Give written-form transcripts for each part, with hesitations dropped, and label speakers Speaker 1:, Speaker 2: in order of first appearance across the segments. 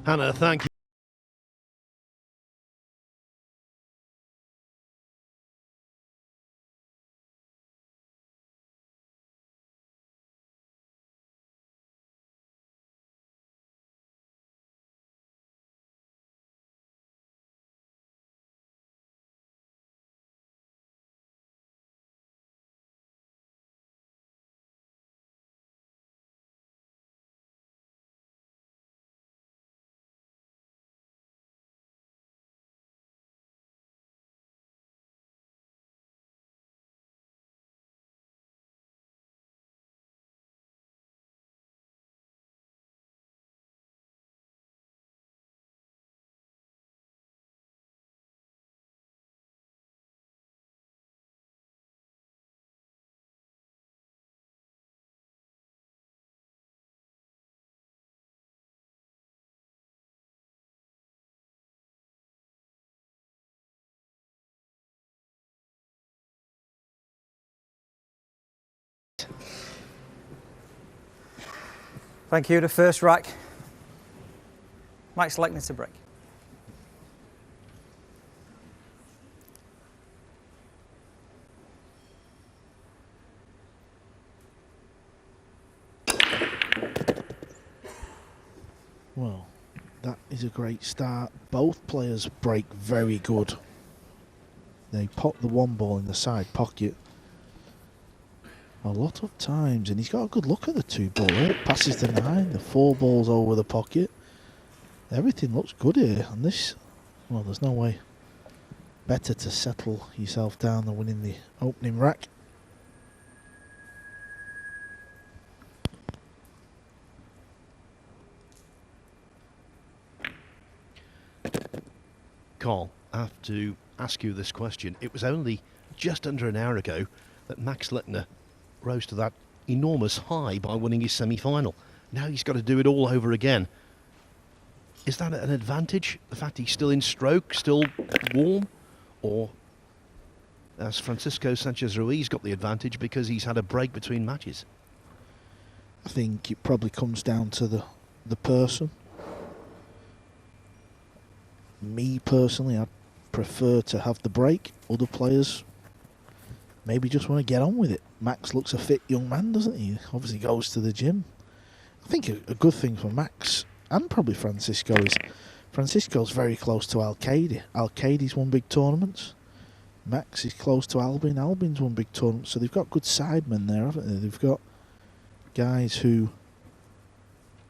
Speaker 1: Hannah, thank you.
Speaker 2: Thank you. The first rack, Max Lechner to break.
Speaker 3: Well, that is a great start. Both players break very good. They pop the one ball in the side pocket a lot of times, and he's got a good look at the two ball. Passes the 9, the 4 balls over the pocket. Everything looks good here, and this, well, there's no way better to settle yourself down than winning the opening rack.
Speaker 1: Carl, I have to ask you this question. It was only just under an hour ago that Max Lechner rose to that enormous high by winning his semi-final. Now he's got to do it all over again. Is that an advantage, the fact he's still in stroke, still warm? Or has Francisco Sanchez Ruiz got the advantage because he's had a break between matches?
Speaker 3: I think it probably comes down to the person. Me personally, I'd prefer to have the break. Other players maybe just want to get on with it. Max looks a fit young man, doesn't he? Obviously goes to the gym. I think a good thing for Max and probably Francisco is Francisco's very close to Al-Qaeda. Al-Qaeda's won big tournaments. Max is close to Albin. Albin's won big tournaments. So they've got good sidemen there, haven't they? They've got guys who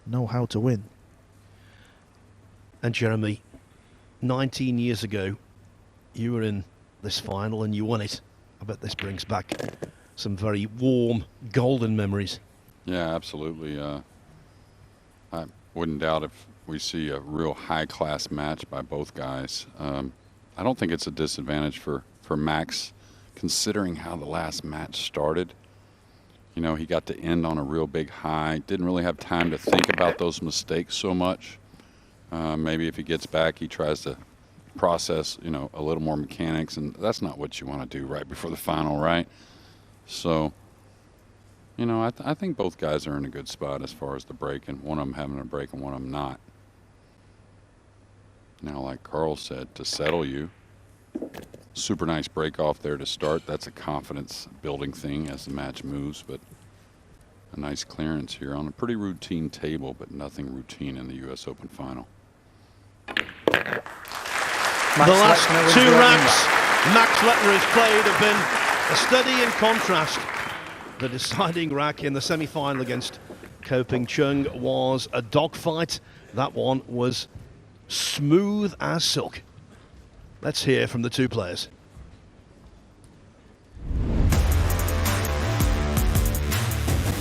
Speaker 3: know how to win.
Speaker 1: And Jeremy, 19 years ago, you were in this final and you won it. I bet this brings back some very warm, golden memories.
Speaker 4: Yeah, absolutely. I wouldn't doubt if we see a real high-class match by both guys. I don't think it's a disadvantage for Max, considering how the last match started. You know, he got to end on a real big high. Didn't really have time to think about those mistakes so much. Maybe if he gets back, he tries to process, you know, a little more mechanics, and that's not what you want to do right before the final, right? So, you know, I think both guys are in a good spot as far as the break, and one of them having a break and one of them not. Now, like Carl said, to settle you, super nice break off there to start. That's a confidence building thing as the match moves, but a nice clearance here on a pretty routine table, but nothing routine in the U.S. Open final.
Speaker 1: The last two racks Max Lechner has played have been a study in contrast. The deciding rack in the semi-final against Ko Ping Chung was a dogfight. That one was smooth as silk. Let's hear from the two players.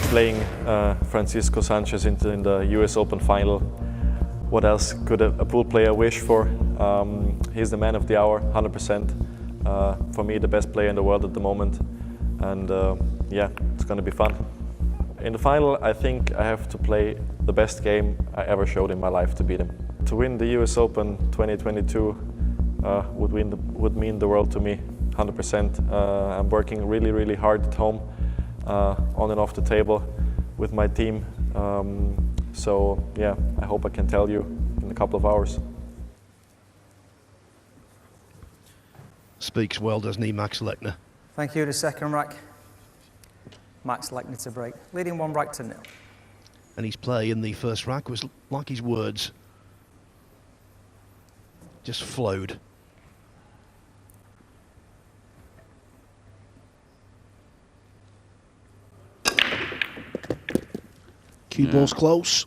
Speaker 5: Playing Francisco Sanchez in the US Open final, what else could a pool player wish for? He's the man of the hour, 100%. For me, the best player in the world at the moment. And yeah, it's going to be fun. In the final, I think I have to play the best game I ever showed in my life to beat him. To win the US Open 2022 would mean the world to me, 100%. I'm working really, really hard at home, on and off the table with my team. So yeah, I hope I can tell you in in a couple of hours.
Speaker 1: Speaks well, doesn't he, Max Lechner?
Speaker 2: Thank you. The second rack. Max Lechner to break, leading 1-0.
Speaker 1: And his play in the first rack was like his words. Just flowed.
Speaker 3: Cue ball's close.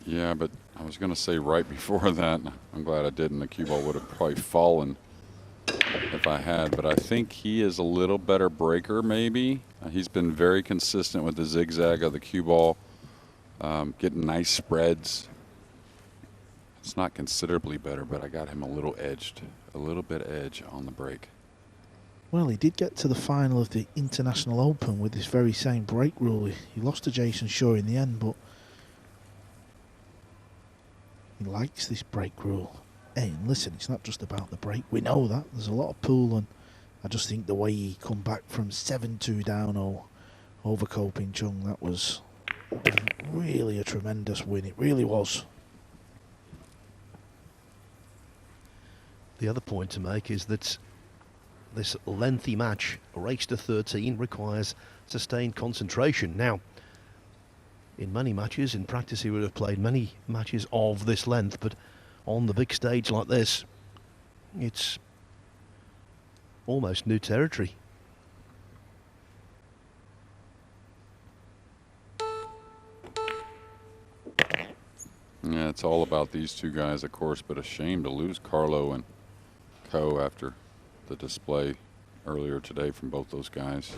Speaker 4: Yeah, but I was going to say right before that, I'm glad I didn't. The cue ball would have probably fallen if I had, but I think he is a little better breaker maybe. He's been very consistent with the zigzag of the cue ball, getting nice spreads. It's not considerably better, but I got him a little bit edge on the break.
Speaker 3: Well, he did get to the final of the International Open with this very same break rule. He lost to Jason Shaw in the end, but he likes this break rule. Hey, and listen, it's not just about the break. We know that. There's a lot of pool, and I just think the way he come back from 7-2 down over Ko Ping Chung, that was really a tremendous win. It really was.
Speaker 1: The other point to make is that this lengthy match, a race to 13, requires sustained concentration. Now, in many matches, in practice he would have played many matches of this length, but on the big stage like this, it's almost new territory.
Speaker 4: Yeah, it's all about these two guys, of course, but a shame to lose Carlo and Ko after the display earlier today from both those guys.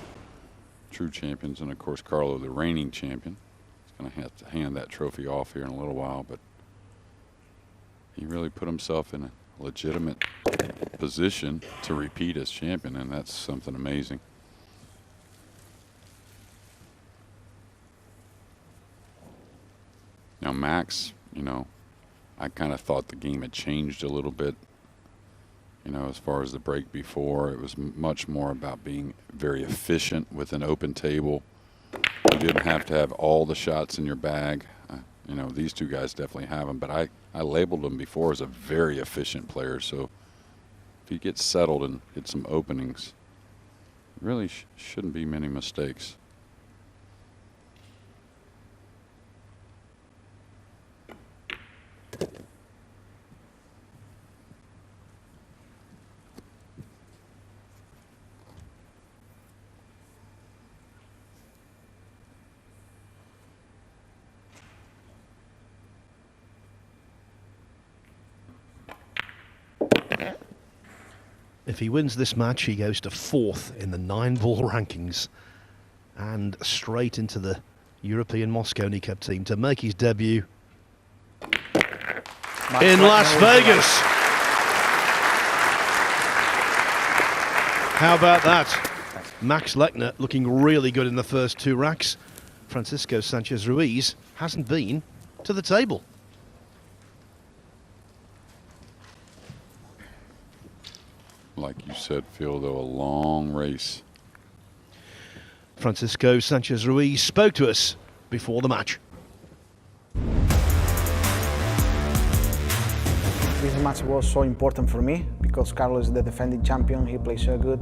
Speaker 4: True champions, and of course Carlo, the reigning champion. He's going to have to hand that trophy off here in a little while, but he really put himself in a legitimate position to repeat as champion, and that's something amazing. Now Max, you know, I kind of thought the game had changed a little bit. You know, as far as the break before, it was much more about being very efficient with an open table. You didn't have to have all the shots in your bag. You know, these two guys definitely have them, but I labeled him before as a very efficient player. So if he gets settled and gets some openings, really shouldn't be many mistakes.
Speaker 1: If he wins this match, he goes to 4th in the Nineball rankings and straight into the European Mosconi Cup team to make his debut in Las Vegas. How about that? Max Lechner looking really good in the first 2 racks. Francisco Sanchez Ruiz hasn't been to the table.
Speaker 4: Like you said, Phil, though, a long race.
Speaker 1: Francisco Sanchez Ruiz spoke to us before the match.
Speaker 6: This match was so important for me because Carlos is the defending champion. He plays so good.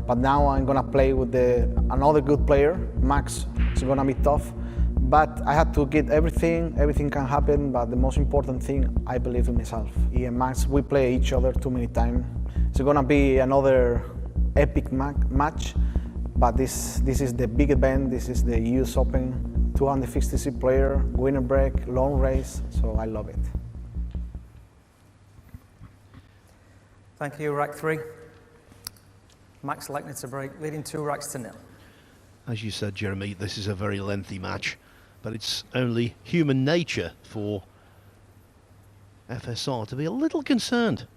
Speaker 6: But now I'm going to play with another good player. Max is going to be tough. But I had to get everything. Everything can happen. But the most important thing, I believe in myself. He and Max, we play each other too many times. It's going to be another epic match. But this is the big event. This is the US Open. 250cc player, winner break, long race. So I love it.
Speaker 2: Thank you, rack 3. Max Lechner to break, leading 2 racks to 0.
Speaker 1: As you said, Jeremy, this is a very lengthy match, but it's only human nature for FSR to be a little concerned.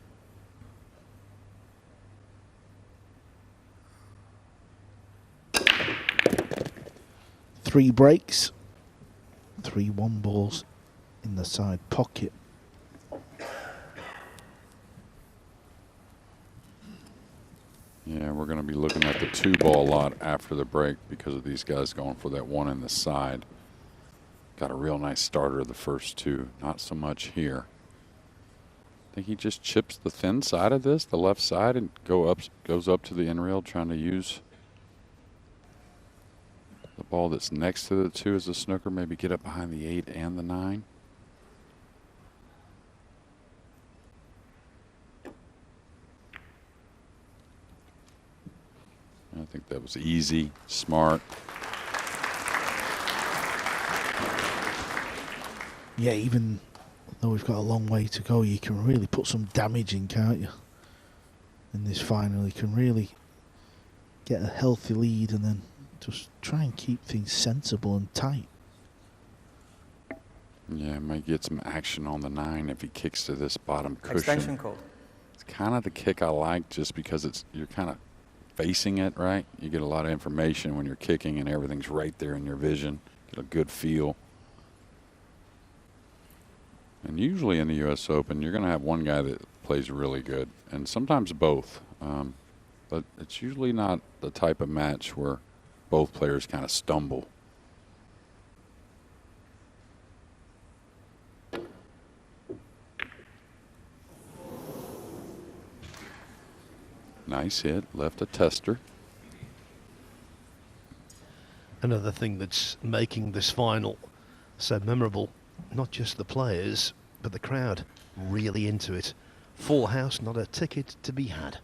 Speaker 3: Three breaks, 3 1-balls in the side pocket.
Speaker 4: Yeah, we're going to be looking at the 2-ball lot after the break because of these guys going for that one in the side. got a real nice starter the first two. Not so much here. I think he just chips the thin side of this, the left side, and goes up to the in rail, trying to use the ball that's next to the 2 as a snooker, maybe get up behind the 8 and the 9. I think that was easy, smart.
Speaker 3: Yeah, even though we've got a long way to go, you can really put some damage in, can't you? In this final, you can really get a healthy lead and then just try and keep things sensible and tight.
Speaker 4: Yeah, might get some action on the 9 if he kicks to this bottom cushion.
Speaker 2: Extension called.
Speaker 4: It's kind of the kick I like, just because you're kind of facing it, right? You get a lot of information when you're kicking and everything's right there in your vision. Get a good feel. And usually in the U.S. Open, you're going to have one guy that plays really good, and sometimes both. But it's usually not the type of match where both players kind of stumble. Nice hit, left a tester.
Speaker 1: Another thing that's making this final so memorable, not just the players, but the crowd really into it. Full house, not a ticket to be had.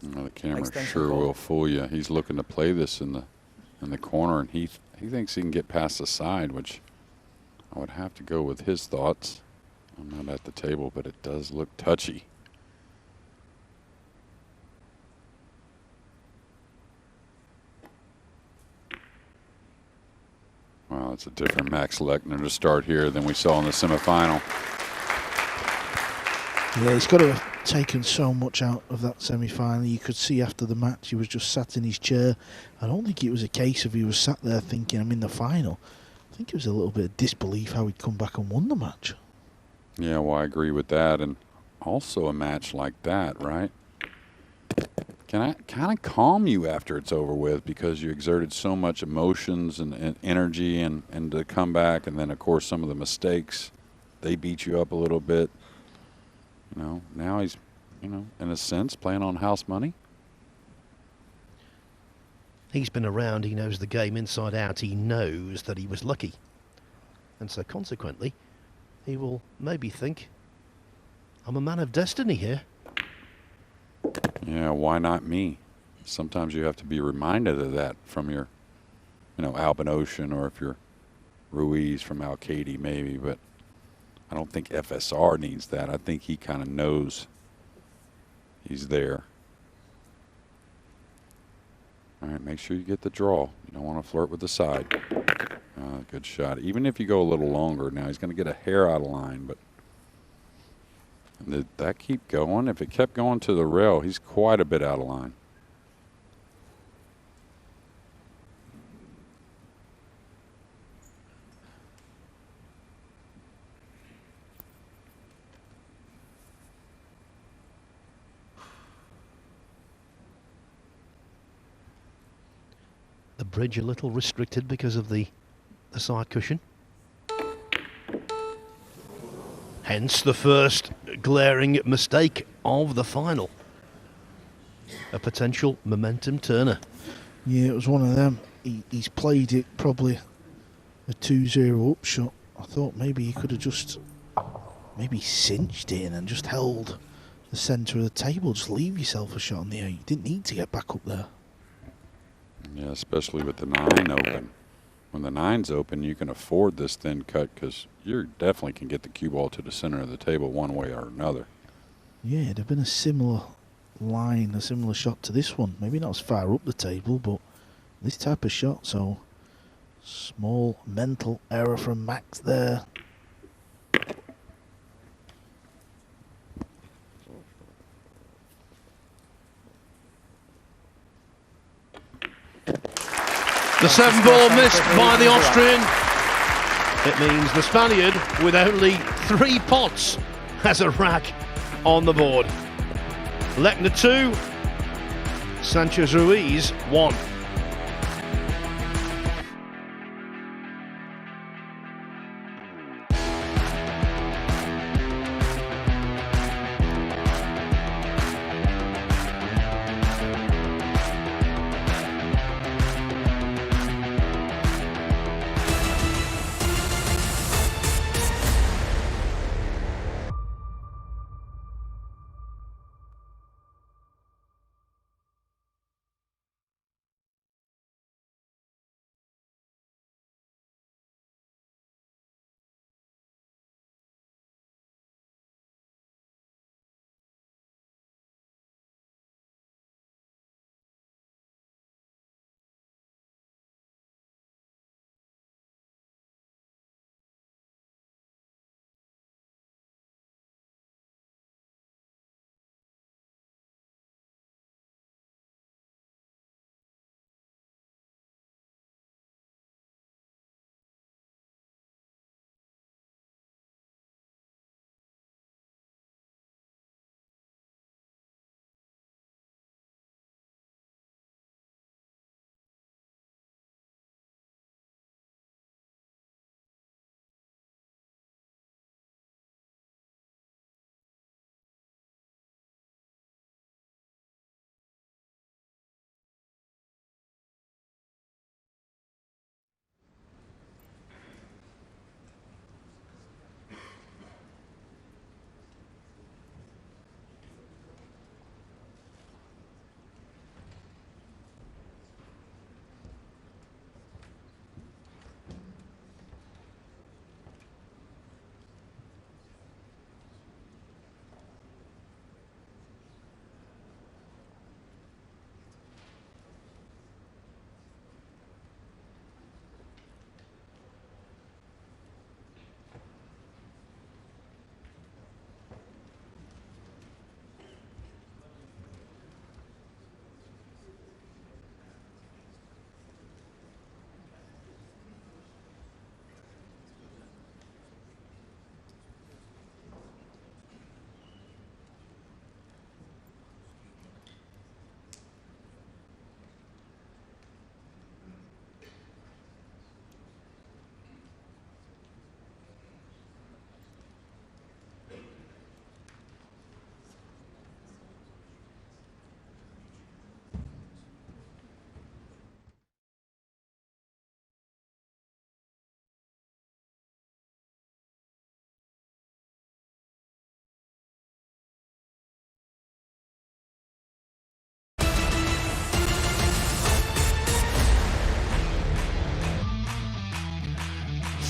Speaker 4: Well, the camera
Speaker 2: Extension
Speaker 4: sure
Speaker 2: call.
Speaker 4: will fool you. He's looking to play this in the corner, and he thinks he can get past the side, which I would have to go with his thoughts. I'm not at the table, but it does look touchy. Well, it's a different Max Lechner to start here than we saw in the semifinal.
Speaker 3: Yeah, he's got to have taken so much out of that semi-final. You could see after the match he was just sat in his chair. I don't think it was a case of he was sat there thinking, I'm in the final. I think it was a little bit of disbelief how he'd come back and won the match.
Speaker 4: Yeah, well, I agree with that. And also a match like that, right? Can I kind of calm you after it's over with, because you exerted so much emotions and energy and the comeback, and then, of course, some of the mistakes, they beat you up a little bit. You know, now he's, you know, in a sense, playing on house money.
Speaker 1: He's been around, he knows the game inside out, he knows that he was lucky. And so consequently, he will maybe think, I'm a man of destiny here.
Speaker 4: Yeah, why not me? Sometimes you have to be reminded of that from your, you know, Albin Ocean, or if you're Ruiz from Al Kaidi maybe, but I don't think FSR needs that. I think he kind of knows he's there. All right, make sure you get the draw. You don't want to flirt with the side. Good shot. Even if you go a little longer, now he's going to get a hair out of line, but did that keep going? If it kept going to the rail, he's quite a bit out of line.
Speaker 1: The bridge a little restricted because of the side cushion. Hence the first glaring mistake of the final. A potential momentum turner.
Speaker 3: Yeah, it was one of them. He's played it probably a 2-0 up shot. I thought maybe he could have just maybe cinched in and just held the centre of the table. Just leave yourself a shot on the 8. You didn't need to get back up there.
Speaker 4: Yeah, especially with the 9 open. When the 9's open, you can afford this thin cut, because you definitely can get the cue ball to the center of the table one way or another.
Speaker 3: Yeah, it'd have been a similar line, a similar shot to this one. Maybe not as far up the table, but this type of shot. So, small mental error from Max there.
Speaker 1: The 7-ball missed by the Austrian. It means the Spaniard, with only 3 pots, has a rack on the board. Lechner 2, Sanchez Ruiz 1.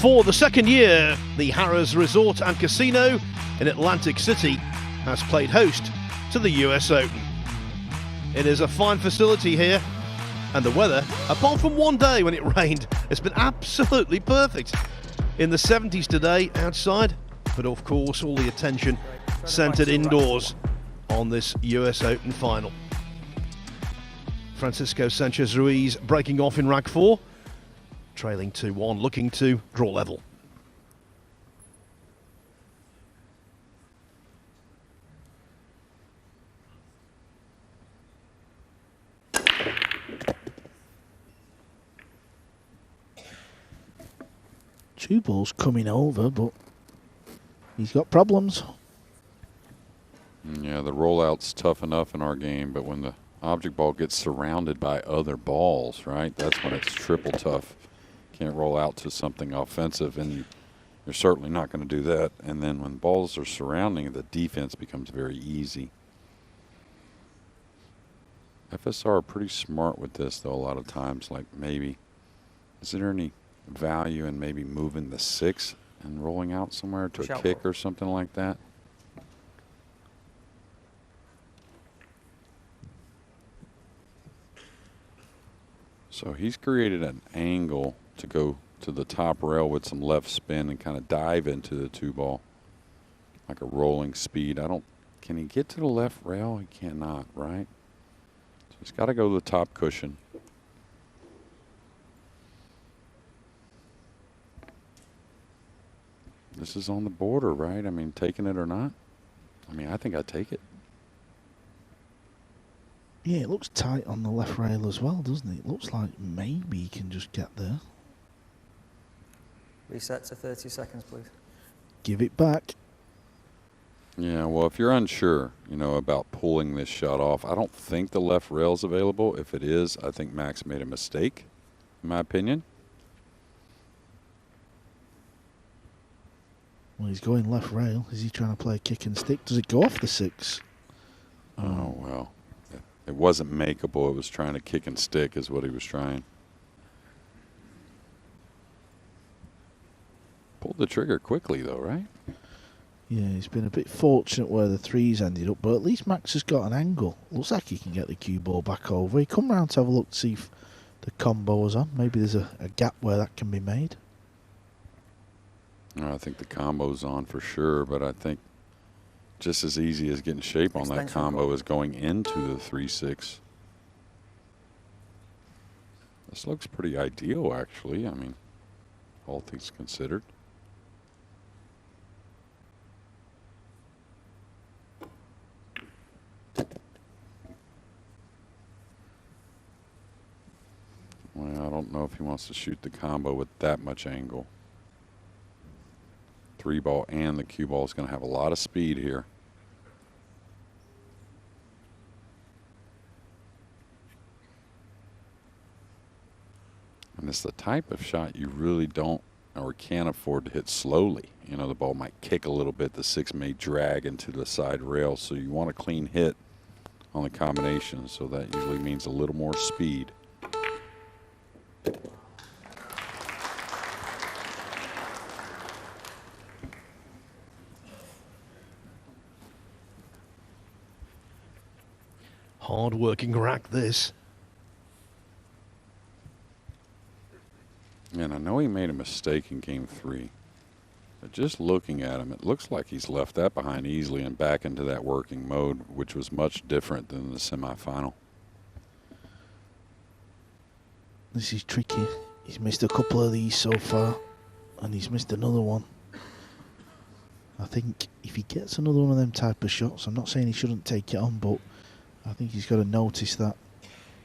Speaker 1: For the second year, the Harrah's Resort and Casino in Atlantic City has played host to the US Open. It is a fine facility here, and the weather, apart from one day when it rained, has been absolutely perfect. In the 70s today outside, but of course all the attention centered indoors on this US Open final. Francisco Sanchez Ruiz breaking off in rack 4. Trailing 2-1, looking to draw level.
Speaker 3: Two balls coming over, but he's got problems.
Speaker 4: Yeah, the rollout's tough enough in our game, but when the object ball gets surrounded by other balls, right, that's when it's triple tough. Can't roll out to something offensive, and you're certainly not going to do that. And then when balls are surrounding, the defense becomes very easy. FSR are pretty smart with this, though, a lot of times. Like maybe, is there any value in maybe moving the 6 and rolling out somewhere to a kick or something like that? So he's created an angle to go to the top rail with some left spin and kind of dive into the 2-ball like a rolling speed. Can he get to the left rail? He cannot, right? So he's got to go to the top cushion. This is on the border, right? I mean, taking it or not? I mean, I think I'd take it.
Speaker 3: Yeah, it looks tight on the left rail as well, doesn't it? It looks like maybe he can just get there.
Speaker 2: Reset to 30 seconds, please.
Speaker 3: Give it back.
Speaker 4: Yeah, well, if you're unsure, you know, about pulling this shot off, I don't think the left rail's available. If it is, I think Max made a mistake, in my opinion.
Speaker 3: Well, he's going left rail. Is he trying to play a kick and stick? Does it go off the 6?
Speaker 4: Oh, well. It wasn't makeable. It was trying to kick and stick is what he was trying. Pulled the trigger quickly, though, right?
Speaker 3: Yeah, he's been a bit fortunate where the 3's ended up, but at least Max has got an angle. Looks like he can get the cue ball back over. He come round to have a look to see if the combo was on. Maybe there's a gap where that can be made.
Speaker 4: I think the combo's on for sure, but I think just as easy as getting shape on that combo is going into the 3-6. This looks pretty ideal, actually. I mean, all things considered. Well, I don't know if he wants to shoot the combo with that much angle. 3 ball and the cue ball is going to have a lot of speed here. And it's the type of shot you really don't or can't afford to hit slowly. You know, the ball might kick a little bit. The 6 may drag into the side rail. So you want a clean hit on the combination. So that usually means a little more speed.
Speaker 1: Hard-working rack, this.
Speaker 4: And I know he made a mistake in game 3. But just looking at him, it looks like he's left that behind easily and back into that working mode, which was much different than the semifinal.
Speaker 3: This is tricky. He's missed a couple of these so far, and he's missed another one. I think if he gets another one of them type of shots, I'm not saying he shouldn't take it on, but I think he's got to notice that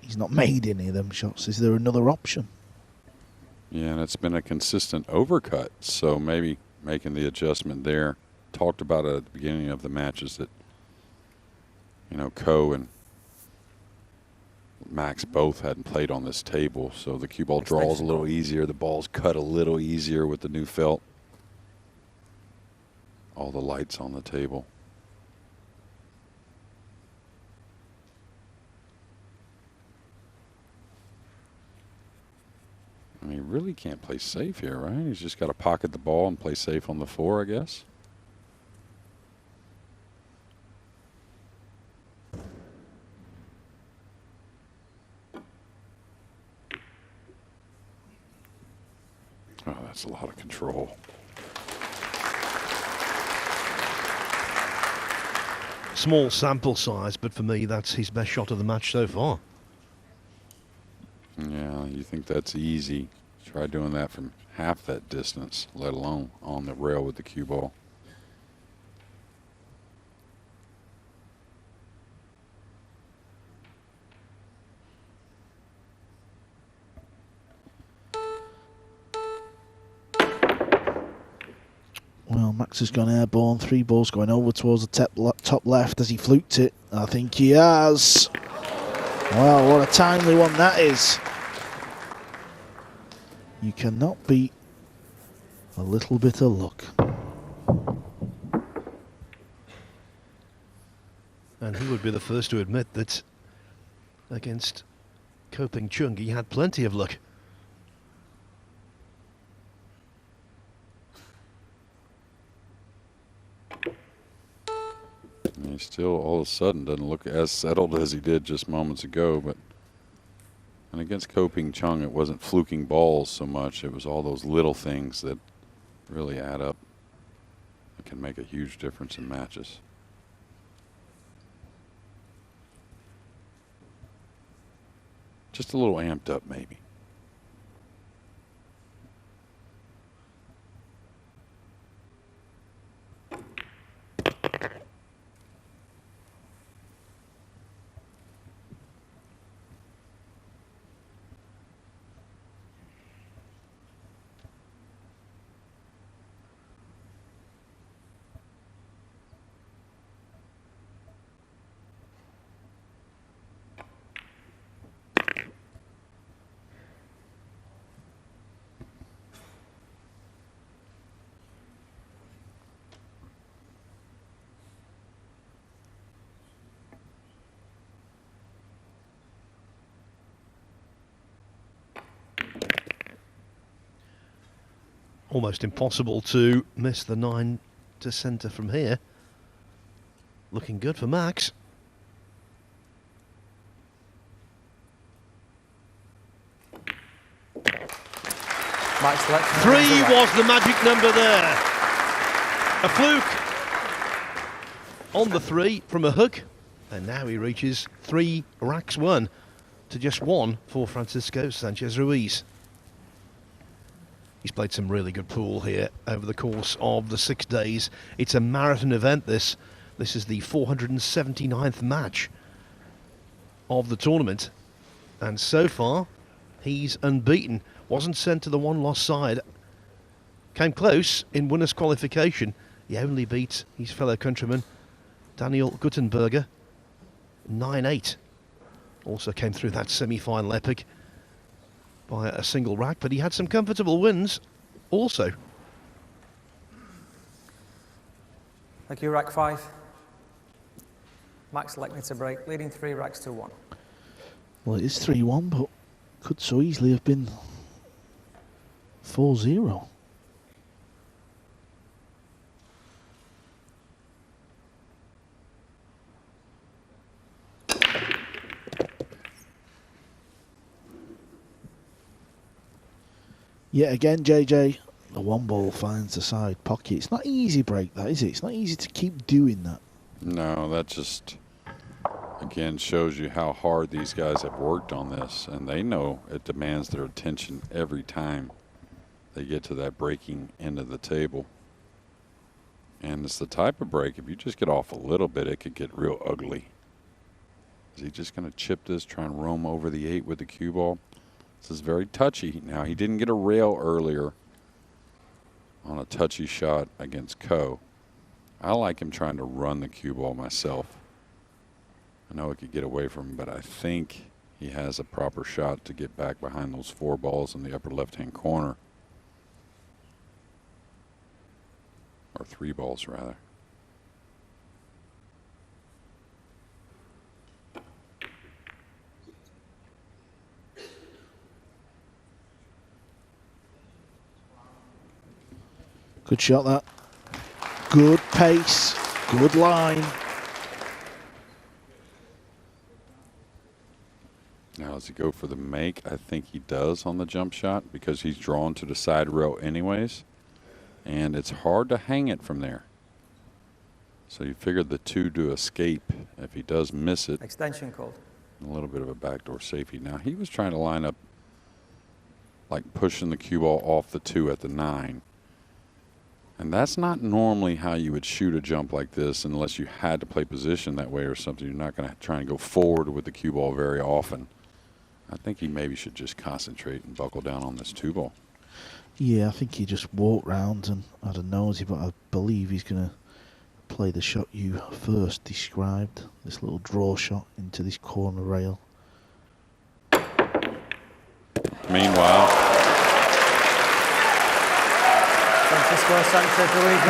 Speaker 3: he's not made any of them shots. Is there another option?
Speaker 4: Yeah, and it's been a consistent overcut, so maybe making the adjustment there. Talked about it at the beginning of the matches that, you know, Ko and Max both hadn't played on this table, so the cue ball draws a little easier. The ball's cut a little easier with the new felt. All the lights on the table. I mean, he really can't play safe here, right? He's just got to pocket the ball and play safe on the 4, I guess. Oh, that's a lot of control.
Speaker 1: Small sample size, but for me, that's his best shot of the match so far.
Speaker 4: Yeah, you think that's easy. Try doing that from half that distance, let alone on the rail with the cue ball.
Speaker 3: Well, Max has gone airborne. 3 balls going over towards the top left as he fluked it. I think he has. Wow, what a timely one that is. You cannot beat a little bit of luck.
Speaker 1: And he would be the first to admit that against Ko Ping-chung he had plenty of luck.
Speaker 4: And he still all of a sudden doesn't look as settled as he did just moments ago, but and against Ko Ping-chung, it wasn't fluking balls so much. It was all those little things that really add up and can make a huge difference in matches. Just a little amped up, maybe.
Speaker 1: Almost impossible to miss the 9 to centre from here. Looking good for Max.
Speaker 2: Max Lechner.
Speaker 1: 3 was the magic number there. A fluke on the 3 from a hook, and now he reaches 3 racks 1 to just 1 for Francisco Sanchez Ruiz. He's played some really good pool here over the course of the 6 days. It's a marathon event, this. This is the 479th match of the tournament. And so far, he's unbeaten. Wasn't sent to the 1-loss side. Came close in winners' qualification. He only beat his fellow countryman, Daniel Guttenberger, 9-8. Also came through that semi-final epic by a single rack, but he had some comfortable wins also.
Speaker 2: Thank you, rack 5. Max Lechner to break, leading 3 racks to 1.
Speaker 3: Well, it is 3-1, but could so easily have been 4-0. Yet again, JJ, the 1 ball finds the side pocket. It's not easy break, that, is it? It's not easy to keep doing that.
Speaker 4: No, that just, again, shows you how hard these guys have worked on this, and they know it demands their attention every time they get to that breaking end of the table. And it's the type of break, if you just get off a little bit, it could get real ugly. Is he just going to chip this, try and roam over the 8 with the cue ball? This is very touchy. Now, he didn't get a rail earlier on a touchy shot against Ko. I like him trying to run the cue ball myself. I know it could get away from him, but I think he has a proper shot to get back behind those 4 balls in the upper left-hand corner. Or 3 balls, rather.
Speaker 3: Good shot, that. Good pace, good line.
Speaker 4: Now, does he go for the make? I think he does on the jump shot because he's drawn to the side rail anyways. And it's hard to hang it from there. So you figure the 2 to escape. If he does miss it,
Speaker 2: Extension called.
Speaker 4: a little bit of a backdoor safety. Now, he was trying to line up like pushing the cue ball off the 2 at the 9. And that's not normally how you would shoot a jump like this unless you had to play position that way or something. You're not going to try and go forward with the cue ball very often. I think he maybe should just concentrate and buckle down on this 2 ball.
Speaker 3: Yeah, I think he just walked round and had a nosy, but I believe he's going to play the shot you first described, this little draw shot into this corner rail.
Speaker 4: Meanwhile,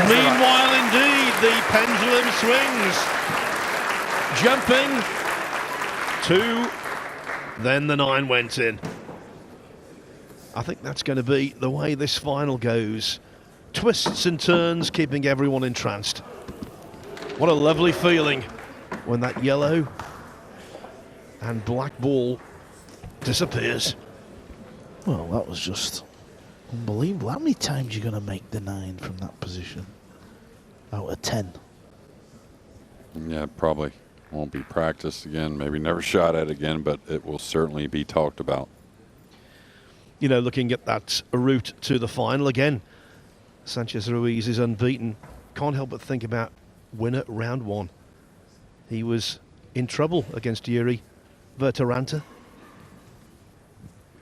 Speaker 1: Meanwhile, indeed, the pendulum swings. Jumping. 2. Then the 9 went in. I think that's going to be the way this final goes. Twists and turns, keeping everyone entranced. What a lovely feeling when that yellow and black ball disappears.
Speaker 3: Well, that was just unbelievable. How many times are you going to make the 9 from that position? Out of 10.
Speaker 4: yeah, probably won't be practiced again, maybe never shot at again, but it will certainly be talked about.
Speaker 1: You know, looking at that route to the final again, Sanchez Ruiz is unbeaten. Can't help but think about winner round 1. He was in trouble against Yuri Verteranta.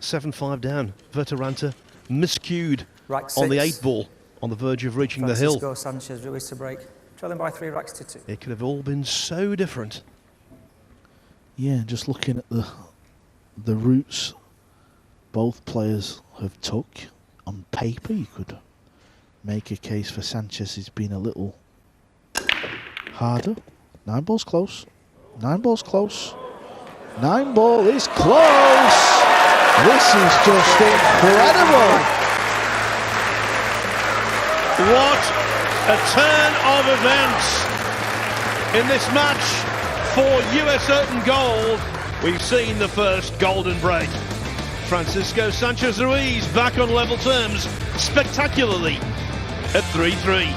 Speaker 1: 7-5 down. Verteranta miscued on the 8 ball on the verge of reaching the hill.
Speaker 2: Francisco Sanchez Ruiz to break, trailing by 3 racks to 2.
Speaker 1: It could have all been so different.
Speaker 3: Yeah, just looking at the routes both players have took on paper, you could make a case for Sanchez has been a little harder. 9 ball's close. 9 ball's close. 9 ball is close. This is just incredible.
Speaker 1: What a turn of events in this match for US Open Gold. We've seen the first golden break. Francisco Sanchez Ruiz back on level terms spectacularly at 3-3.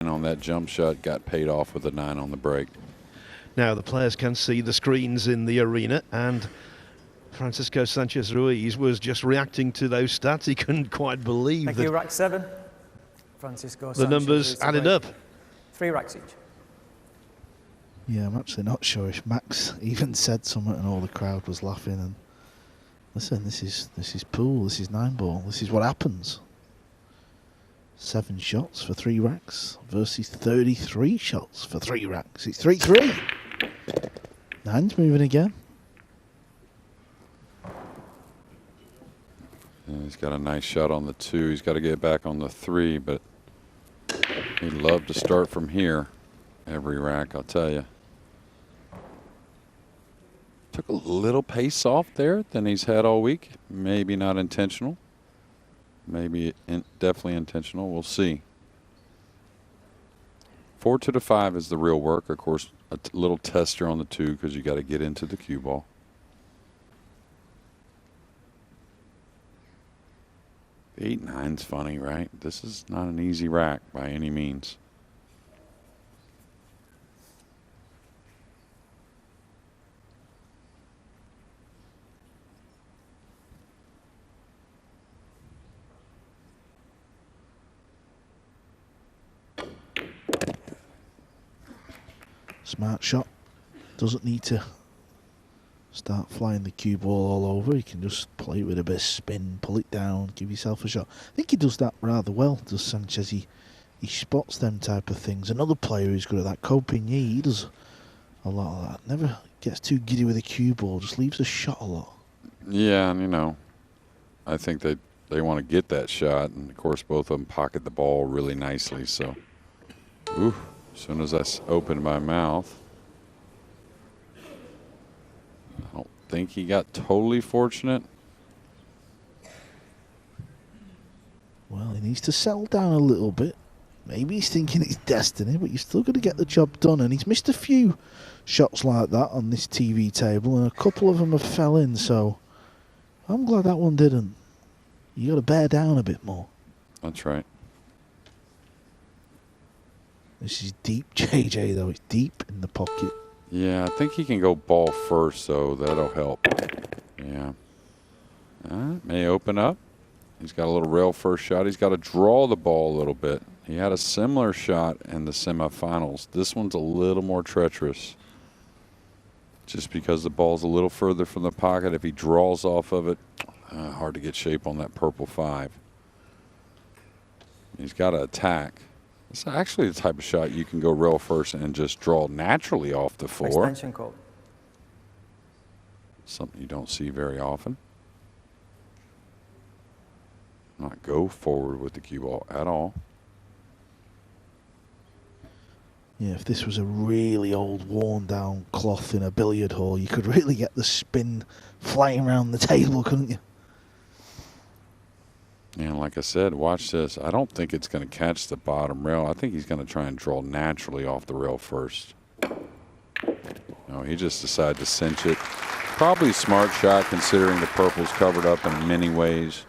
Speaker 4: On that jump shot, got paid off with a 9 on the break.
Speaker 1: Now the players can see the screens in the arena, and Francisco Sanchez Ruiz was just reacting to those stats. He couldn't quite believe
Speaker 2: Thank
Speaker 1: that
Speaker 2: you, rack 7. Francisco
Speaker 1: the
Speaker 2: Sanchez
Speaker 1: numbers
Speaker 2: Ruiz
Speaker 1: added
Speaker 2: away.
Speaker 1: up.
Speaker 2: 3 racks each.
Speaker 3: Yeah, I'm actually not sure if Max even said something and all the crowd was laughing. And listen, this is pool, this is 9-ball, this is what happens. 7 shots for 3 racks versus 33 shots for 3 racks. It's 3-3. 9's moving again.
Speaker 4: And he's got a nice shot on the 2. He's got to get back on the 3, but he'd love to start from here every rack, I'll tell you. Took a little pace off there than he's had all week. Maybe not intentional. Maybe definitely intentional. We'll see. 4 to the 5 is the real work. Of course, a little tester on the 2 because you got to get into the cue ball. The 8-9's funny, right? This is not an easy rack by any means.
Speaker 3: Smart shot. Doesn't need to start flying the cue ball all over. You can just play it with a bit of spin, pull it down, give yourself a shot. I think he does that rather well, does Sanchez. He spots them type of things. Another player who's good at that, Copigny, he does a lot of that. Never gets too giddy with a cue ball, just leaves a shot a lot.
Speaker 4: Yeah, and you know, I think they want to get that shot, and of course both of them pocket the ball really nicely. So, ooh, as soon as I opened my mouth, I don't think he got totally fortunate.
Speaker 3: Well, he needs to settle down a little bit. Maybe he's thinking it's destiny, but you're still going to get the job done. And he's missed a few shots like that on this TV table, and a couple of them have fell in, so I'm glad that one didn't. You got to bear down a bit more.
Speaker 4: That's right.
Speaker 3: This is deep, JJ, though. It's deep in the pocket.
Speaker 4: Yeah, I think he can go ball first, so that'll help. Yeah. May open up. He's got a little rail first shot. He's got to draw the ball a little bit. He had a similar shot in the semifinals. This one's a little more treacherous, just because the ball's a little further from the pocket. If he draws off of it, hard to get shape on that purple 5. He's got to attack. It's actually the type of shot you can go rail first and just draw naturally off the 4.
Speaker 2: Extension code.
Speaker 4: Something you don't see very often. Not go forward with the cue ball at all.
Speaker 3: Yeah, if this was a really old, worn-down cloth in a billiard hall, you could really get the spin flying around the table, couldn't you?
Speaker 4: And like I said, watch this. I don't think it's going to catch the bottom rail. I think he's going to try and draw naturally off the rail first. No, he just decided to cinch it. Probably a smart shot considering the purple's covered up in many ways.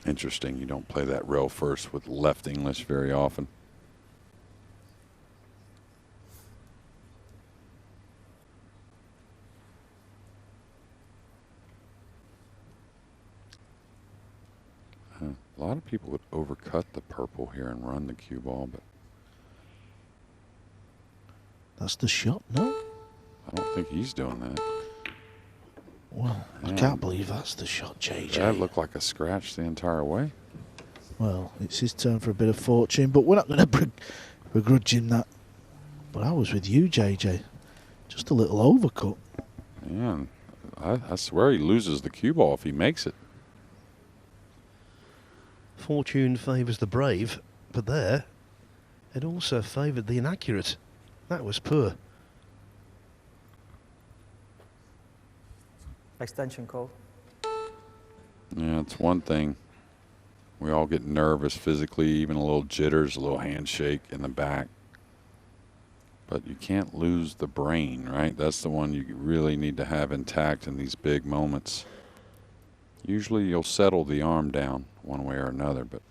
Speaker 4: Interesting, you don't play that rail first with left English very often. A lot of people would overcut the purple here and run the cue ball, but
Speaker 3: That's the shot, no?
Speaker 4: I don't think he's doing that.
Speaker 3: Well, I can't believe that's the shot, JJ.
Speaker 4: That looked like a scratch the entire way.
Speaker 3: Well, it's his turn for a bit of fortune, but we're not going to begrudge him that. But I was with you, JJ. Just a little overcut.
Speaker 4: Man, I swear he loses the cue ball if he makes it.
Speaker 1: Fortune favours the brave, but there, it also favoured the inaccurate. That was poor.
Speaker 2: Extension call.
Speaker 4: Yeah, it's one thing. We all get nervous physically, even a little jitters, a little handshake in the back. But you can't lose the brain, right? That's the one you really need to have intact in these big moments. Usually you'll settle the arm down one way or another, but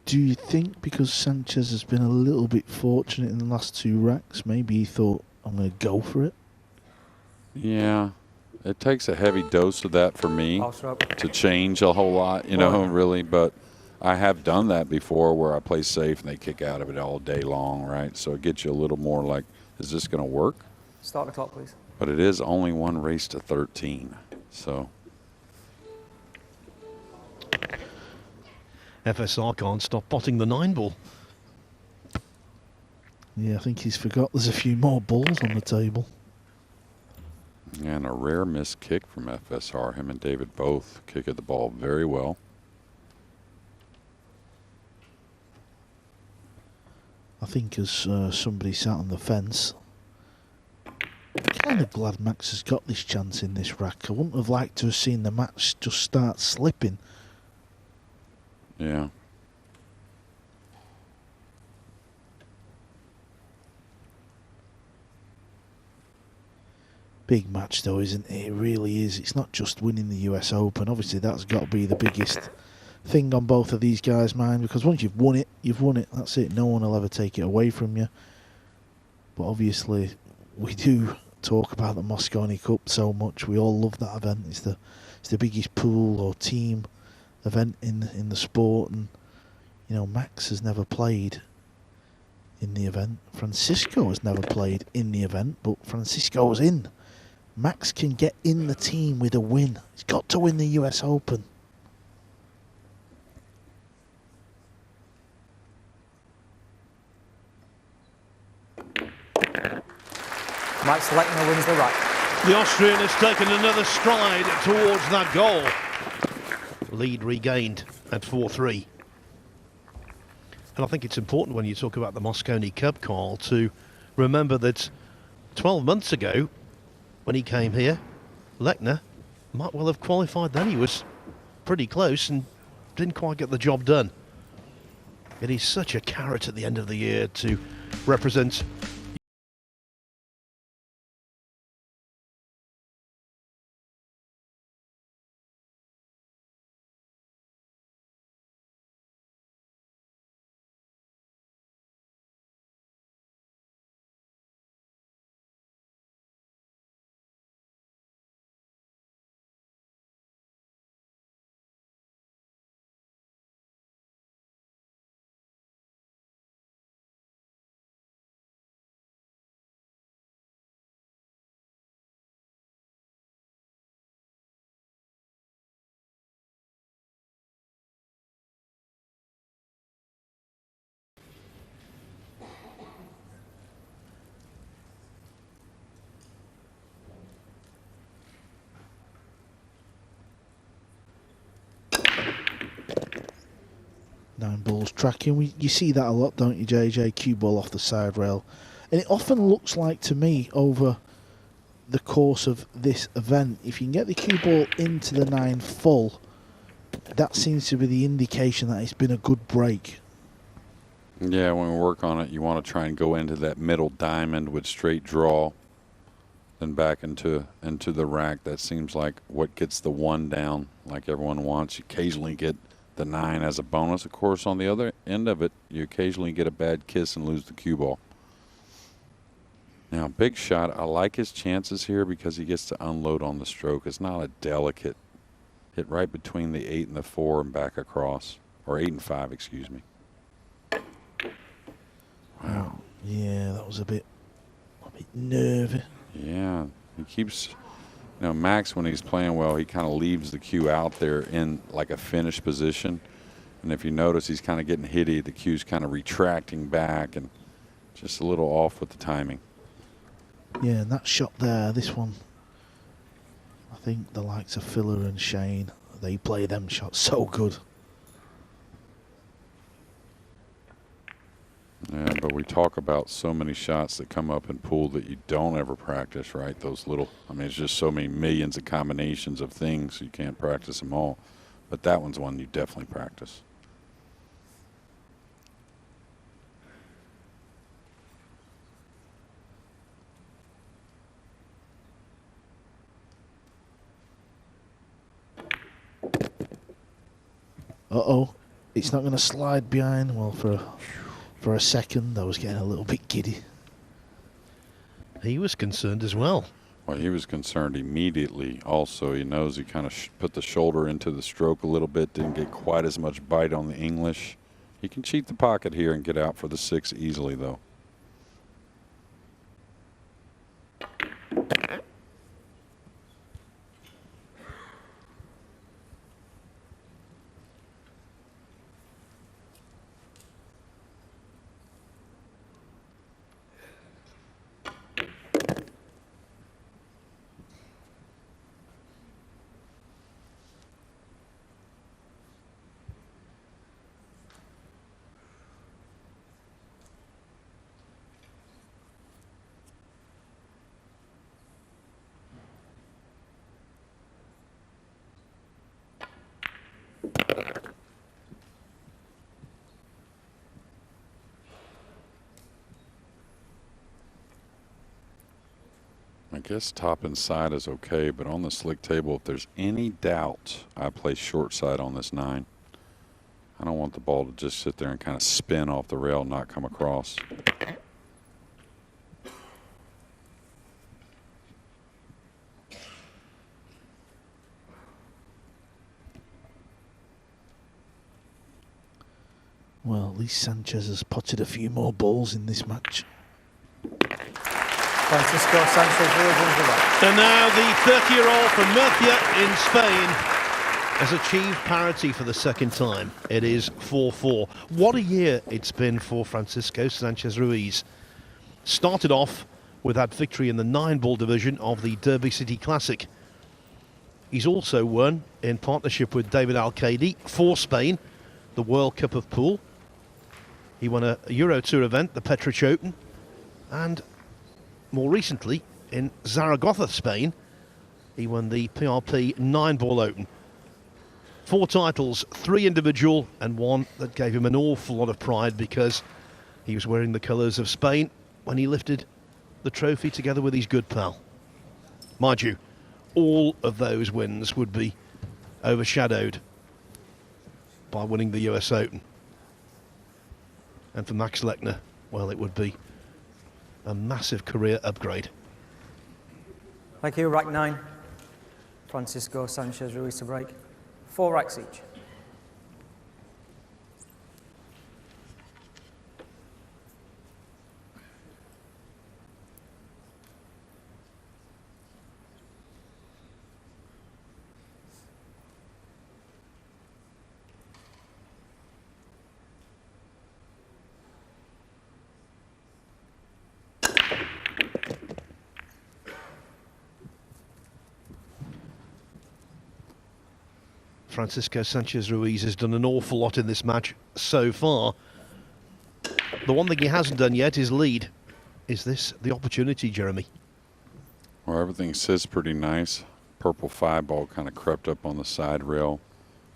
Speaker 3: Do you think because Sanchez has been a little bit fortunate in the last 2 racks, maybe he thought, I'm going to go for it?
Speaker 4: yeah, It takes a heavy dose of that for me
Speaker 2: False rope.
Speaker 4: to change a whole lot, you know, really. But I have done that before where I play safe and they kick out of it all day long, right? So it gets you a little more like, is this going to work?
Speaker 2: Start the clock, please.
Speaker 4: But it is only one race to 13, so.
Speaker 1: FSR can't stop potting the 9-ball.
Speaker 3: Yeah, I think he's forgot there's a few more balls on the table.
Speaker 4: And a rare missed kick from FSR. Him and David both kick at the ball very well.
Speaker 3: I think as somebody sat on the fence, I'm kind of glad Max has got this chance in this rack. I wouldn't have liked to have seen the match just start slipping.
Speaker 4: Yeah.
Speaker 3: Big match though, isn't it? It really is. It's not just winning the US Open. Obviously that's got to be the biggest thing on both of these guys' mind, because once you've won it, you've won it. That's it. No one will ever take it away from you. But obviously we do talk about the Mosconi Cup so much. We all love that event. It's the biggest pool or team event in the sport, and you know, Max has never played in the event. Francisco has never played in the event, but Francisco's in. Max can get in the team with a win. He's got to win the US Open.
Speaker 2: Max Lechner wins the rack.
Speaker 1: The Austrian has taken another stride towards that goal. Lead regained at 4-3. And I think it's important when you talk about the Mosconi Cup, Carl, to remember that 12 months ago, when he came here, Lechner might well have qualified then. He was pretty close and didn't quite get the job done. It is such a carrot at the end of the year to represent
Speaker 3: Nine balls tracking. You see that a lot, don't you, JJ? Cue ball off the side rail. And it often looks like to me over the course of this event, if you can get the cue ball into the 9 full, that seems to be the indication that it's been a good break.
Speaker 4: Yeah, when we work on it, you want to try and go into that middle diamond with straight draw, then back into the rack. That seems like what gets the 1 down, like everyone wants. You occasionally get the 9 as a bonus. Of course, on the other end of it, you occasionally get a bad kiss and lose the cue ball. Now, big shot. I like his chances here because he gets to unload on the stroke. It's not a delicate hit, right between the 8 and the 4 and back across, or 8 and 5, excuse me. Wow.
Speaker 3: Yeah, that was a bit nervy.
Speaker 4: Yeah, he keeps, you know, Max, when he's playing well, he kind of leaves the cue out there in like a finished position. And if you notice, he's kind of getting hitty. The cue's kind of retracting back and just a little off with the timing.
Speaker 3: Yeah, and that shot there, this one, I think the likes of Filler and Shane, they play them shots so good.
Speaker 4: Yeah, but we talk about so many shots that come up in pool that you don't ever practice, right? Those little, I mean, it's just so many millions of combinations of things, you can't practice them all. But that one's one you definitely practice.
Speaker 3: Uh-oh, it's not going to slide behind. Well, for a second, I was getting a little bit giddy.
Speaker 1: he was concerned as well.
Speaker 4: Well, he was concerned immediately. Also, he knows he kind of put the shoulder into the stroke a little bit, didn't get quite as much bite on the English. He can cheat the pocket here and get out for the 6 easily, though. I guess top and side is okay, but on the slick table, if there's any doubt, I play short side on this 9. I don't want the ball to just sit there and kind of spin off the rail and not come across.
Speaker 3: Well, at least Sanchez has potted a few more balls in this match.
Speaker 2: Francisco Sanchez Ruiz into that.
Speaker 1: And now the 30-year-old from Murcia in Spain has achieved parity for the second time. It is 4-4. What a year it's been for Francisco Sanchez Ruiz. Started off with that victory in the 9-ball division of the Derby City Classic. He's also won, in partnership with David Alcaide, for Spain, the World Cup of Pool. He won a Euro Tour event, the Petrich Open, and more recently, in Zaragoza, Spain, he won the PRP 9-ball Open. 4 titles, 3 individual, and 1 that gave him an awful lot of pride because he was wearing the colours of Spain when he lifted the trophy together with his good pal. Mind you, all of those wins would be overshadowed by winning the US Open. And for Max Lechner, well, it would be a massive career upgrade.
Speaker 2: Thank you, rack 9. Francisco Sanchez Ruiz to break. 4 racks each.
Speaker 1: Francisco Sanchez Ruiz has done an awful lot in this match so far. The one thing he hasn't done yet is lead. Is this the opportunity, Jeremy?
Speaker 4: Well, everything sits pretty nice. Purple 5-ball kind of crept up on the side rail.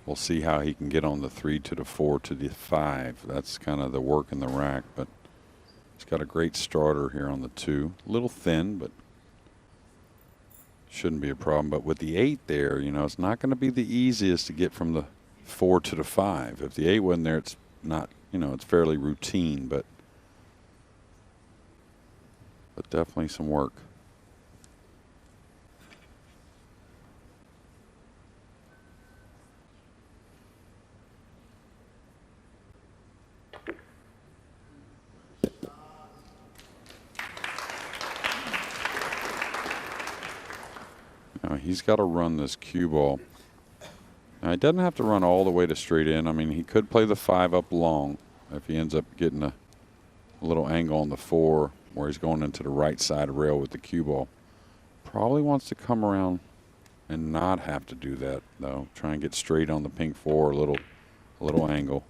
Speaker 4: We'll see how he can get on the 3 to the 4 to the 5. That's kind of the work in the rack, but he's got a great starter here on the 2. A little thin, but shouldn't be a problem. But with the 8 there, you know, it's not going to be the easiest to get from the 4 to the 5. If the 8 wasn't there, it's not, you know, it's fairly routine, but definitely some work. Now he's got to run this cue ball. Now he doesn't have to run all the way to straight in. I mean, he could play the 5 up long if he ends up getting a little angle on the 4 where he's going into the right side rail with the cue ball. Probably wants to come around and not have to do that though. Try and get straight on the pink 4, a little angle.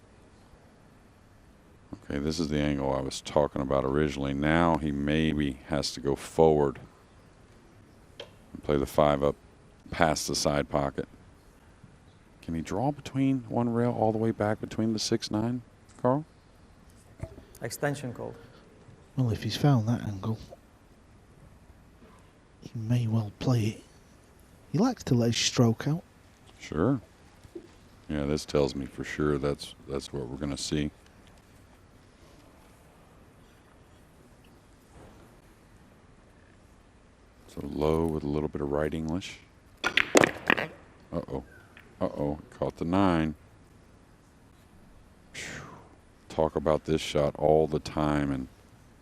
Speaker 4: Okay, this is the angle I was talking about originally. Now he maybe has to go forward and play the 5 up past the side pocket. Can he draw between one rail all the way back between the 6-9, Carl?
Speaker 2: Extension called.
Speaker 3: Well, if he's found that angle, he may well play it. He likes to let his stroke out.
Speaker 4: Sure. Yeah, this tells me for sure that's what we're going to see. So low with a little bit of right English. Uh-oh. Uh-oh. Caught the 9. Whew. Talk about this shot all the time, and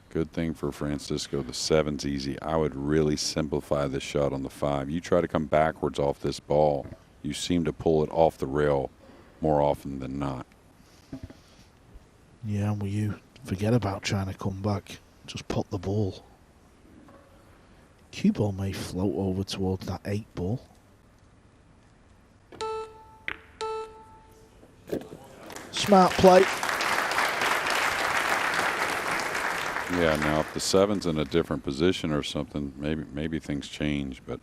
Speaker 4: good thing for Francisco, the 7's easy. I would really simplify this shot on the 5. You try to come backwards off this ball, you seem to pull it off the rail more often than not.
Speaker 3: Yeah, well, you forget about trying to come back. Just put the ball. Cue ball may float over towards that 8 ball. Smart play.
Speaker 4: Yeah, now if the 7's in a different position or something, maybe things change, but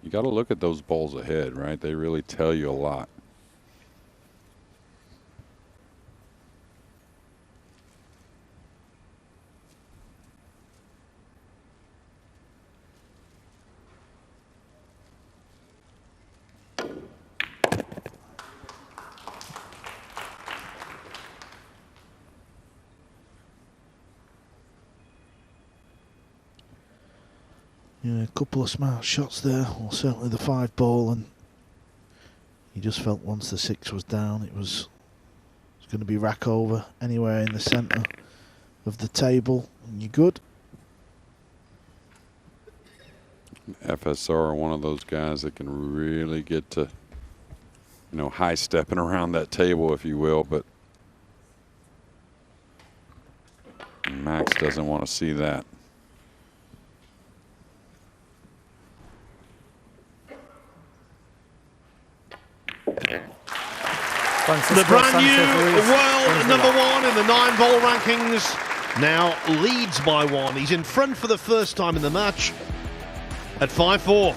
Speaker 4: you got to look at those balls ahead, right? They really tell you a lot.
Speaker 3: Yeah, a couple of smart shots there. Well, certainly the 5 ball, and you just felt once the 6 was down, it was going to be rack over anywhere in the centre of the table, and you're good.
Speaker 4: FSR are one of those guys that can really get to, you know, high stepping around that table, if you will, but Max doesn't want to see that.
Speaker 1: The brand new world number 1 in the Nineball rankings now leads by 1. He's in front for the first time in the match at 5-4.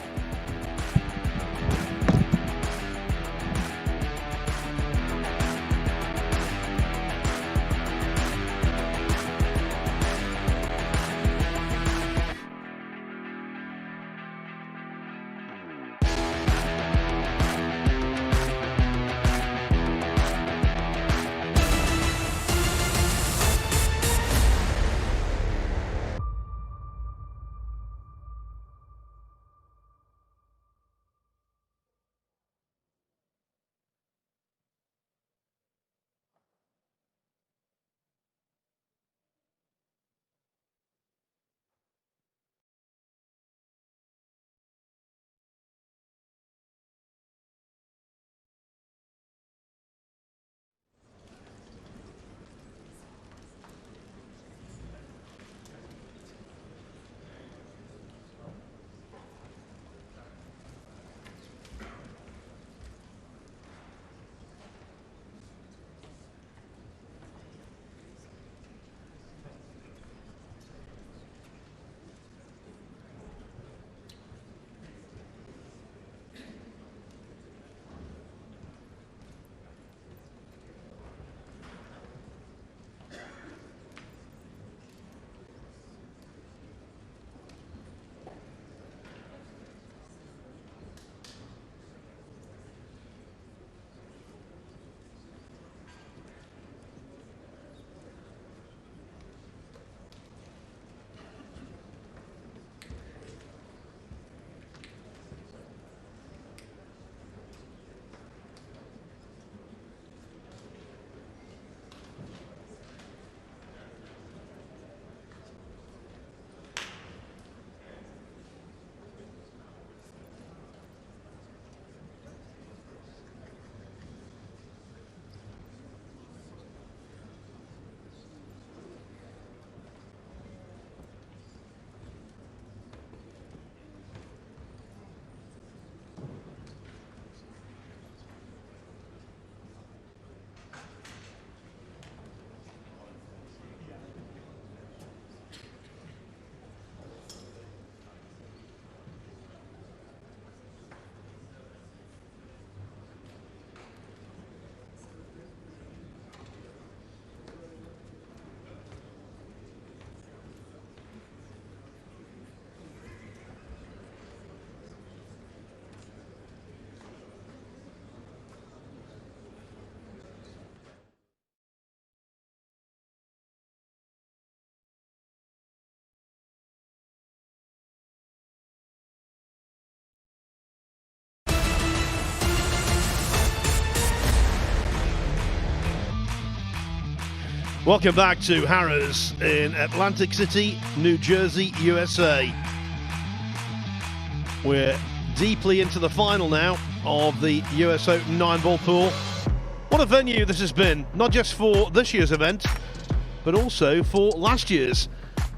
Speaker 1: Welcome back to Harrah's in Atlantic City, New Jersey, USA. We're deeply into the final now of the US Open 9-ball pool. What a venue this has been, not just for this year's event, but also for last year's.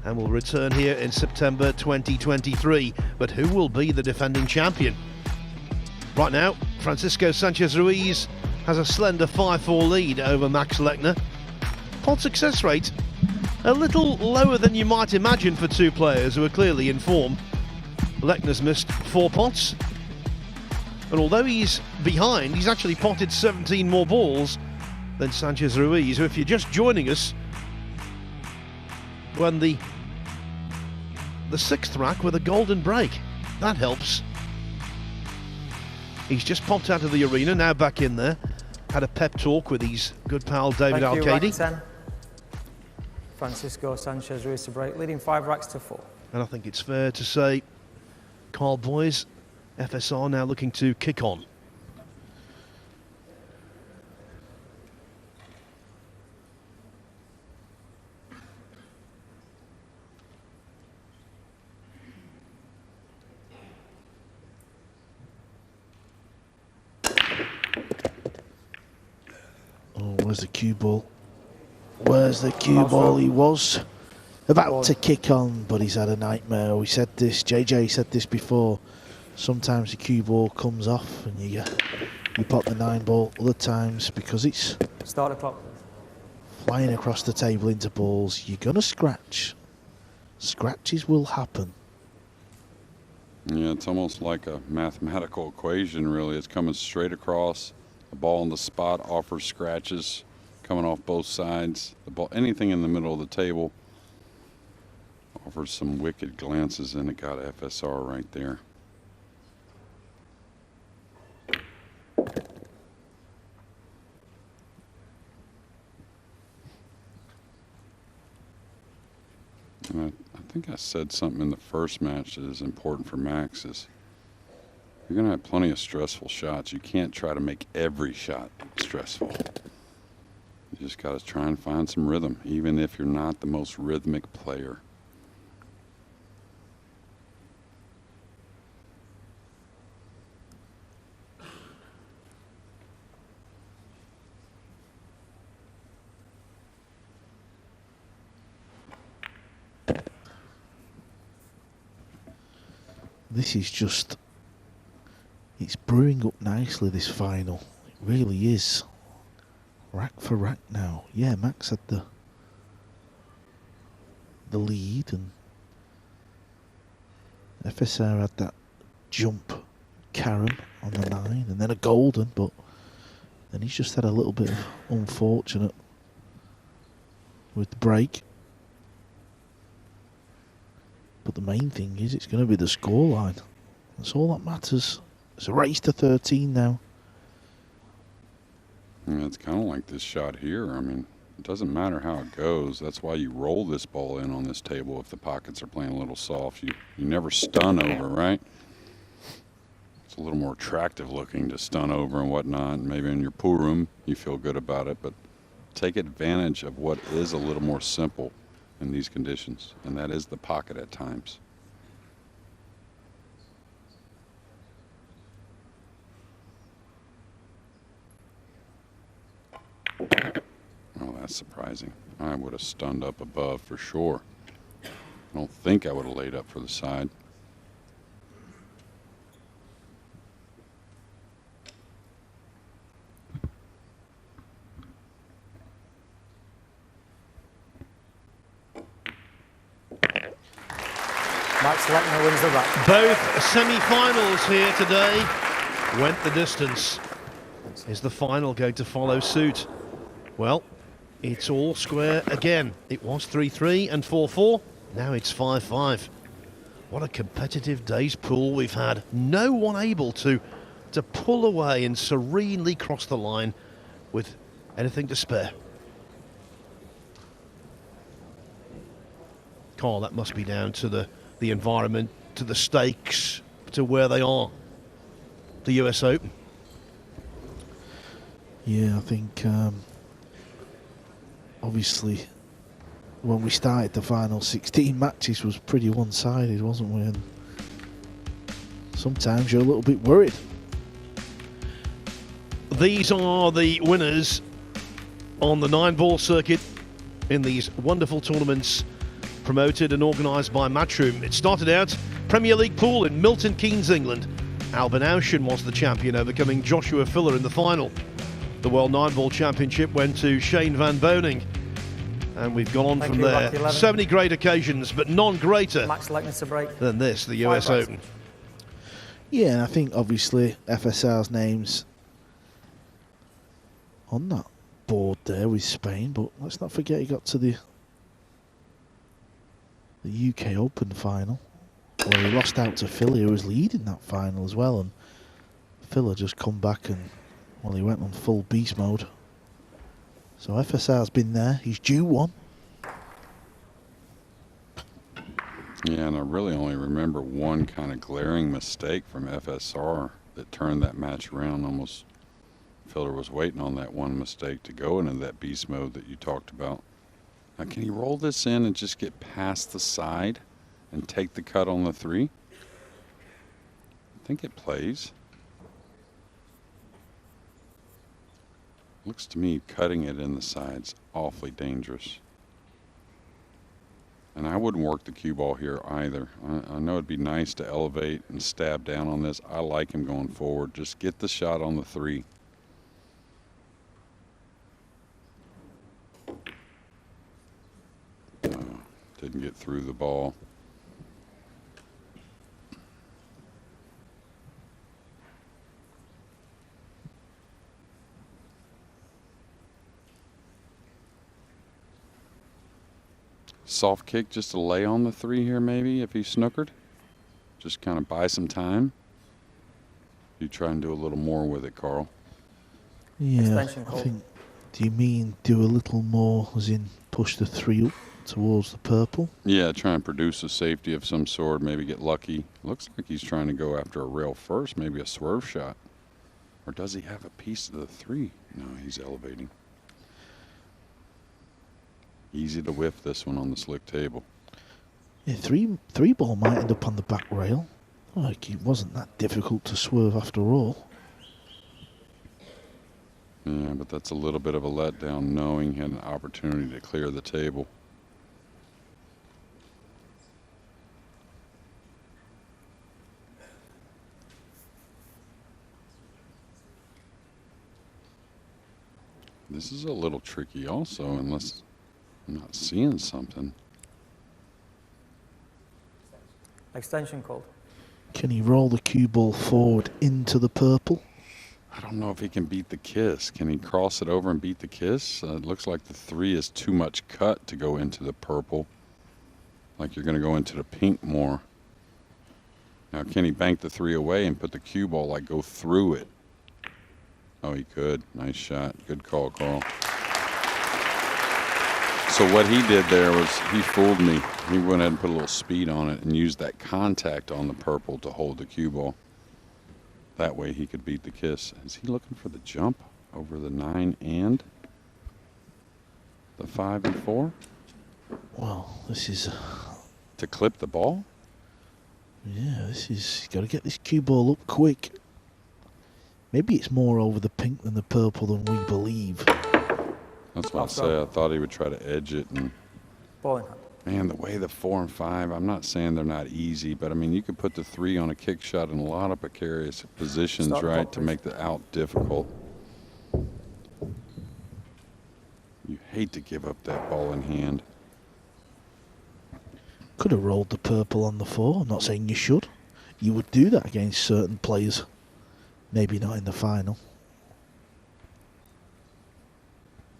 Speaker 1: And we'll return here in September 2023. But who will be the defending champion? Right now, Francisco Sanchez Ruiz has a slender 5-4 lead over Max Lechner. Pot success rate a little lower than you might imagine for two players who are clearly in form. Lechner's missed 4 pots, and although he's behind, he's actually potted 17 more balls than Sanchez Ruiz, who, if you're just joining us, won the 6th rack with a golden break. That helps. He's just popped out of the arena, now back in there. Had a pep talk with his good pal David
Speaker 2: Thank you,
Speaker 1: Arcady.
Speaker 2: rack 10. Francisco Sanchez Ruiz to break, leading 5 racks to 4.
Speaker 1: And I think it's fair to say, Carl boys, FSR now looking to kick on.
Speaker 3: Oh, where's the cue ball? Where's the cue ball? He was about to kick on, but he's had a nightmare. We said this, JJ said this before. Sometimes the cue ball comes off and you pot the 9-ball. Other times, because it's
Speaker 2: Start the clock.
Speaker 3: flying across the table into balls, you're going to scratch. Scratches will happen.
Speaker 4: Yeah, it's almost like a mathematical equation, really. It's coming straight across. The ball on the spot offers scratches coming off both sides. The ball, anything in the middle of the table, offers some wicked glances, and it got FSR right there. And I think I said something in the first match that is important for Max is you're going to have plenty of stressful shots. You can't try to make every shot stressful. You just got to try and find some rhythm, even if you're not the most rhythmic player.
Speaker 3: This is just, it's brewing up nicely, this final. It really is. Rack for rack now. Yeah, Max had the lead, and FSR had that jump carom on the 9 and then a golden, but then he's just had a little bit of unfortunate with the break. But the main thing is it's going to be the scoreline. That's all that matters. It's a race to 13 now.
Speaker 4: Yeah, it's kind of like this shot here. I mean, it doesn't matter how it goes. That's why you roll this ball in on this table if the pockets are playing a little soft. You never stun over, right? It's a little more attractive looking to stun over and whatnot. Maybe in your pool room you feel good about it, but take advantage of what is a little more simple in these conditions, and that is the pocket at times. Oh, that's surprising. I would have stunned up above for sure. I don't think I would have laid up for the side.
Speaker 2: Max Lechner wins the rack.
Speaker 1: Both semi-finals here today went the distance. Is the final going to follow suit? Well, it's all square again. It was 3-3 and 4-4. Now it's 5-5. What a competitive day's pool we've had. No one able to pull away and serenely cross the line with anything to spare. Carl, that must be down to the environment, to the stakes, to where they are. The US Open.
Speaker 3: Yeah, I think obviously, when we started the final 16 matches was pretty one-sided, wasn't we? And sometimes you're a little bit worried.
Speaker 1: These are the winners on the 9-ball circuit in these wonderful tournaments promoted and organised by Matchroom. It started out Premier League pool in Milton Keynes, England. Albin Aushin was the champion, overcoming Joshua Filler in the final. The World 9-ball Championship went to Shane Van Boning. And we've gone on from there. So many great occasions, but none greater
Speaker 2: Max Lechner to break
Speaker 1: than this, the US Open.
Speaker 3: Yeah, and I think obviously FSR's name's on that board there with Spain, but let's not forget he got to the UK Open final, where he lost out to Filler, who was leading that final as well, and Filler just come back and, well, he went on full beast mode. So FSR's been there, he's due one.
Speaker 4: Yeah, and I really only remember one kind of glaring mistake from FSR that turned that match around. Almost Filler was waiting on that one mistake to go into that beast mode that you talked about. Now, can he roll this in and just get past the side and take the cut on the 3? I think it plays. Looks to me cutting it in the side's awfully dangerous. And I wouldn't work the cue ball here either. I know it'd be nice to elevate and stab down on this. I like him going forward. Just get the shot on the 3. Didn't get through the ball. Soft kick just to lay on the 3 here maybe if he snookered. Just kind of buy some time. You try and do a little more with it, Carl.
Speaker 3: Yeah, I think, do you mean do a little more as in push the 3 up towards the purple?
Speaker 4: Yeah, try and produce a safety of some sort, maybe get lucky. Looks like he's trying to go after a rail first, maybe a swerve shot. Or does he have a piece of the 3? No, he's elevating. Easy to whiff this one on the slick table.
Speaker 3: Yeah, three ball might end up on the back rail. Like, it wasn't that difficult to swerve after all.
Speaker 4: Yeah, but that's a little bit of a letdown knowing he had an opportunity to clear the table. This is a little tricky also, unless I'm not seeing something.
Speaker 2: Extension called.
Speaker 3: Can he roll the cue ball forward into the purple?
Speaker 4: I don't know if he can beat the kiss. Can he cross it over and beat the kiss? It looks like the 3 is too much cut to go into the purple. Like you're going to go into the pink more. Now, can he bank the 3 away and put the cue ball, like, go through it? Oh, he could. Nice shot. Good call, Carl. So what he did there was he fooled me. He went ahead and put a little speed on it and used that contact on the purple to hold the cue ball. That way he could beat the kiss. Is he looking for the jump over the 9 and the 5 and 4?
Speaker 3: Well, this is...
Speaker 4: To clip the ball?
Speaker 3: Yeah, this is... Got to get this cue ball up quick. Maybe it's more over the pink than the purple than we believe.
Speaker 4: That's what I say. I thought he would try to edge it. And
Speaker 2: Ball in hand.
Speaker 4: man, the way the 4 and 5, I'm not saying they're not easy, but I mean, you could put the 3 on a kick shot in a lot of precarious positions,
Speaker 2: Stop
Speaker 4: right,
Speaker 2: ball,
Speaker 4: to make the out difficult. You hate to give up that ball in hand.
Speaker 3: Could have rolled the purple on the 4. I'm not saying you should. You would do that against certain players. Maybe not in the final.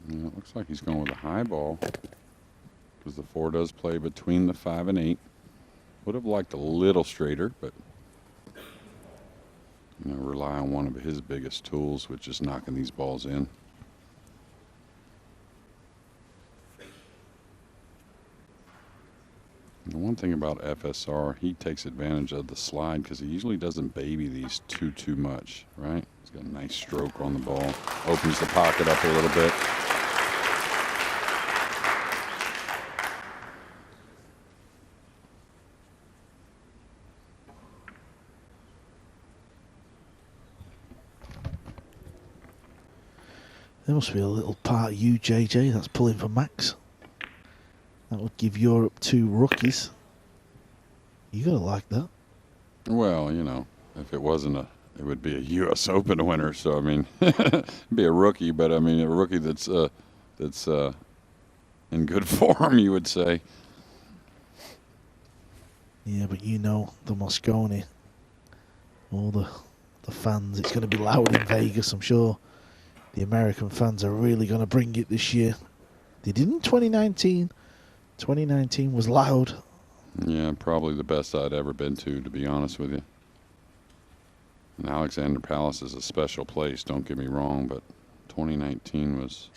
Speaker 4: Yeah, it looks like he's going with a high ball because the 4 does play between the 5 and 8. Would have liked a little straighter, but you know, rely on one of his biggest tools, which is knocking these balls in. The one thing about FSR, he takes advantage of the slide because he usually doesn't baby these too much, right? He's got a nice stroke on the ball, opens the pocket up a little bit.
Speaker 3: There must be a little part of you, JJ, that's pulling for Max. That would give Europe 2 rookies. You gotta like that.
Speaker 4: Well, you know, if it wasn't it would be a U.S. Open winner. So I mean, it'd be a rookie, but I mean a rookie that's in good form, you would say.
Speaker 3: Yeah, but you know the Moscone, all the fans, it's going to be loud in Vegas, I'm sure. The American fans are really going to bring it this year. They did in 2019. 2019 was loud.
Speaker 4: Yeah, probably the best I'd ever been to be honest with you. And Alexander Palace is a special place, don't get me wrong, but 2019 was,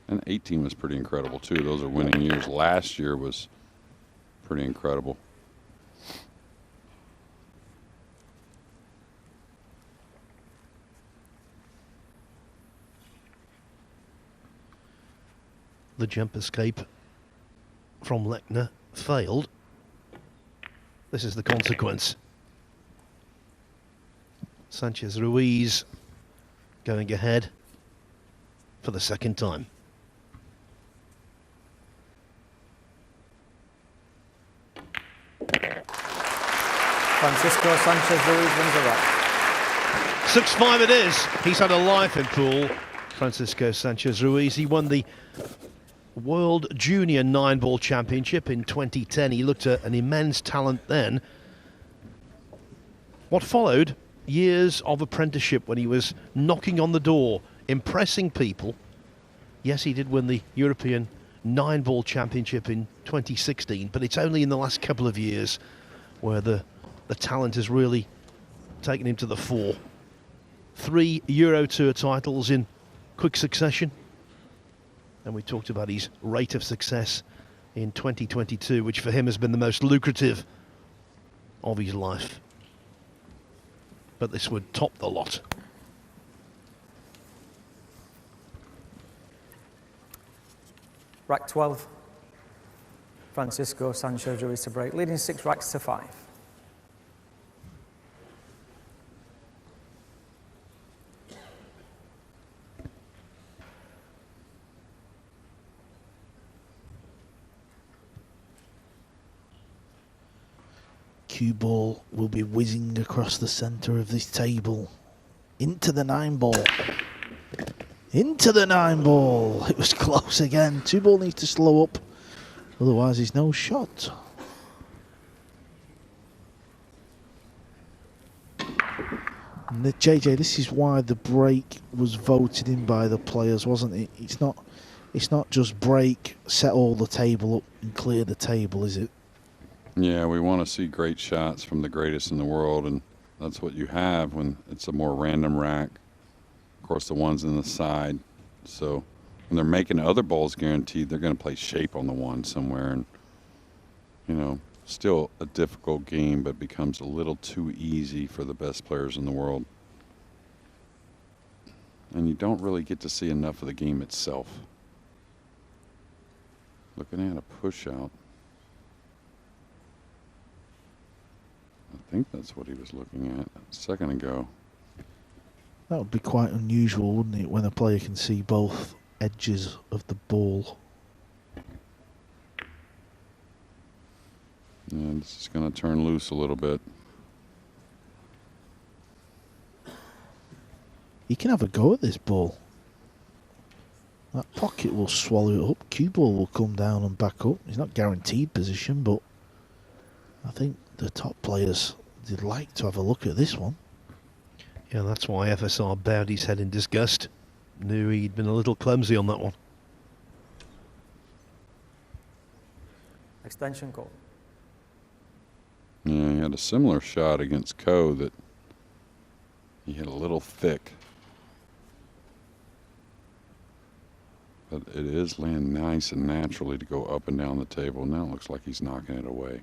Speaker 4: and 18 was pretty incredible too. Those are winning years. Last year was pretty incredible.
Speaker 1: The jump escape from Lechner failed. This is the consequence. Sanchez Ruiz going ahead for the second time.
Speaker 2: Francisco Sanchez Ruiz wins the rack.
Speaker 1: 6-5 it is. He's had a life in pool. Francisco Sanchez Ruiz. He won the World Junior 9-Ball Championship in 2010. He looked at an immense talent then. What followed? Years of apprenticeship when he was knocking on the door, impressing people. Yes, he did win the European 9-Ball Championship in 2016, but it's only in the last couple of years where the talent has really taken him to the fore. 3 Euro Tour titles in quick succession. And we talked about his rate of success in 2022, which for him has been the most lucrative of his life. But this would top the lot.
Speaker 2: Rack 12. Francisco Sanchez Ruiz to break, leading 6 racks to 5.
Speaker 3: Cue ball will be whizzing across the centre of this table. Into the 9-ball. Into the 9-ball. It was close again. 2-ball needs to slow up. Otherwise, there's no shot. And JJ, this is why the break was voted in by the players, wasn't it? It's not just break, set all the table up and clear the table, is it?
Speaker 4: Yeah, we want to see great shots from the greatest in the world, and that's what you have when it's a more random rack. Of course, the ones in the side. So when they're making other balls guaranteed, they're going to play shape on the one somewhere, and you know, still a difficult game, but becomes a little too easy for the best players in the world. And you don't really get to see enough of the game itself. Looking at a push out. I think that's what he was looking at a second ago.
Speaker 3: That would be quite unusual, wouldn't it, when a player can see both edges of the ball.
Speaker 4: And this is going to turn loose a little bit.
Speaker 3: He can have a go at this ball. That pocket will swallow it up. Cue ball will come down and back up. He's not guaranteed position, but I think the top players, they'd like to have a look at this one.
Speaker 1: Yeah, that's why FSR bowed his head in disgust. Knew he'd been a little clumsy on that one.
Speaker 2: Extension call.
Speaker 4: Yeah, he had a similar shot against Ko that he hit a little thick. But it is laying nice and naturally to go up and down the table. Now it looks like he's knocking it away.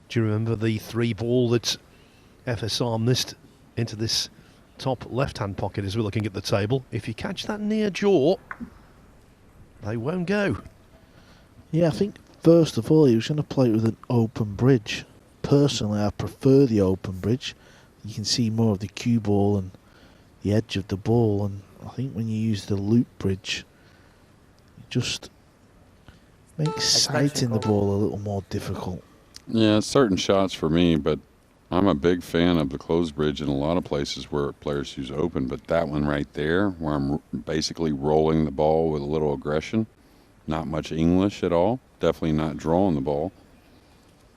Speaker 1: Do you remember the 3-ball that FSR missed into this top left-hand pocket as we're looking at the table? If you catch that near jaw, they won't go.
Speaker 3: Yeah, I think first of all, he was going to play with an open bridge. Personally, I prefer the open bridge. You can see more of the cue ball and the edge of the ball, and I think when you use the loop bridge, it just makes sighting the ball a little more difficult.
Speaker 4: Yeah, certain shots for me, but I'm a big fan of the closed bridge in a lot of places where players use open, but that one right there, where I'm basically rolling the ball with a little aggression, not much English at all, definitely not drawing the ball.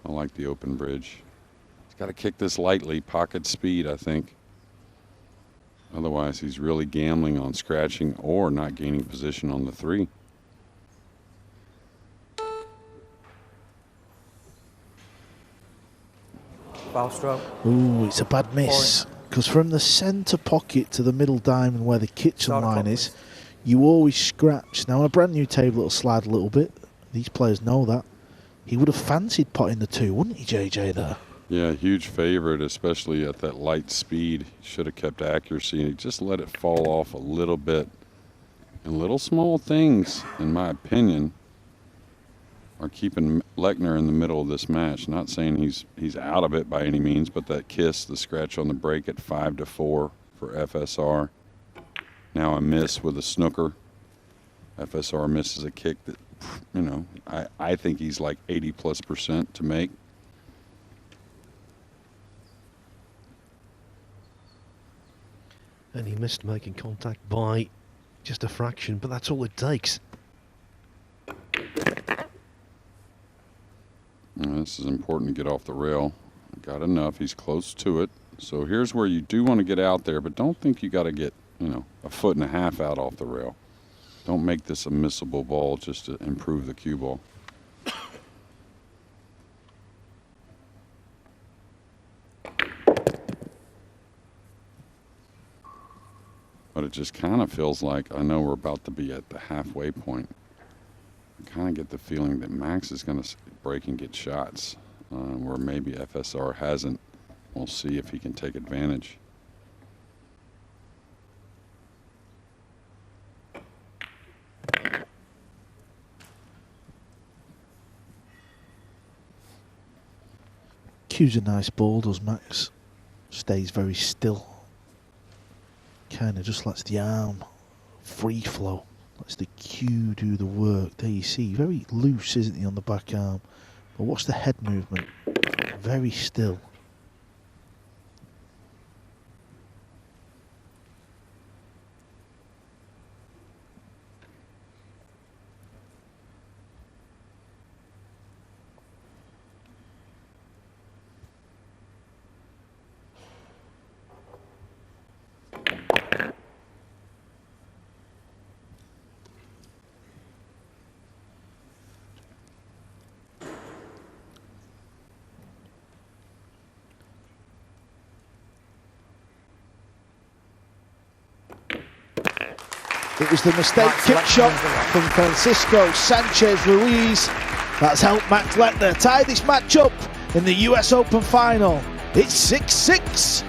Speaker 4: I like the open bridge. He's got to kick this lightly, pocket speed, I think. Otherwise, he's really gambling on scratching or not gaining position on the 3.
Speaker 2: Foul stroke.
Speaker 3: Ooh, it's a bad miss. Because from the centre pocket to the middle diamond where the kitchen line is, you always scratch. Now, on a brand new table, it'll slide a little bit. These players know that. He would have fancied potting the 2, wouldn't he, JJ, there?
Speaker 4: Yeah, huge favorite, especially at that light speed. Should have kept accuracy, and he just let it fall off a little bit. And little small things, in my opinion, are keeping Lechner in the middle of this match. Not saying he's out of it by any means, but that kiss, the scratch on the break at 5-4 for FSR. Now a miss with a snooker. FSR misses a kick that, you know, I think he's like 80+% to make.
Speaker 1: And he missed making contact by just a fraction, but that's all it takes.
Speaker 4: This is important to get off the rail. Got enough. He's close to it. So here's where you do want to get out there, but don't think you got to get, you know, 1.5 feet out off the rail. Don't make this a missable ball just to improve the cue ball. But it just kind of feels like, I know we're about to be at the halfway point. I kind of get the feeling that Max is going to break and get shots, where maybe FSR hasn't. We'll see if he can take advantage.
Speaker 3: Cue's a nice ball, does Max. Stays very still. Kind of just lets the arm free flow. Lets the cue do the work. There you see, very loose, isn't he, on the back arm? But watch the head movement. Very still. It was the mistake kick shot from Francisco Sanchez Ruiz that's helped Max Lechner tie this match up in the US Open final. It's 6-6.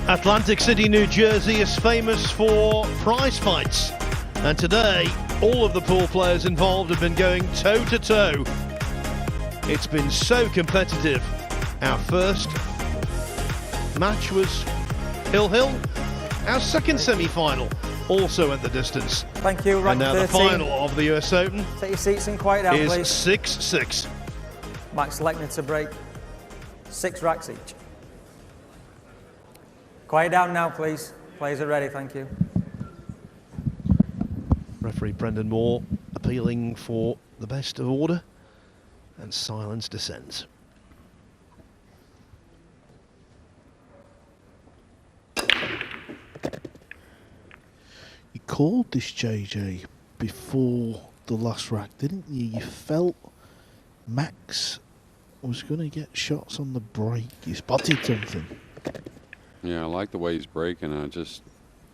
Speaker 1: Atlantic City, New Jersey is famous for prize fights. And today, all of the pool players involved have been going toe-to-toe. It's been so competitive. Our first match was hill-hill. Our second semi-final also at the distance.
Speaker 2: Thank you, rank
Speaker 1: And now
Speaker 2: 13.
Speaker 1: the final of the US Open
Speaker 2: Take your seats and quiet down,
Speaker 1: is
Speaker 2: please.
Speaker 1: 6-6.
Speaker 2: Max Lechner to break 6 racks each. Quiet down now, please. Players are ready, thank you.
Speaker 1: Referee Brendan Moore appealing for the best of order, and silence descends.
Speaker 3: You called this, JJ, before the last rack, didn't you? You felt Max was going to get shots on the break. You spotted something.
Speaker 4: Yeah, I like the way he's breaking. I just,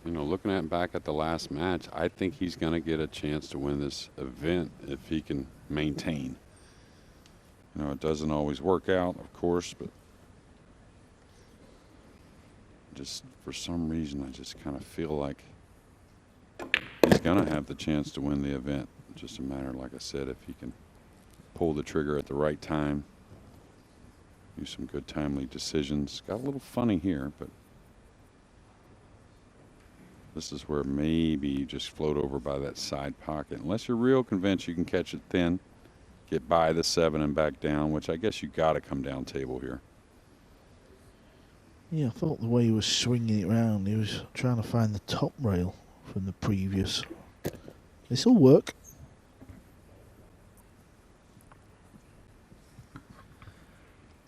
Speaker 4: you know, looking at back at the last match, I think he's going to get a chance to win this event if he can maintain. You know, it doesn't always work out, of course, but just for some reason, I just kind of feel like he's going to have the chance to win the event. Just a matter, like I said, if he can pull the trigger at the right time, do some good timely decisions. Got a little funny here, but this is where maybe you just float over by that side pocket. Unless you're real convinced you can catch it thin, get by the 7 and back down, which I guess you got to come down table here.
Speaker 3: Yeah, I thought the way he was swinging it around, he was trying to find the top rail from the previous. This will work.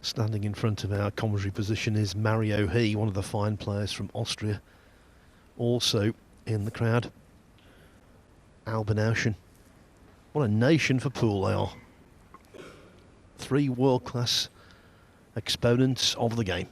Speaker 1: Standing in front of our commentary position is Mario He, one of the fine players from Austria. Also in the crowd, Albin Ocean. What a nation for pool they are. 3 world-class exponents of the game.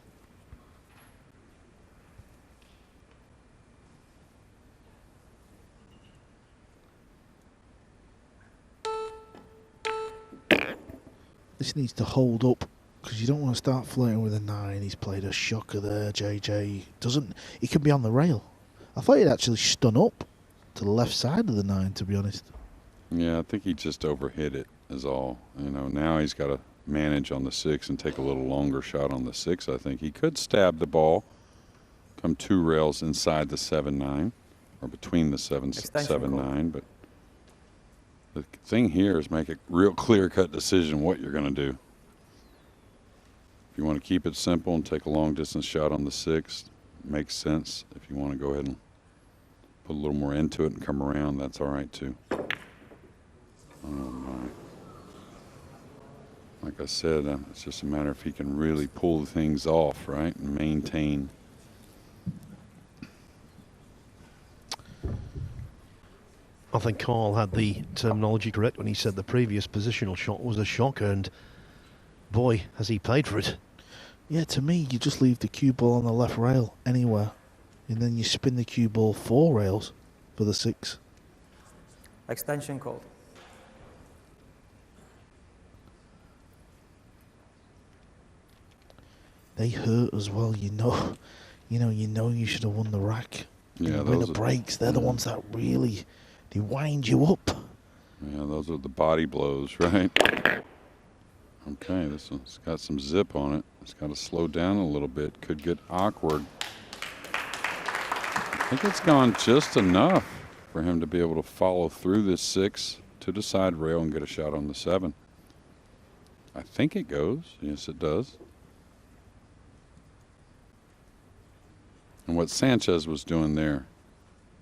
Speaker 3: This needs to hold up, because you don't want to start flirting with a 9. He's played a shocker there, JJ. He can be on the rail. I thought he'd actually stun up to the left side of the 9, to be honest.
Speaker 4: Yeah, I think he just overhit it is all. You know, now he's got to manage on the 6 and take a little longer shot on the 6. I think he could stab the ball, come 2 rails inside the 7-9, or between the 7-9, but the thing here is make a real clear-cut decision what you're going to do. If you want to keep it simple and take a long-distance shot on the 6, makes sense. If you want to go ahead and put a little more into it and come around, that's all right too. Oh my. Like I said, it's just a matter if he can really pull things off, right, and maintain.
Speaker 1: I think Carl had the terminology correct when he said the previous positional shot was a shocker, and boy, has he paid for it.
Speaker 3: Yeah, to me, you just leave the cue ball on the left rail anywhere, and then you spin the cue ball 4 rails for the 6.
Speaker 2: Extension called.
Speaker 3: They hurt as well, you know you should have won the rack.
Speaker 4: Yeah,
Speaker 3: the winner breaks, they're the ones that really, they wind you up.
Speaker 4: Yeah, those are the body blows, right? Okay, this one's got some zip on it. It's got to slow down a little bit. Could get awkward. I think it's gone just enough for him to be able to follow through this 6 to the side rail and get a shot on the 7. I think it goes. Yes, it does. And what Sanchez was doing there,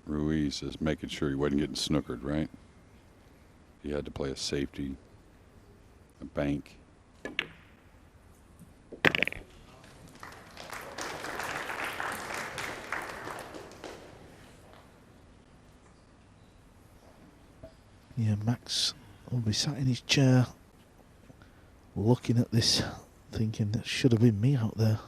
Speaker 4: Ruiz, is making sure he wasn't getting snookered, right? He had to play a safety, a bank.
Speaker 3: Yeah, Max will be sat in his chair looking at this, thinking that should have been me out there.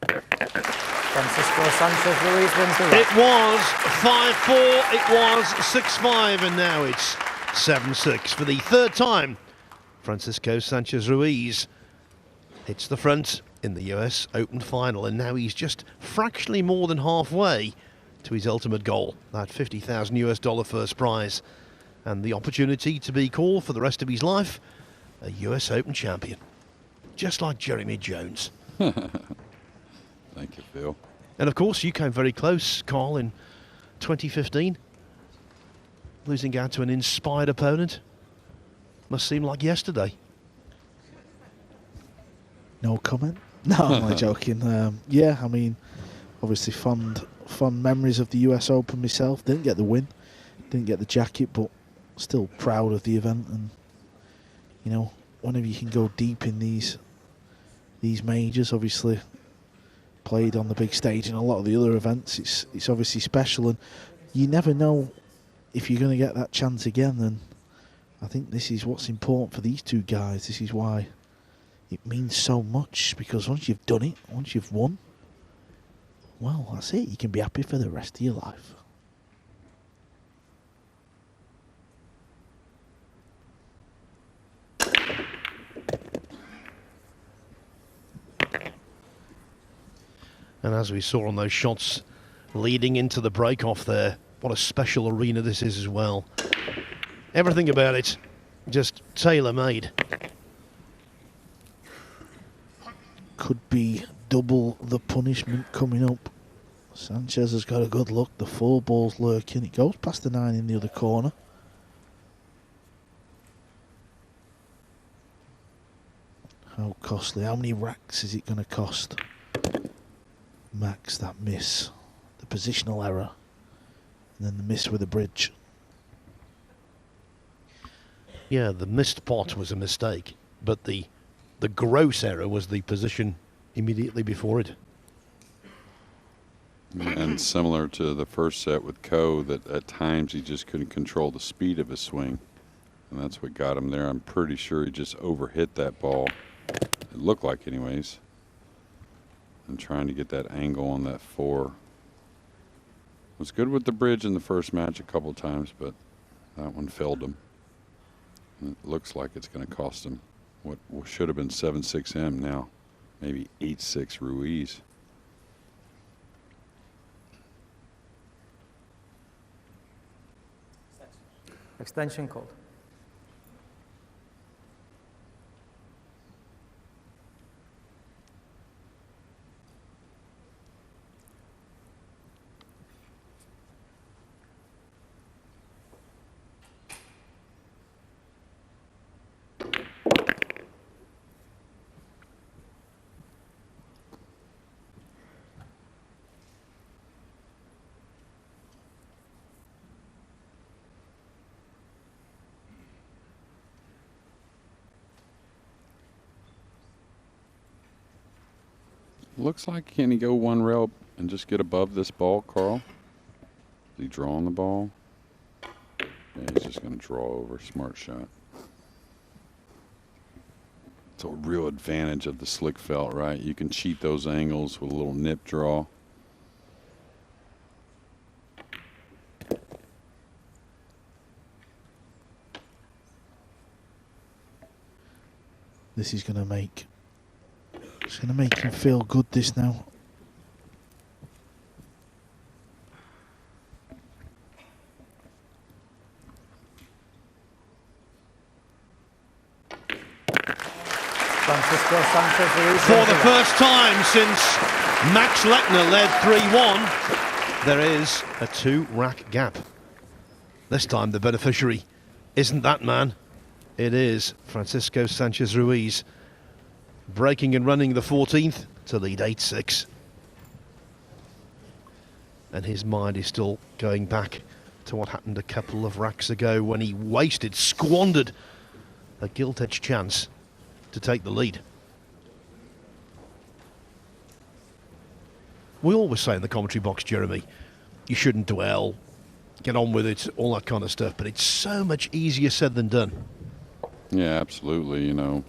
Speaker 2: Francisco Sanchez Ruiz wins the rack.
Speaker 1: It was 5-4, it was 6-5, and now it's 7-6 for the third time. Francisco Sanchez Ruiz hits the front in the US Open final, and now he's just fractionally more than halfway to his ultimate goal, that $50,000 first prize, and the opportunity to be called for the rest of his life a US Open champion, just like Jeremy Jones.
Speaker 4: Thank you, Phil.
Speaker 1: And of course, you came very close, Carl, in 2015, losing out to an inspired opponent. Must seem like yesterday.
Speaker 3: No comment. No, I'm only joking. Yeah, I mean, obviously fond memories of the US Open myself. Didn't get the win, didn't get the jacket, but still proud of the event. And you know, whenever you can go deep in these majors, obviously played on the big stage in a lot of the other events, it's obviously special, and you never know if you're going to get that chance again. And I think this is what's important for these two guys. This is why it means so much, because once you've done it, once you've won, well, that's it. You can be happy for the rest of your life.
Speaker 1: And as we saw on those shots leading into the break-off there, what a special arena this is as well. Everything about it just tailor-made.
Speaker 3: Could be double the punishment coming up. Sanchez has got a good look. The 4 ball's lurking. It goes past the 9 in the other corner. How costly? How many racks is it going to cost Max, that miss? The positional error. And then the miss with the bridge.
Speaker 1: Yeah, the missed pot was a mistake, but the gross error was the position immediately before it.
Speaker 4: And similar to the first set with Ko, that at times he just couldn't control the speed of his swing. And that's what got him there. I'm pretty sure he just overhit that ball. It looked like anyways. And trying to get that angle on that 4. Was good with the bridge in the first match a couple times, but that one failed him. And it looks like it's going to cost him what should have been 7-6M now. Maybe 8-6 Ruiz.
Speaker 2: Extension called.
Speaker 4: Looks like, can he go one rail and just get above this ball, Carl? Is he drawing the ball? Yeah, he's just going to draw over. Smart shot. It's a real advantage of the slick felt, right? You can cheat those angles with a little nip draw.
Speaker 3: This is going to make... It's going to make him feel good, this now.
Speaker 2: Francisco Sanchez Ruiz.
Speaker 1: For the first time since Max Lechner led 3-1, there is a 2-rack gap. This time the beneficiary isn't that man. It is Francisco Sanchez Ruiz, breaking and running the 14th to lead 8-6. And his mind is still going back to what happened a couple of racks ago when he squandered a gilt-edged chance to take the lead. We always say in the commentary box, Jeremy, you shouldn't dwell, get on with it, all that kind of stuff, but it's so much easier said than done.
Speaker 4: Yeah, absolutely. You know,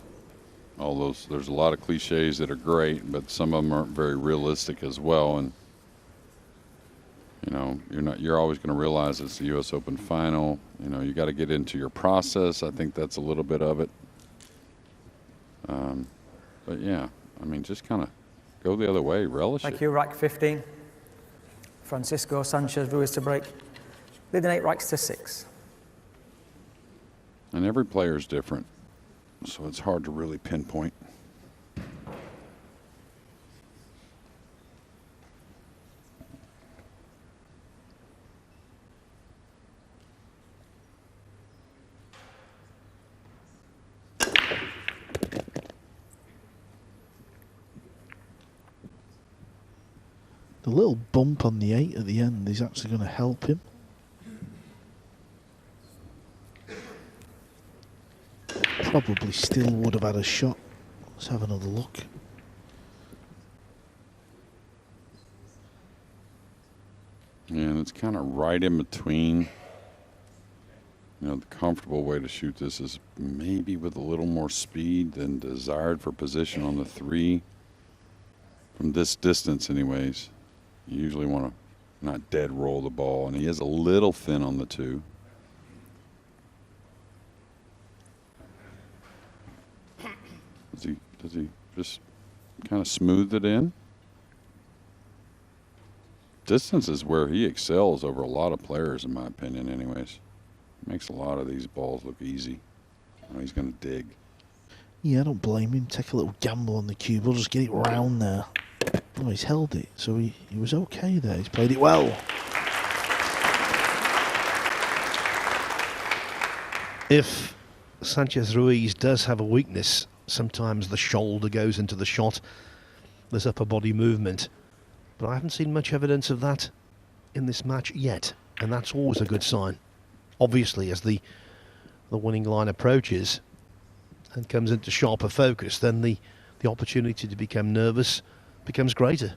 Speaker 4: all those. There's a lot of cliches that are great, but some of them aren't very realistic as well. And you know, you're always going to realize it's the U.S. Open final. You know, you got to get into your process. I think that's a little bit of it. But yeah, I mean, just kind of go the other way, relish
Speaker 2: Thank
Speaker 4: it.
Speaker 2: you, rack 15. Francisco Sanchez Ruiz to break, leading 8 racks to 6.
Speaker 4: And every player is different, so it's hard to really pinpoint.
Speaker 3: The little bump on the 8 at the end is actually going to help him. Probably still would have had a shot. Let's have another look.
Speaker 4: Yeah, and it's kind of right in between. You know, the comfortable way to shoot this is maybe with a little more speed than desired for position on the 3. From this distance anyways. You usually want to not dead roll the ball, and he is a little thin on the 2. Does he just kind of smooth it in? Distance is where he excels over a lot of players, in my opinion, anyways. Makes a lot of these balls look easy. Oh, he's going to dig.
Speaker 3: Yeah, I don't blame him. Take a little gamble on the cue. We'll just get it round there. Oh, he's held it, so he was okay there. He's played it well.
Speaker 1: If Sanchez Ruiz does have a weakness, sometimes the shoulder goes into the shot. There's upper body movement. But I haven't seen much evidence of that in this match yet, and that's always a good sign. Obviously, as the winning line approaches and comes into sharper focus, then the opportunity to become nervous becomes greater.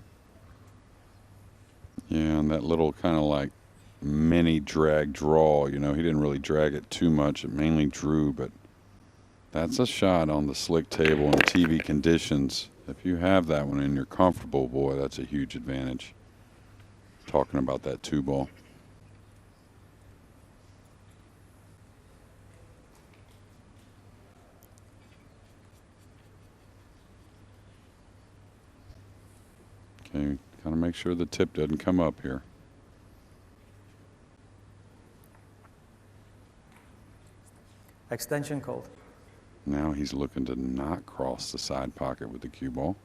Speaker 4: Yeah, and that little kind of like mini drag draw, you know, he didn't really drag it too much. It mainly drew, but that's a shot on the slick table in TV conditions. If you have that one and you're comfortable, boy, that's a huge advantage. Talking about that 2 ball. Okay, kind of make sure the tip doesn't come up here.
Speaker 2: Extension called.
Speaker 4: Now he's looking to not cross the side pocket with the cue ball.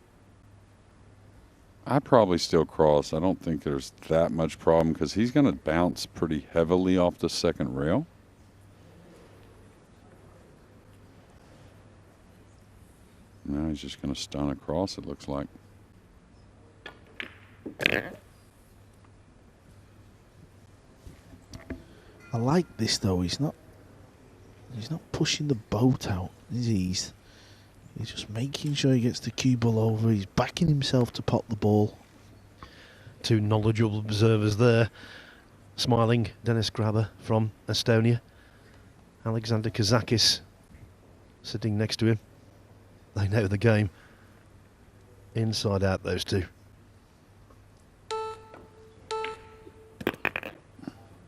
Speaker 4: I probably still cross. I don't think there's that much problem because he's going to bounce pretty heavily off the second rail. Now he's just going to stun across, it looks like.
Speaker 3: I like this though. He's not pushing the boat out, is he? He's just making sure he gets the cue ball over. He's backing himself to pop the ball.
Speaker 1: 2 knowledgeable observers there. Smiling Dennis Grabber from Estonia. Alexander Kazakis sitting next to him. They know the game inside out, those 2.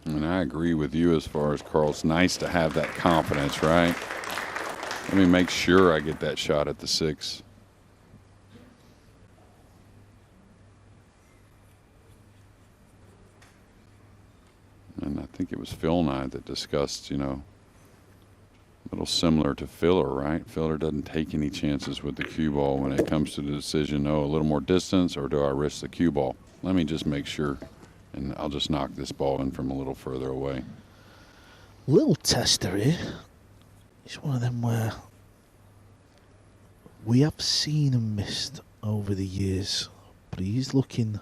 Speaker 4: And I agree with you as far as Carl. It's nice to have that confidence, right? Let me make sure I get that shot at the 6. And I think it was Phil and I that discussed, you know, a little similar to Filler, right? Filler doesn't take any chances with the cue ball when it comes to the decision, oh, a little more distance, or do I risk the cue ball? Let me just make sure, and I'll just knock this ball in from a little further away.
Speaker 3: Little tester here. It's one of them where we have seen him missed over the years, but he's looking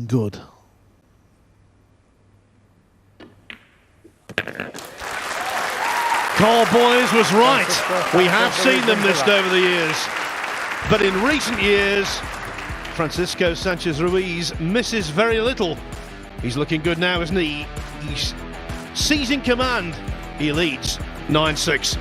Speaker 3: good.
Speaker 1: Carl Boyes was right. We have seen them missed over the years. But in recent years, Francisco Sanchez Ruiz misses very little. He's looking good now, isn't he? He's seizing command. He leads 9-6.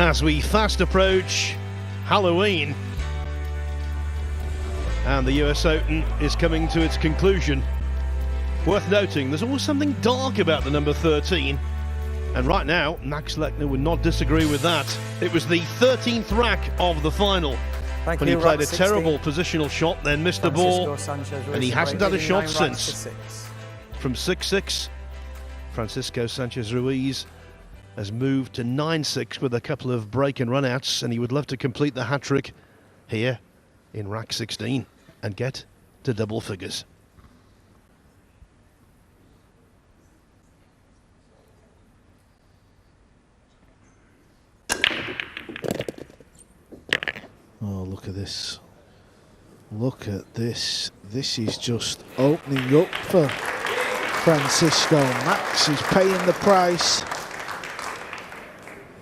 Speaker 1: as we fast approach Halloween and the US Open is coming to its conclusion. Worth noting, there's always something dark about the number 13. And right now, Max Lechner would not disagree with that. It was the 13th rack of the final
Speaker 2: Thank
Speaker 1: when
Speaker 2: you,
Speaker 1: he played
Speaker 2: rack
Speaker 1: a
Speaker 2: 16.
Speaker 1: terrible positional shot, then missed the ball,
Speaker 2: Sanchez Ruiz
Speaker 1: and he
Speaker 2: to
Speaker 1: hasn't
Speaker 2: break,
Speaker 1: had a
Speaker 2: leading
Speaker 1: shot
Speaker 2: 9 racks to
Speaker 1: since.
Speaker 2: 6.
Speaker 1: From 6-6, Francisco Sanchez Ruiz has moved to 9-6 with a couple of break and run-outs, and he would love to complete the hat-trick here in rack 16 and get to double figures.
Speaker 3: Oh, look at this. Look at this. This is just opening up for Francisco. Max is paying the price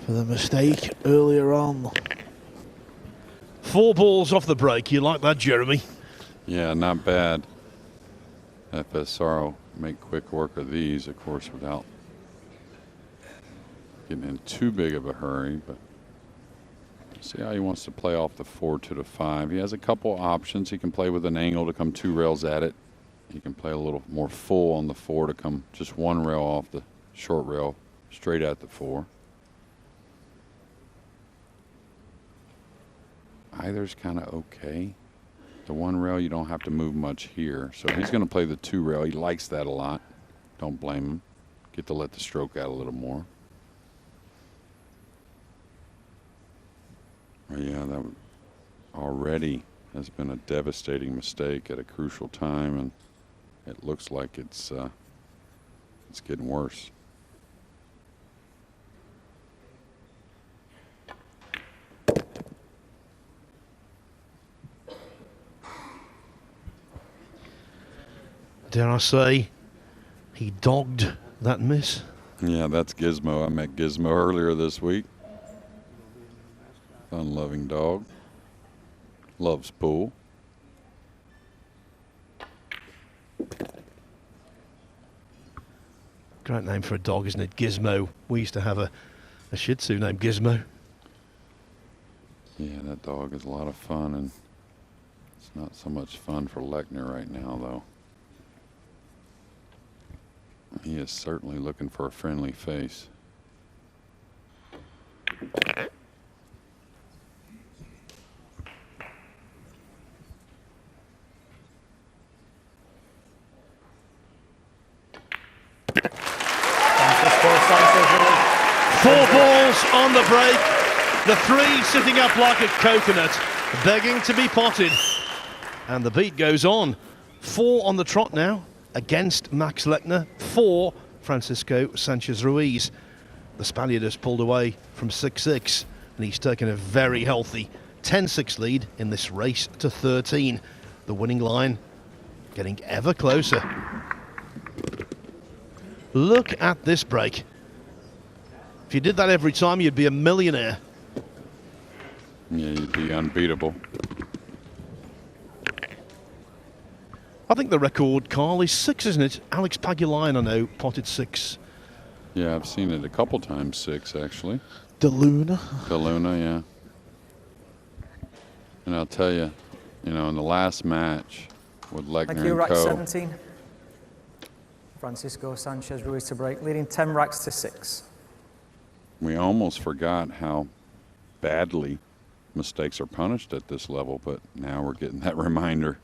Speaker 3: for the mistake earlier on.
Speaker 1: 4 balls off the break. You like that, Jeremy?
Speaker 4: Yeah, not bad. FSR make quick work of these, of course, without getting in too big of a hurry, but see how he wants to play off the 4 to the 5. He has a couple options. He can play with an angle to come 2 rails at it. He can play a little more full on the 4 to come just 1 rail off the short rail straight at the 4. Either's kind of okay. The 1 rail, you don't have to move much here. So he's going to play the 2 rail. He likes that a lot. Don't blame him. Get to let the stroke out a little more. Yeah, that already has been a devastating mistake at a crucial time, and it looks like it's getting worse.
Speaker 1: Dare I say, he dogged that miss?
Speaker 4: Yeah, that's Gizmo. I met Gizmo earlier this week. Fun-loving dog. Loves pool.
Speaker 1: Great name for a dog, isn't it? Gizmo. We used to have a Shih Tzu named Gizmo.
Speaker 4: Yeah, that dog is a lot of fun, and it's not so much fun for Lechner right now, though. He is certainly looking for a friendly face.
Speaker 1: Four balls on the break. The 3 sitting up like a coconut, begging to be potted. And the beat goes on. 4 on the trot now against Max Lechner. 4 Francisco Sanchez Ruiz. The Spaniard has pulled away from 6-6, and he's taken a very healthy 10-6 lead in this race to 13. The winning line getting ever closer. Look at this break. If you did that every time, you'd be a millionaire.
Speaker 4: Yeah, you'd be unbeatable.
Speaker 1: I think the record, Carl, is 6, isn't it? Alex Pagulayan, I know, potted 6.
Speaker 4: Yeah, I've seen it a couple times, 6 actually.
Speaker 3: De Luna.
Speaker 4: De Luna, yeah. And I'll tell you, you know, in the last match with Lechner
Speaker 2: Thank you,
Speaker 4: and
Speaker 2: rack
Speaker 4: Co.
Speaker 2: 17. Francisco Sanchez Ruiz to break, leading 10 racks to 6.
Speaker 4: We almost forgot how badly mistakes are punished at this level, but now we're getting that reminder.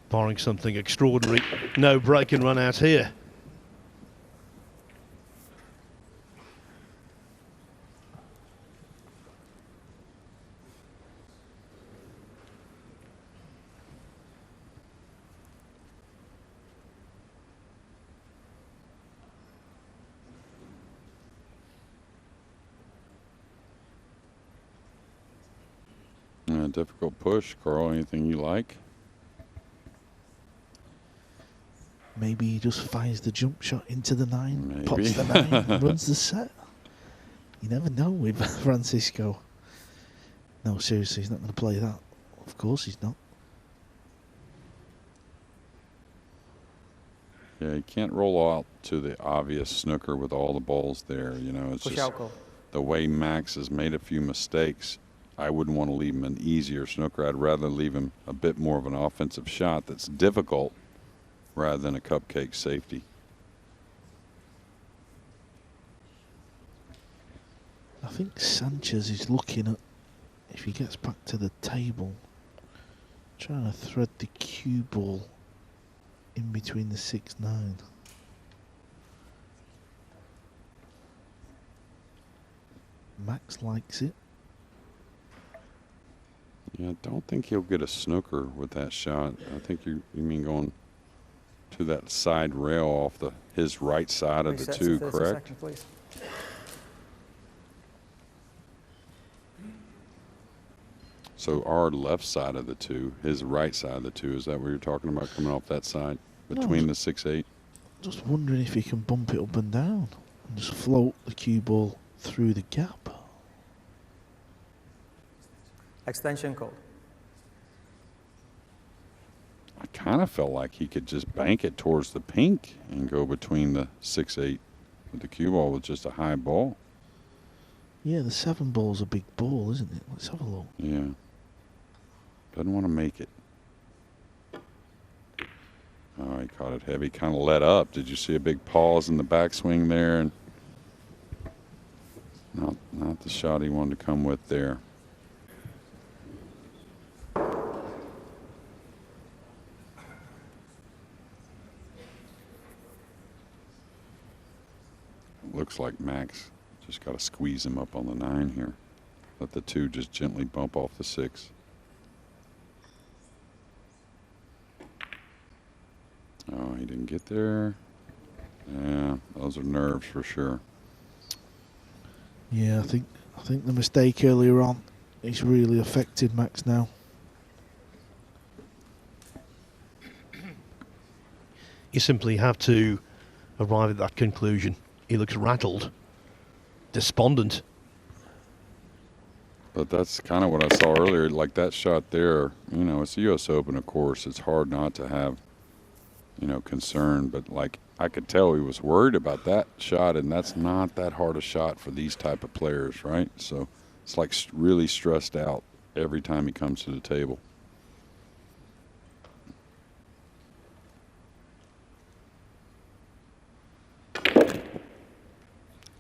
Speaker 1: Barring something extraordinary, no break and run out here.
Speaker 4: Difficult push, Carl. Anything you like?
Speaker 3: Maybe he just fires the jump shot into the 9,
Speaker 4: Maybe.
Speaker 3: pots the 9, and runs the set. You never know with Francisco. No, seriously, he's not going to play that. Of course he's not.
Speaker 4: Yeah, you can't roll out to the obvious snooker with all the balls there. You know, it's
Speaker 2: Push
Speaker 4: just
Speaker 2: out call.
Speaker 4: the way Max has made a few mistakes. I wouldn't want to leave him an easier snooker. I'd rather leave him a bit more of an offensive shot that's difficult rather than a cupcake safety.
Speaker 3: I think Sanchez is looking at, if he gets back to the table, trying to thread the cue ball in between the 6-9. Max likes it.
Speaker 4: Yeah, I don't think he'll get a snooker with that shot. I think you mean going to that side rail off his right side of the
Speaker 2: Reset
Speaker 4: 2,
Speaker 2: to 30
Speaker 4: correct?
Speaker 2: seconds, please.
Speaker 4: So our left side of the 2, his right side of the 2, is that what you're talking about, coming off that side between the 6-8?
Speaker 3: Just wondering if he can bump it up and down and just float the cue ball through the gap.
Speaker 2: Extension call.
Speaker 4: I kind of felt like he could just bank it towards the pink and go between the 6-8 with the cue ball with just a high ball.
Speaker 3: Yeah, the 7 ball's a big ball, isn't it? Let's have a look.
Speaker 4: Yeah. Doesn't want to make it. Oh, he caught it heavy. Kind of let up. Did you see a big pause in the backswing there? And not the shot he wanted to come with there. Looks like Max just got to squeeze him up on the 9 here. Let the 2 just gently bump off the 6. Oh, he didn't get there. Yeah, those are nerves for sure.
Speaker 3: Yeah, I think the mistake earlier on is really affected Max now.
Speaker 1: You simply have to arrive at that conclusion. He looks rattled, despondent.
Speaker 4: But that's kind of what I saw earlier. Like that shot there, you know, it's the U.S. Open, of course. It's hard not to have, you know, concern. But like I could tell he was worried about that shot, and that's not that hard a shot for these type of players, right? So it's like really stressed out every time he comes to the table.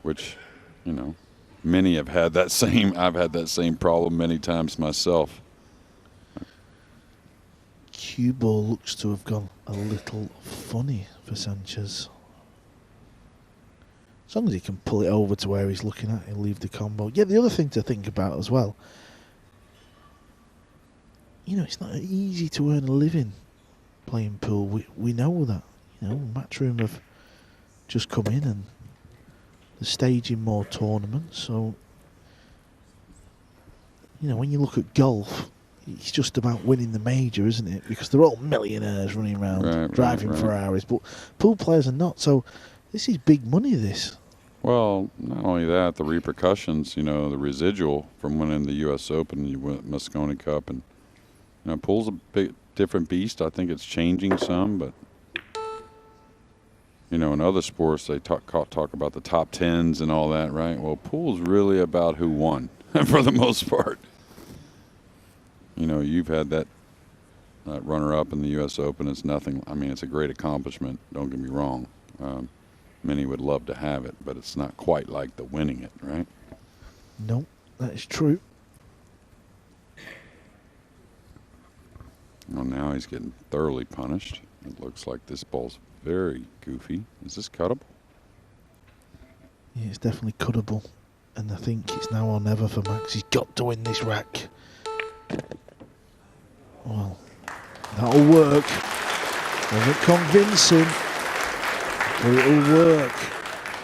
Speaker 4: Which, you know, many have had that same, I've had that same problem many times myself.
Speaker 3: Cue ball looks to have gone a little funny for Sanchez. As long as he can pull it over to where he's looking at, he'll leave the combo. Yeah, the other thing to think about as well, you know, it's not easy to earn a living playing pool. We know that. You know, Matchroom have just come in and they're staging more tournaments. So, you know, when you look at golf, it's just about winning the major, isn't it? Because they're all millionaires running around driving Ferraris, but pool players are not. So this is big money, this.
Speaker 4: Well, not only that, the repercussions, you know, the residual from winning the U.S. Open, you win Moscone Cup, and, you know, pool's a big, different beast. I think it's changing some, but, you know, in other sports, they talk about the top tens and all that, right? Well, pool's really about who won for the most part. You know, you've had that runner-up in the U.S. Open. It's nothing. I mean, it's a great accomplishment. Don't get me wrong. Many would love to have it, but it's not quite like the winning it, right?
Speaker 3: No, that is true.
Speaker 4: Well, now he's getting thoroughly punished. It looks like this ball's very goofy. Is this cuttable?
Speaker 3: Yeah, it's definitely cuttable. And I think it's now or never for Max. He's got to win this rack. Well, that'll work. Wasn't convincing, but it'll work.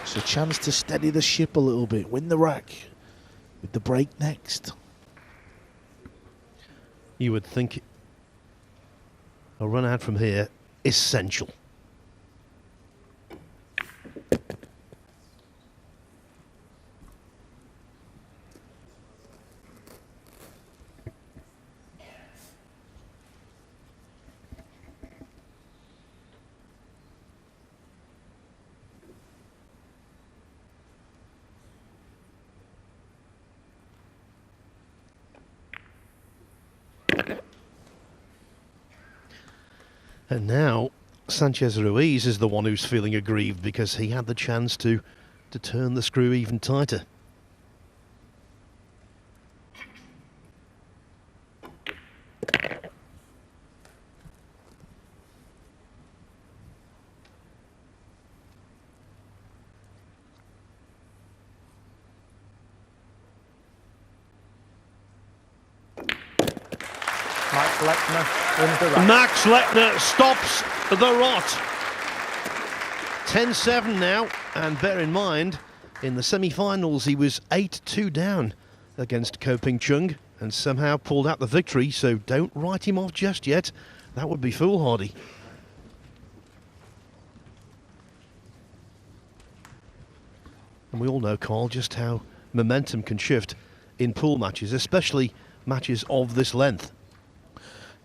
Speaker 3: It's a chance to steady the ship a little bit. Win the rack with the break next.
Speaker 1: You would think a run out from here essential. And now Sanchez Ruiz is the one who's feeling aggrieved because he had the chance to turn the screw even tighter. Max Lechner stops the rot. 10-7 now, and bear in mind, in the semi-finals he was 8-2 down against Ko Ping Chung and somehow pulled out the victory, so don't write him off just yet. That would be foolhardy. And we all know, Carl, just how momentum can shift in pool matches, especially matches of this length.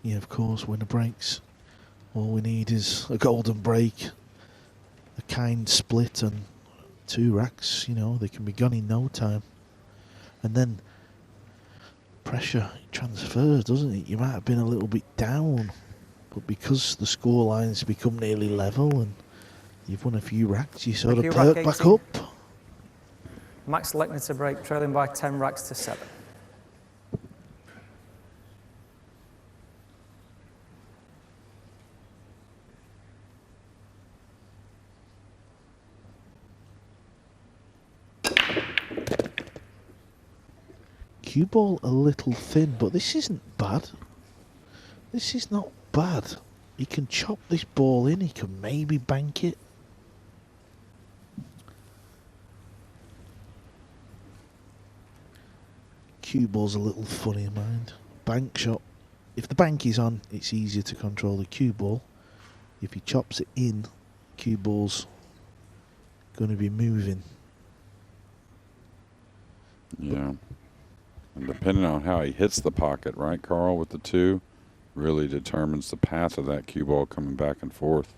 Speaker 3: Yeah, of course, winner breaks. All we need is a golden break, a kind split, and 2 racks. You know, they can be gone in no time. And then pressure transfers, doesn't it? You might have been a little bit down, but because the score lines become nearly level and you've won a few racks, you sort of perk back up.
Speaker 2: Max Lechner to break, trailing by 10 racks to 7.
Speaker 3: Cue ball a little thin, but this isn't bad. This is not bad. He can chop this ball in, he can maybe bank it. Cue ball's a little funny in mind. Bank shot. If the bank is on, it's easier to control the cue ball. If he chops it in, cue ball's going to be moving.
Speaker 4: Yeah. And depending on how he hits the pocket, right, Carl, with the 2, really determines the path of that cue ball coming back and forth.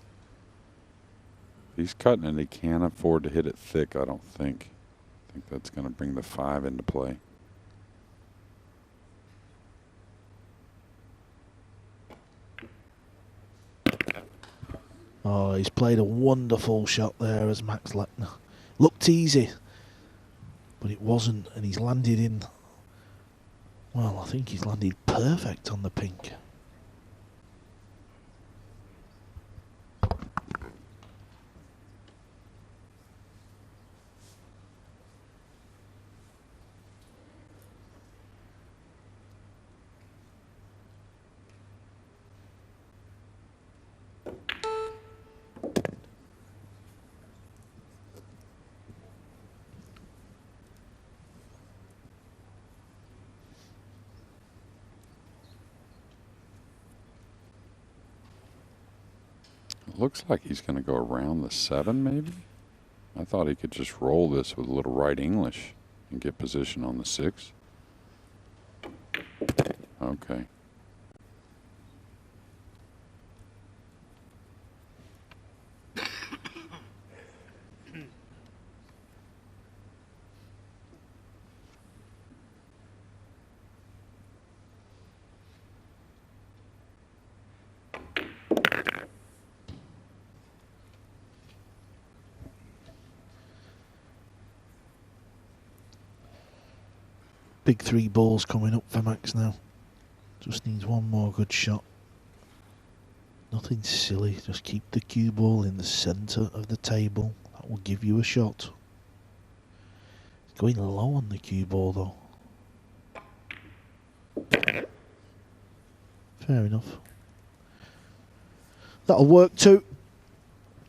Speaker 4: If he's cutting it, he can't afford to hit it thick, I don't think. I think that's going to bring the 5 into play.
Speaker 3: Oh, he's played a wonderful shot there as Max Lechner. Looked easy, but it wasn't, and he's landed in... Well, I think he's landed perfect on the pink.
Speaker 4: Looks like he's going to go around the 7, maybe? I thought he could just roll this with a little right English and get position on the 6. Okay.
Speaker 3: Big 3 balls coming up for Max now. Just needs one more good shot. Nothing silly, just keep the cue ball in the centre of the table. That will give you a shot. It's going low on the cue ball though. Fair enough. That'll work too.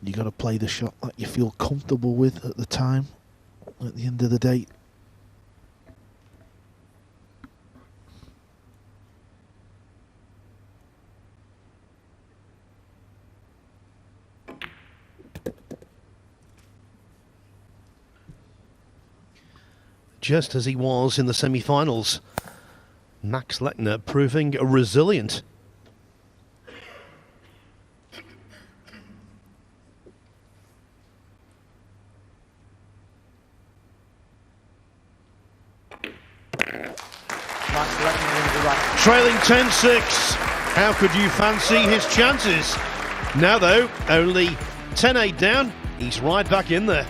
Speaker 3: You got to play the shot that you feel comfortable with at the time. At the end of the day.
Speaker 1: Just as he was in the semi-finals, Max Lechner proving resilient. Trailing 10-6. How could you fancy his chances? Now though, only 10-8 down, he's right back in there.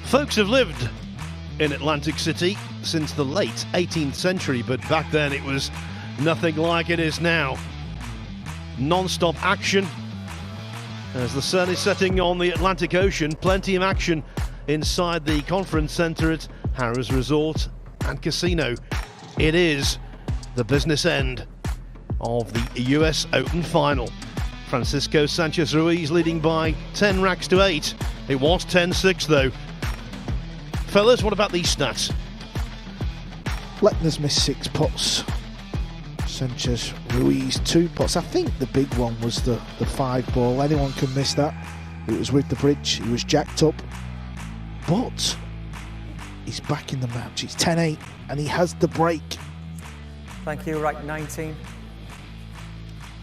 Speaker 1: Folks have lived in Atlantic City since the late 18th century, but back then it was nothing like it is now. Non-stop action. As the sun is setting on the Atlantic Ocean, plenty of action inside the conference centre at Harrah's Resort and Casino. It is the business end of the US Open final. Francisco Sanchez Ruiz leading by 10 racks to 8. It was 10-6 though. Fellas, what about these stats?
Speaker 3: Lechner's missed 6 pots. Sanchez Ruiz 2 pots. I think the big one was the 5 ball. Anyone can miss that. It was with the bridge. He was jacked up. But he's back in the match. It's 10-8 and he has the break.
Speaker 2: Thank you, rack 19.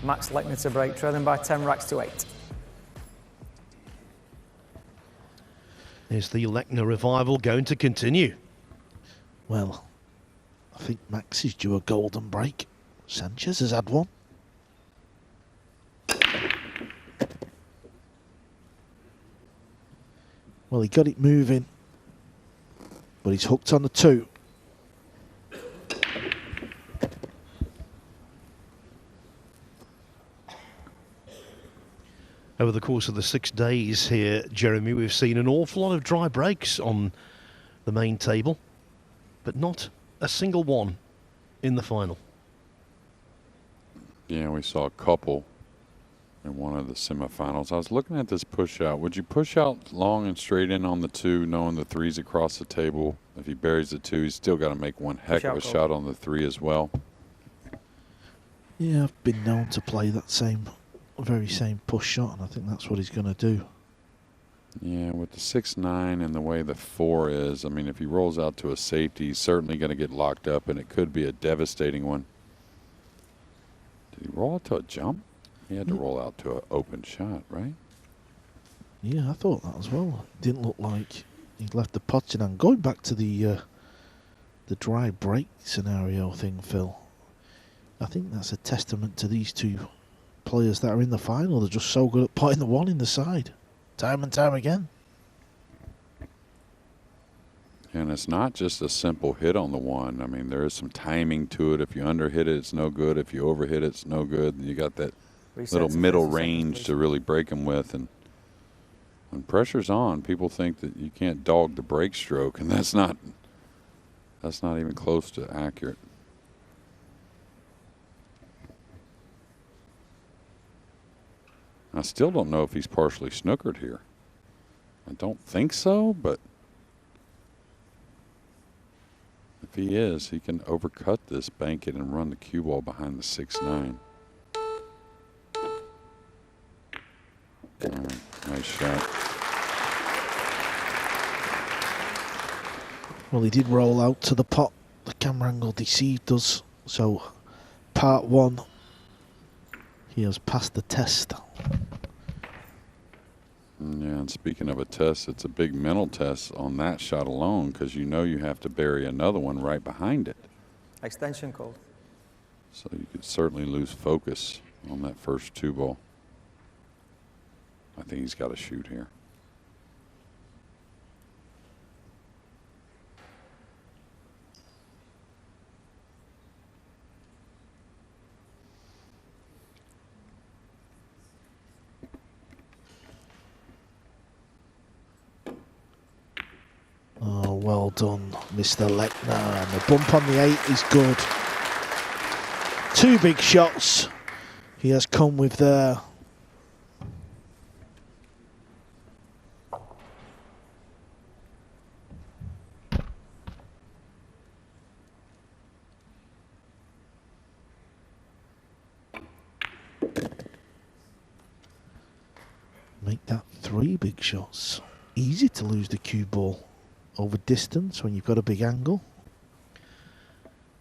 Speaker 2: Max Lechner to break, trailing by 10 racks to 8.
Speaker 1: Is the Lechner revival going to continue?
Speaker 3: Well, I think Max is due a golden break. Sanchez has had one. Well, he got it moving, but he's hooked on the 2.
Speaker 1: Over the course of the 6 days here, Jeremy, we've seen an awful lot of dry breaks on the main table, but not a single one in the final.
Speaker 4: Yeah, we saw a couple in one of the semifinals. I was looking at this push out. Would you push out long and straight in on the 2, knowing the 3's across the table? If he buries the 2, he's still got to make one heck of a shot on the 3 as well.
Speaker 3: Yeah, I've been known to play that very same push shot, and I think that's what he's going to do.
Speaker 4: Yeah, with the 6-9 and the way the 4 is, I mean, if he rolls out to a safety, he's certainly going to get locked up, and it could be a devastating one. Did he roll out to a jump? He had to roll out to an open shot, right?
Speaker 3: Yeah, I thought that as well. Didn't look like he'd left the pots in hand. Going back to the dry break scenario thing, Phil, I think that's a testament to these two players that are in the final. They're just so good at putting the one in the side, time and time again.
Speaker 4: And it's not just a simple hit on the 1. I mean, there is some timing to it. If you underhit it, it's no good. If you overhit it, it's no good. And you got that little middle range to really break them with. And when pressure's on, people think that you can't dog the break stroke, and that's not even close to accurate. I still don't know if he's partially snookered here. I don't think so, but if he is, he can overcut this, bank it, and run the cue ball behind the 6-9. Nice shot.
Speaker 3: Well, he did roll out to the pot. The camera angle deceived us. So, part 1, he has passed the test.
Speaker 4: Yeah, and speaking of a test, it's a big mental test on that shot alone, because you know you have to bury another one right behind it.
Speaker 2: Extension called.
Speaker 4: So you could certainly lose focus on that first 2 ball. I think he's got to shoot here.
Speaker 3: Oh, well done, Mr. Lechner. And the bump on the 8 is good. 2 big shots he has come with there. Make that 3 big shots. Easy to lose the cue ball over distance when you've got a big angle.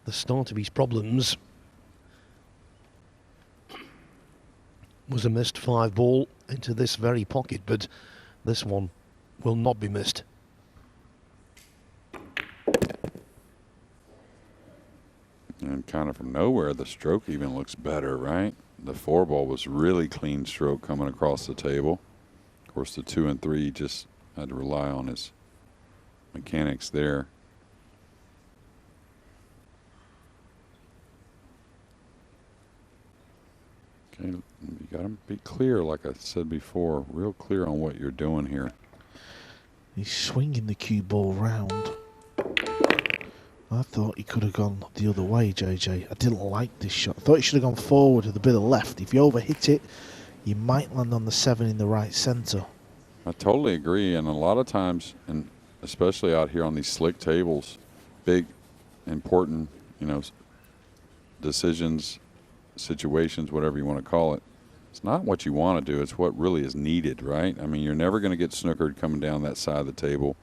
Speaker 1: The start of his problems was a missed 5 ball into this very pocket, but this one will not be missed.
Speaker 4: And kind of from nowhere, the stroke even looks better, right? The 4 ball was really clean stroke coming across the table. Of course, the 2 and 3 just had to rely on his mechanics there. Okay, you got to be clear, like I said before, real clear on what you're doing here.
Speaker 3: He's swinging the cue ball round. I thought he could have gone the other way, JJ. I didn't like this shot. I thought he should have gone forward with a bit of left. If you overhit it, you might land on the 7 in the right centre.
Speaker 4: I totally agree, and a lot of times, and especially out here on these slick tables, big, important, you know, decisions, situations, whatever you want to call it, it's not what you want to do, it's what really is needed, right? I mean, you're never going to get snookered coming down that side of the table.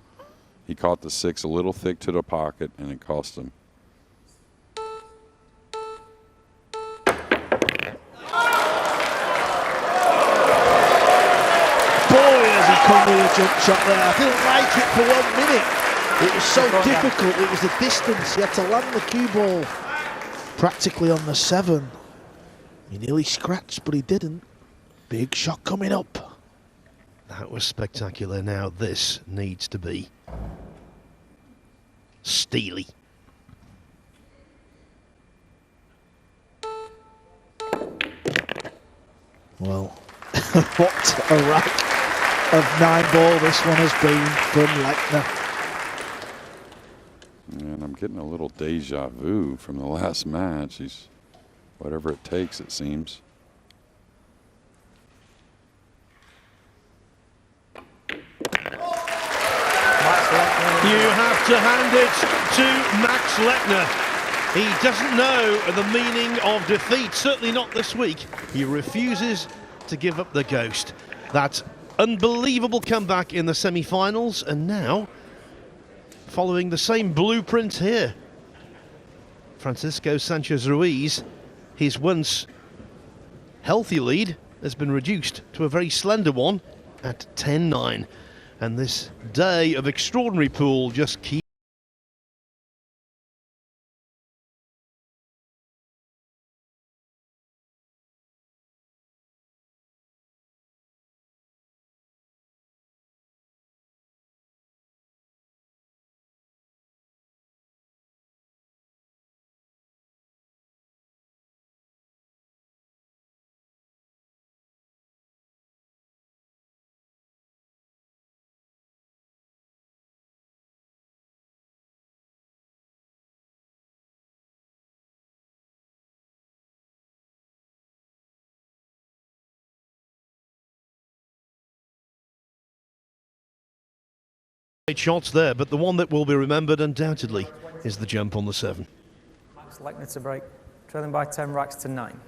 Speaker 4: He caught the 6 a little thick to the pocket, and it cost him.
Speaker 3: Come with a jump shot there. I didn't like it for 1 minute. It was so difficult. It was the distance. He had to land the cue ball practically on the 7. He nearly scratched, but he didn't. Big shot coming up.
Speaker 1: That was spectacular. Now this needs to be steely.
Speaker 3: Well, what a rack of 9-ball this one has been from Lechner.
Speaker 4: And I'm getting a little deja vu from the last match. He's whatever it takes, it seems.
Speaker 1: to hand it to Max Lechner. He doesn't know the meaning of defeat, certainly not this week. He refuses to give up the ghost. That unbelievable comeback in the semi-finals, and now following the same blueprint here. Francisco Sanchez Ruiz, his once healthy lead has been reduced to a very slender one at 10-9. And this day of extraordinary pool just keeps shots there, but the one that will be remembered undoubtedly is the jump on the 7.
Speaker 2: Max Lechner to break, trailing by 10 racks to 9.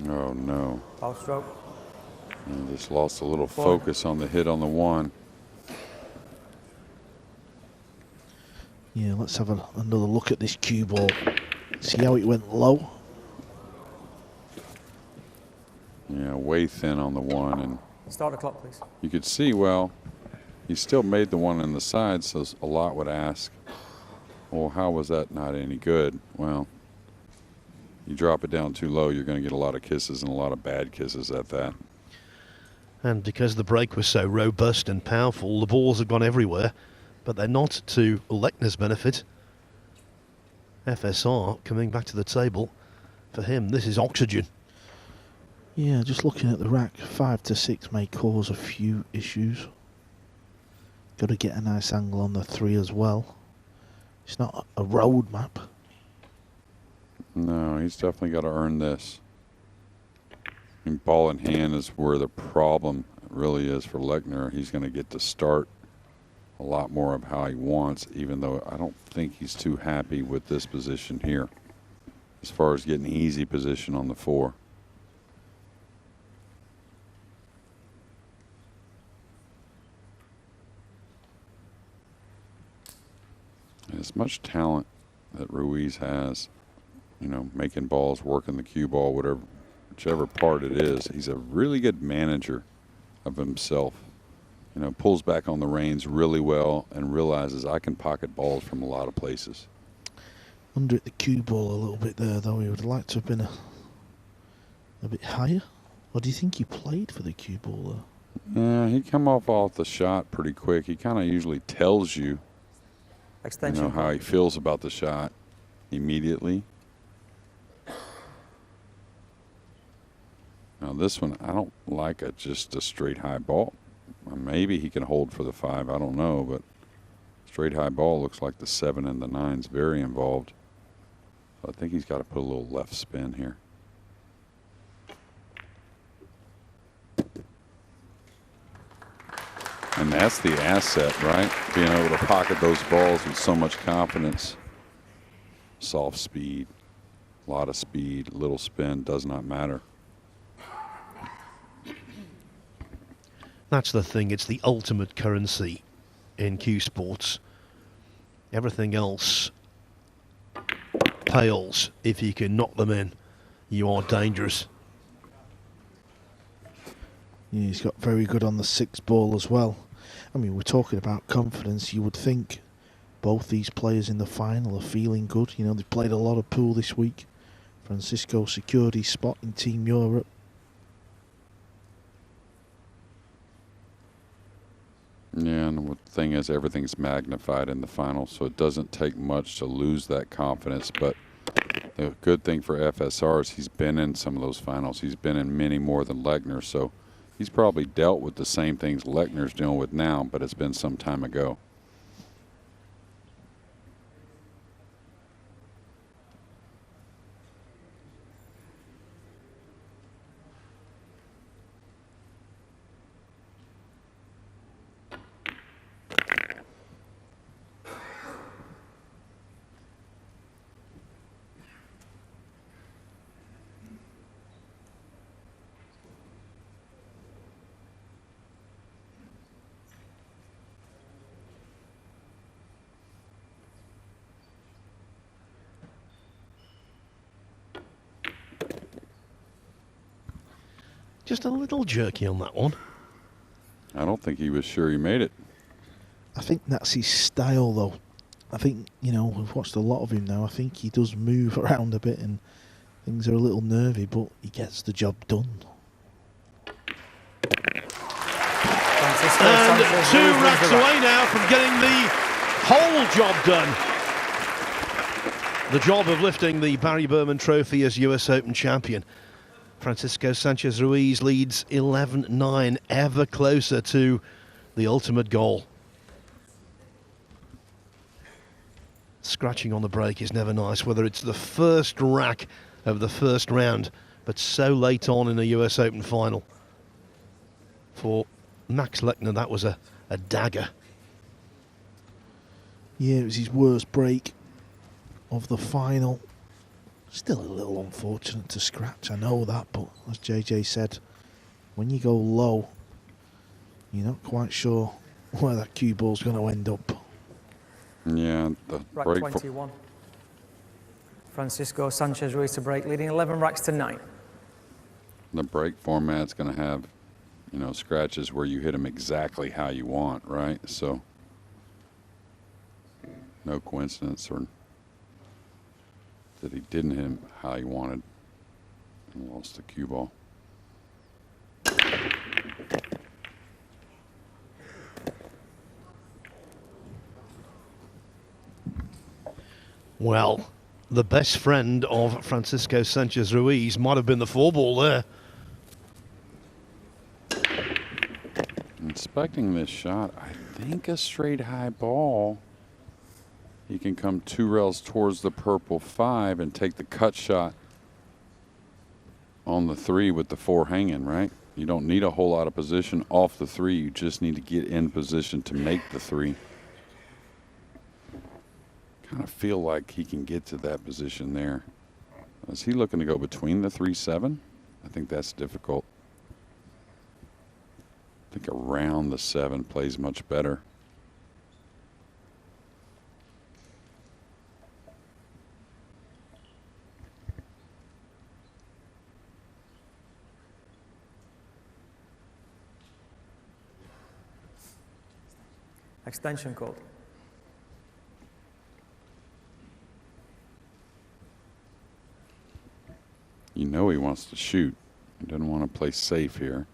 Speaker 4: Oh no.
Speaker 2: Foul stroke.
Speaker 4: And just lost a little focus on the hit on the 1.
Speaker 3: Yeah, let's have another look at this cue ball. See how it went low?
Speaker 4: Yeah, way thin on the 1, and
Speaker 2: Start the clock, please.
Speaker 4: you could see, well, he still made the 1 in the side, so a lot would ask, well, how was that not any good? Well, you drop it down too low, you're going to get a lot of kisses, and a lot of bad kisses at that.
Speaker 1: And because the break was so robust and powerful, the balls have gone everywhere, but they're not to Lechner's benefit. FSR coming back to the table. For him, this is oxygen.
Speaker 3: Yeah, just looking at the rack, 5 to 6 may cause a few issues. Got to get a nice angle on the 3 as well. It's not a road map.
Speaker 4: No, he's definitely got to earn this. And ball in hand is where the problem really is for Lechner. He's going to get to start a lot more of how he wants, even though I don't think he's too happy with this position here as far as getting easy position on the 4. And as much talent that Ruiz has, you know, making balls, working the cue ball, whichever part it is, he's a really good manager of himself. You know, pulls back on the reins really well and realizes I can pocket balls from a lot of places.
Speaker 3: Under at the cue ball a little bit there, though. He would have liked to have been a bit higher. Or do you think he played for the cue ball there?
Speaker 4: Yeah, he come off the shot pretty quick. He kind of usually tells you,
Speaker 2: Extension.
Speaker 4: you know, how he feels about the shot immediately. Now this one, I don't like just a straight high ball. Maybe he can hold for the 5, I don't know, but straight high ball looks like the 7 and the 9's very involved. So I think he's got to put a little left spin here. And that's the asset, right? Being able to pocket those balls with so much confidence. Soft speed, a lot of speed, little spin, does not matter.
Speaker 1: That's the thing, it's the ultimate currency in cue sports. Everything else pales if you can knock them in. You are dangerous.
Speaker 3: Yeah, he's got very good on the 6 ball as well. I mean, we're talking about confidence. You would think both these players in the final are feeling good. You know, they've played a lot of pool this week. Francisco secured his spot in Team Europe.
Speaker 4: Yeah, and the thing is, everything's magnified in the final, so it doesn't take much to lose that confidence. But the good thing for FSR is he's been in some of those finals. He's been in many more than Lechner, so he's probably dealt with the same things Lechner's dealing with now, but it's been some time ago.
Speaker 1: Just a little jerky on that one.
Speaker 4: I don't think he was sure he made it.
Speaker 3: I think that's his style, though. I think, you know, we've watched a lot of him now. I think he does move around a bit and things are a little nervy, but he gets the job done.
Speaker 1: And 2 racks away now from getting the whole job done. The job of lifting the Barry Berman Trophy as US Open champion. Francisco Sanchez Ruiz leads 11-9, ever closer to the ultimate goal. Scratching on the break is never nice, whether it's the first rack of the first round, but so late on in the US Open final. For Max Lechner, that was a dagger.
Speaker 3: Yeah, it was his worst break of the final. Still a little unfortunate to scratch, I know that, but as JJ said, when you go low, you're not quite sure where that cue ball's going to end up.
Speaker 4: Yeah, the
Speaker 2: Rack
Speaker 4: break
Speaker 2: 21. Francisco Sanchez Ruiz to break, leading 11 racks to 9.
Speaker 4: the break format's going to have, you know, scratches where you hit them exactly how you want, right? So no coincidence or that he didn't hit him how he wanted and lost the cue ball.
Speaker 1: Well, the best friend of Francisco Sanchez Ruiz might have been the 4-ball there.
Speaker 4: Inspecting this shot, I think a straight high ball. He can come 2 rails towards the purple 5 and take the cut shot on the 3 with the 4 hanging, right? You don't need a whole lot of position off the 3. You just need to get in position to make the 3. Kind of feel like he can get to that position there. Is he looking to go between the 3-7? I think that's difficult. I think around the 7 plays much better.
Speaker 2: Extension code.
Speaker 4: You know he wants to shoot. He doesn't want to play safe here.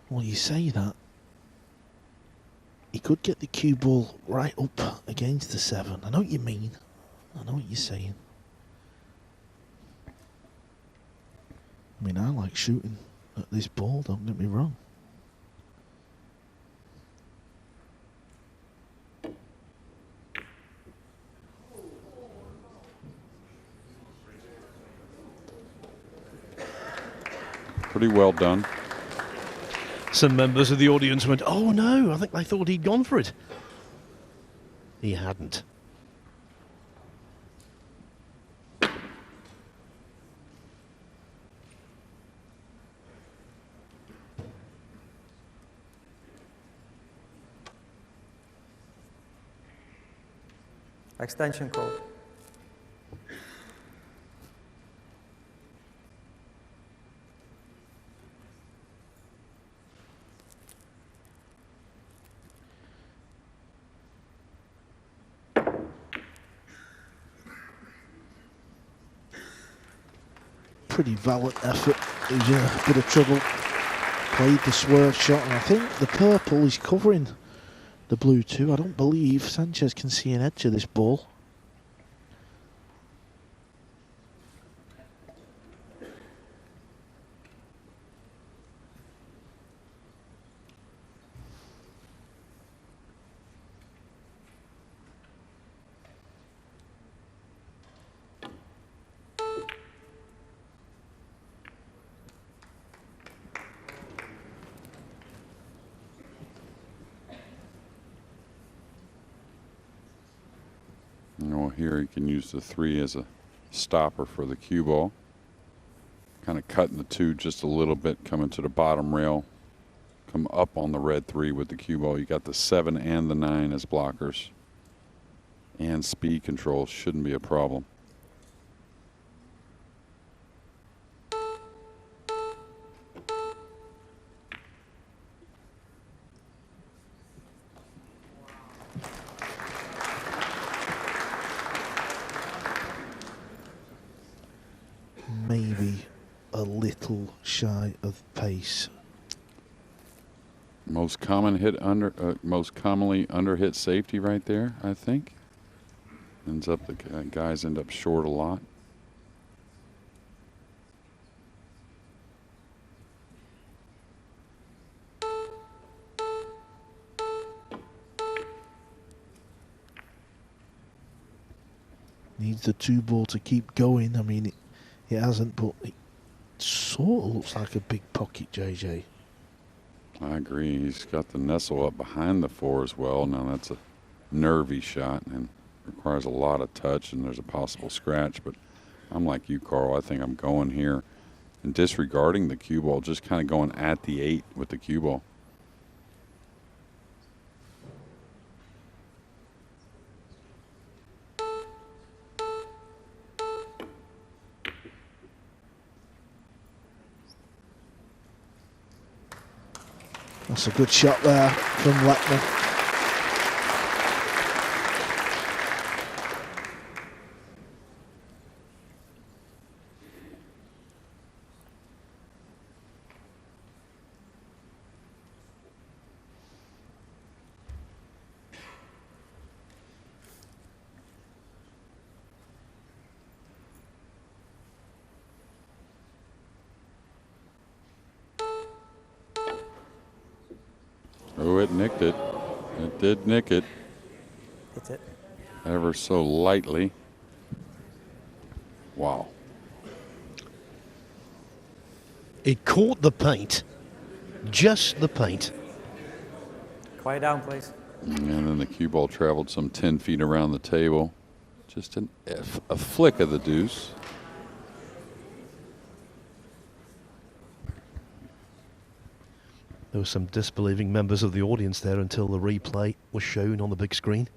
Speaker 3: Well, you say that. He could get the cue ball right up against the 7. I know what you mean. I know what you're saying. I mean, I like shooting at this ball, don't get me wrong.
Speaker 4: Pretty well done.
Speaker 1: Some members of the audience went, "Oh no, I think they thought he'd gone for it." He hadn't.
Speaker 2: Extension code.
Speaker 3: Pretty valiant effort. He was in a bit of trouble. Played the swerve shot, and I think the purple is covering the blue too. I don't believe Sanchez can see an edge of this ball.
Speaker 4: Here he can use the 3 as a stopper for the cue ball. Kind of cutting the 2 just a little bit, coming to the bottom rail. Come up on the red 3 with the cue ball. You got the 7 and the 9 as blockers. And speed control shouldn't be a problem.
Speaker 3: shy of pace.
Speaker 4: Most common hit most commonly under hit safety right there, I think. Ends up the guys end up short a lot.
Speaker 3: Needs the 2-ball to keep going. I mean, it hasn't, but it sort of looks like a big pocket, JJ.
Speaker 4: I agree. He's got the nestle up behind the 4 as well. Now that's a nervy shot and requires a lot of touch, and there's a possible scratch. But I'm like you, Carl. I think I'm going here and disregarding the cue ball, just kind of going at the 8 with the cue ball.
Speaker 3: That's a good shot there from Lechner.
Speaker 4: Oh, it nicked it. It did nick it.
Speaker 2: Hit it.
Speaker 4: Ever so lightly. Wow.
Speaker 1: It caught the paint. Just the paint.
Speaker 2: Quiet down, please.
Speaker 4: And then the cue ball traveled some 10 feet around the table. Just a flick of the deuce.
Speaker 1: There were some disbelieving members of the audience there until the replay was shown on the big screen.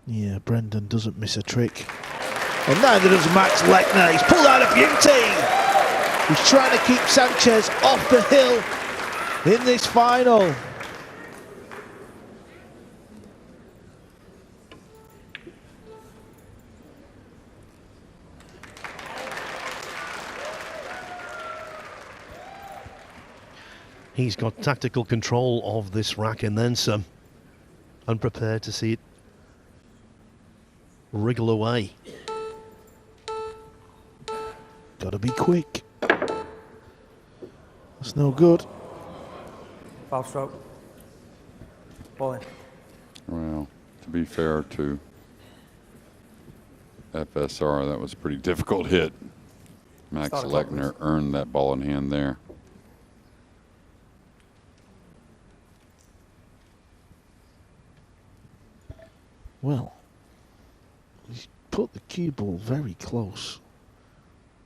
Speaker 3: Yeah, Brendan doesn't miss a trick. And neither does Max Lechner. He's pulled out a beauty. He's trying to keep Sanchez off the hill in this final.
Speaker 1: He's got tactical control of this rack and then some. Unprepared to see it wriggle away.
Speaker 3: Gotta be quick. That's no good.
Speaker 2: Foul stroke. Ball in.
Speaker 4: Well, to be fair to FSR, that was a pretty difficult hit. Max
Speaker 2: Start a clock,
Speaker 4: Lechner
Speaker 2: please.
Speaker 4: earned that ball in hand there.
Speaker 3: Well, he's put the cue ball very close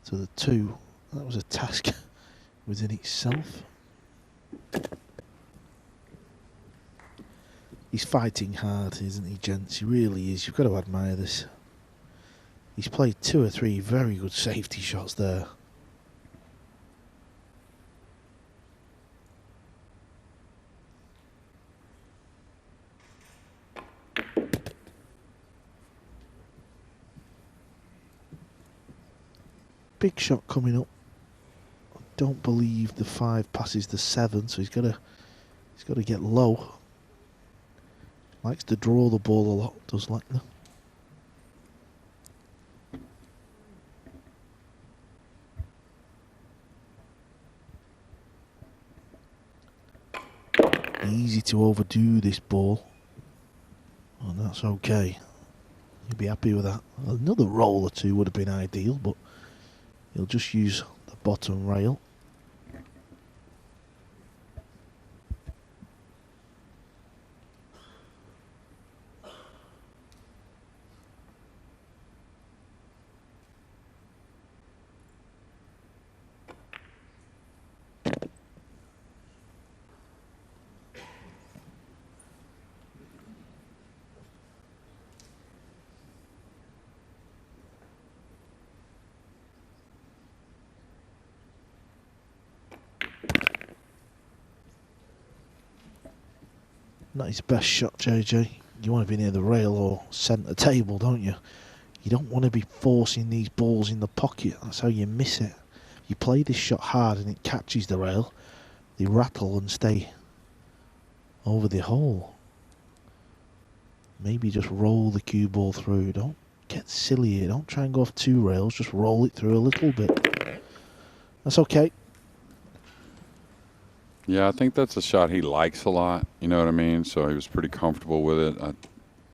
Speaker 3: to the 2. That was a task within itself. He's fighting hard, isn't he, gents? He really is. You've got to admire this. He's played 2 or 3 very good safety shots there. Big shot coming up. I don't believe the 5 passes the 7, so he's got to get low. Likes to draw the ball a lot, does Lechner. Easy to overdo this ball, and that's okay. He'll be happy with that. Another roll or 2 would have been ideal, but he'll just use the bottom rail. Not his best shot, JJ. You want to be near the rail or centre table, don't you? You don't want to be forcing these balls in the pocket. That's how you miss it. You play this shot hard and it catches the rail, they rattle and stay over the hole. Maybe just roll the cue ball through. Don't get silly here. Don't try and go off 2 rails. Just roll it through a little bit. That's okay.
Speaker 4: Yeah, I think that's a shot he likes a lot. You know what I mean? So he was pretty comfortable with it.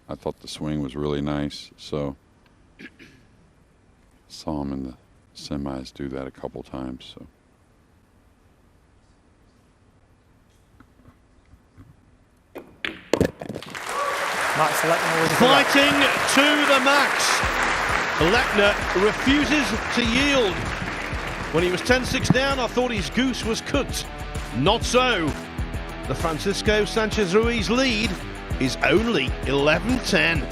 Speaker 4: I thought the swing was really nice. So saw him in the semis do that a couple times. So.
Speaker 2: Max Lechner with the
Speaker 1: Fighting to the max. Lechner refuses to yield. When he was 10-6 down, I thought his goose was cooked. Not so. The Francisco Sanchez Ruiz lead is only 11-10.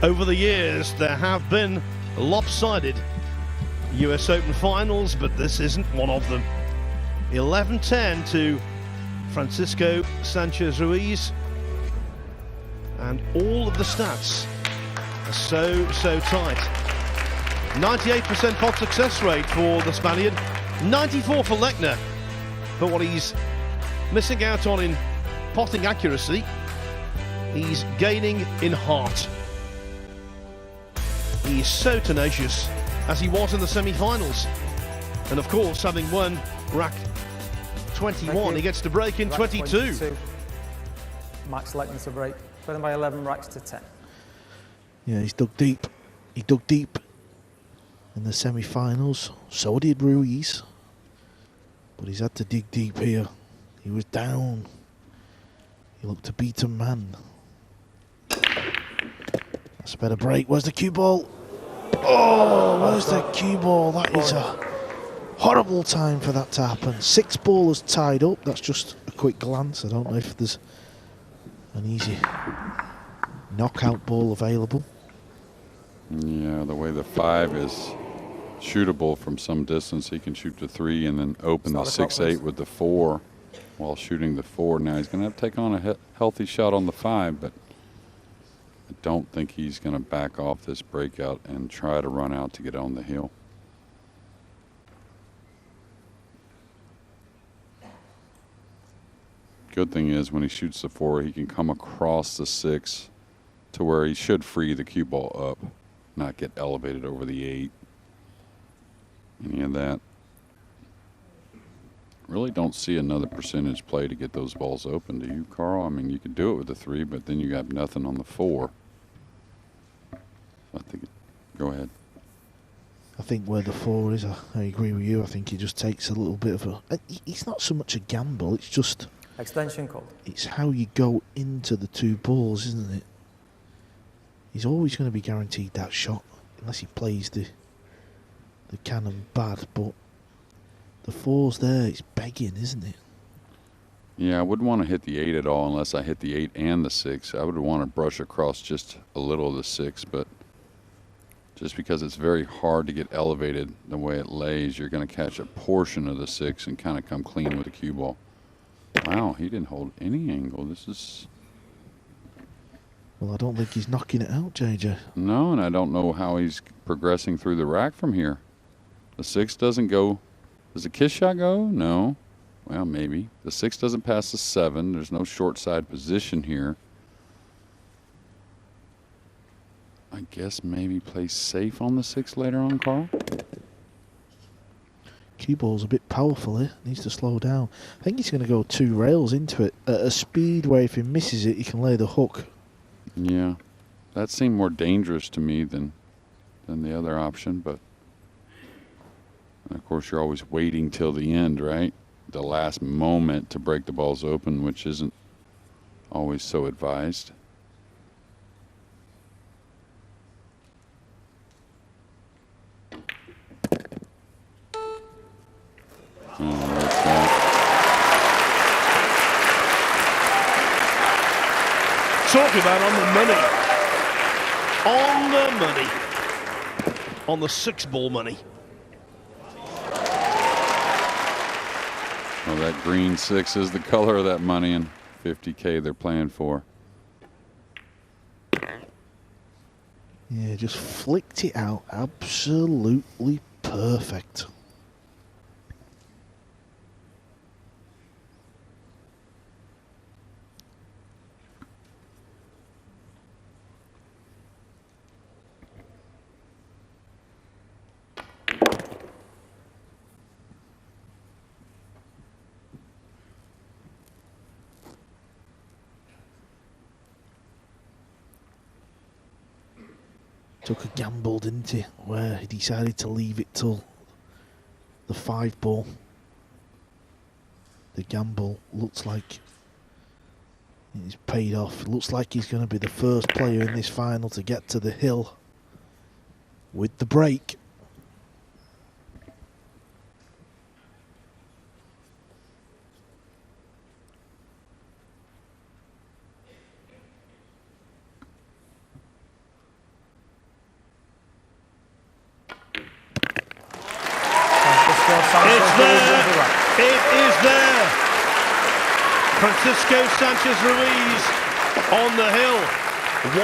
Speaker 1: Over the years, there have been lopsided US Open finals, but this isn't one of them. 11-10 to Francisco Sanchez Ruiz. And all of the stats are so tight. 98% pot success rate for the Spaniard, 94 for Lechner. But what he's missing out on in potting accuracy, he's gaining in heart. He is so tenacious, as he was in the semi-finals. And of course, having won rack 21, he gets to break in 22.
Speaker 2: Max Lechner to break, winning by 11 racks to 10.
Speaker 3: Yeah, he's dug deep. He dug deep in the semi-finals. So did Ruiz. But he's had to dig deep here. He was down. He looked a beaten man. That's a better break. Where's the cue ball? Oh, where's the cue ball? That is a horrible time for that to happen. 6 ballers tied up. That's just a quick glance. I don't know if there's an easy knockout ball available.
Speaker 4: Yeah, the way the 5 is shootable from some distance, he can shoot the 3 and then open the 6-8 with the 4 while shooting the 4. Now he's going to have to take on a healthy shot on the 5, but I don't think he's going to back off this breakout and try to run out to get on the hill. Good thing is when he shoots the 4, he can come across the 6 to where he should free the cue ball up, not get elevated over the 8. Any of that. Really don't see another percentage play to get those balls open, do you, Carl? I mean, you could do it with the 3, but then you got nothing on the 4. I think, go ahead.
Speaker 3: I think where the 4 is, I agree with you. I think he just takes a little bit of a... It's not so much a gamble, it's just...
Speaker 2: Extension called. It's
Speaker 3: how you go into the 2 balls, isn't it? He's always going to be guaranteed that shot, unless he plays the cannon bad, but the 4's there, it's begging, isn't it?
Speaker 4: Yeah, I wouldn't want to hit the 8 at all unless I hit the 8 and the 6. I would want to brush across just a little of the 6, but just because it's very hard to get elevated the way it lays, you're going to catch a portion of the 6 and kind of come clean with the cue ball. Wow, he didn't hold any angle. This is...
Speaker 3: Well, I don't think he's knocking it out, JJ.
Speaker 4: No, and I don't know how he's progressing through the rack from here. The 6 doesn't go. Does the kiss shot go? No. Well, maybe. The 6 doesn't pass the 7. There's no short side position here. I guess maybe play safe on the 6 later on, Carl.
Speaker 3: Cue ball's a bit powerful here. Needs to slow down. I think he's going to go 2 rails into it at a speed where if he misses it, he can lay the hook.
Speaker 4: Yeah, that seemed more dangerous to me than the other option, but of course you're always waiting till the end, right? The last moment to break the balls open, which isn't always so advised.
Speaker 1: Talk about on the money. On the money. On the 6-ball money.
Speaker 4: Well, that green 6 is the color of that money, and 50K they're playing for.
Speaker 3: Yeah, just flicked it out. Absolutely perfect. Took a gamble, didn't he? Where he decided to leave it till the 5 ball. The gamble looks like it's paid off. It looks like he's going to be the first player in this final to get to the hill with the break.
Speaker 1: It's there. It is there. Francisco Sanchez Ruiz on the hill.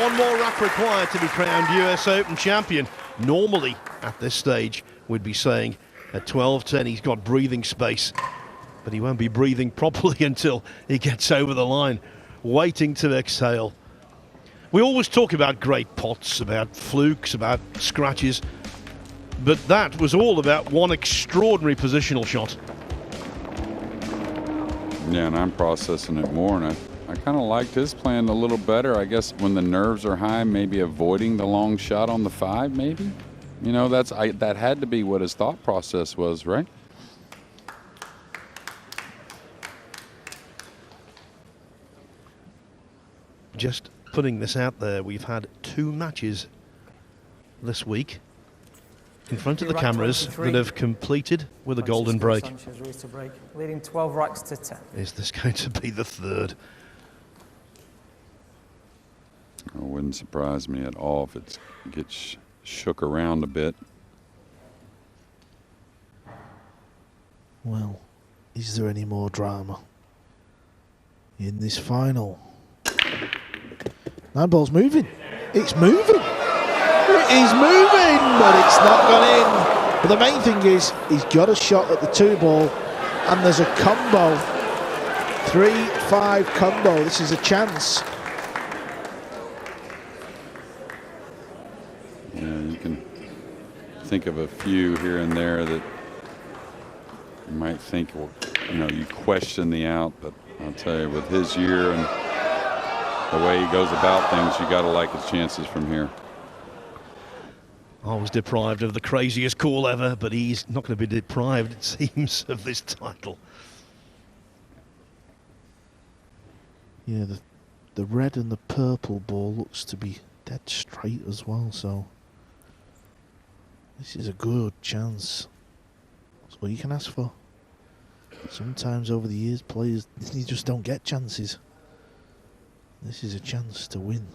Speaker 1: One more rack required to be crowned US Open champion. Normally, at this stage, we'd be saying at 12-10 he's got breathing space, but he won't be breathing properly until he gets over the line, waiting to exhale. We always talk about great pots, about flukes, about scratches, but that was all about one extraordinary positional shot.
Speaker 4: Yeah, and I'm processing it more, and I kind of liked his plan a little better. I guess when the nerves are high, maybe avoiding the long shot on the 5, maybe. You know, that had to be what his thought process was, right?
Speaker 1: just putting this out there, we've had 2 matches this week in front of the cameras that have completed with a golden break.
Speaker 2: Sanchez Ruiz to break, leading 12 racks to 10.
Speaker 1: Is this going to be the 3rd?
Speaker 4: It wouldn't surprise me at all if it gets shook around a bit.
Speaker 3: Well, is there any more drama in this final? Nineball's moving. It's moving. It is moving, but it's not gone in. But the main thing is he's got a shot at the 2-ball, and there's a combo. 3-5 combo. This is a chance.
Speaker 4: Yeah, you can think of a few here and there that you might think, well, you know, you question the out, but I'll tell you, with his year and the way he goes about things, you got to like his chances from here.
Speaker 1: I was deprived of the craziest call ever, but he's not going to be deprived, it seems, of this title.
Speaker 3: Yeah, the red and the purple ball looks to be dead straight as well, so this is a good chance. That's what you can ask for. Sometimes over the years, players, you just don't get chances. This is a chance to win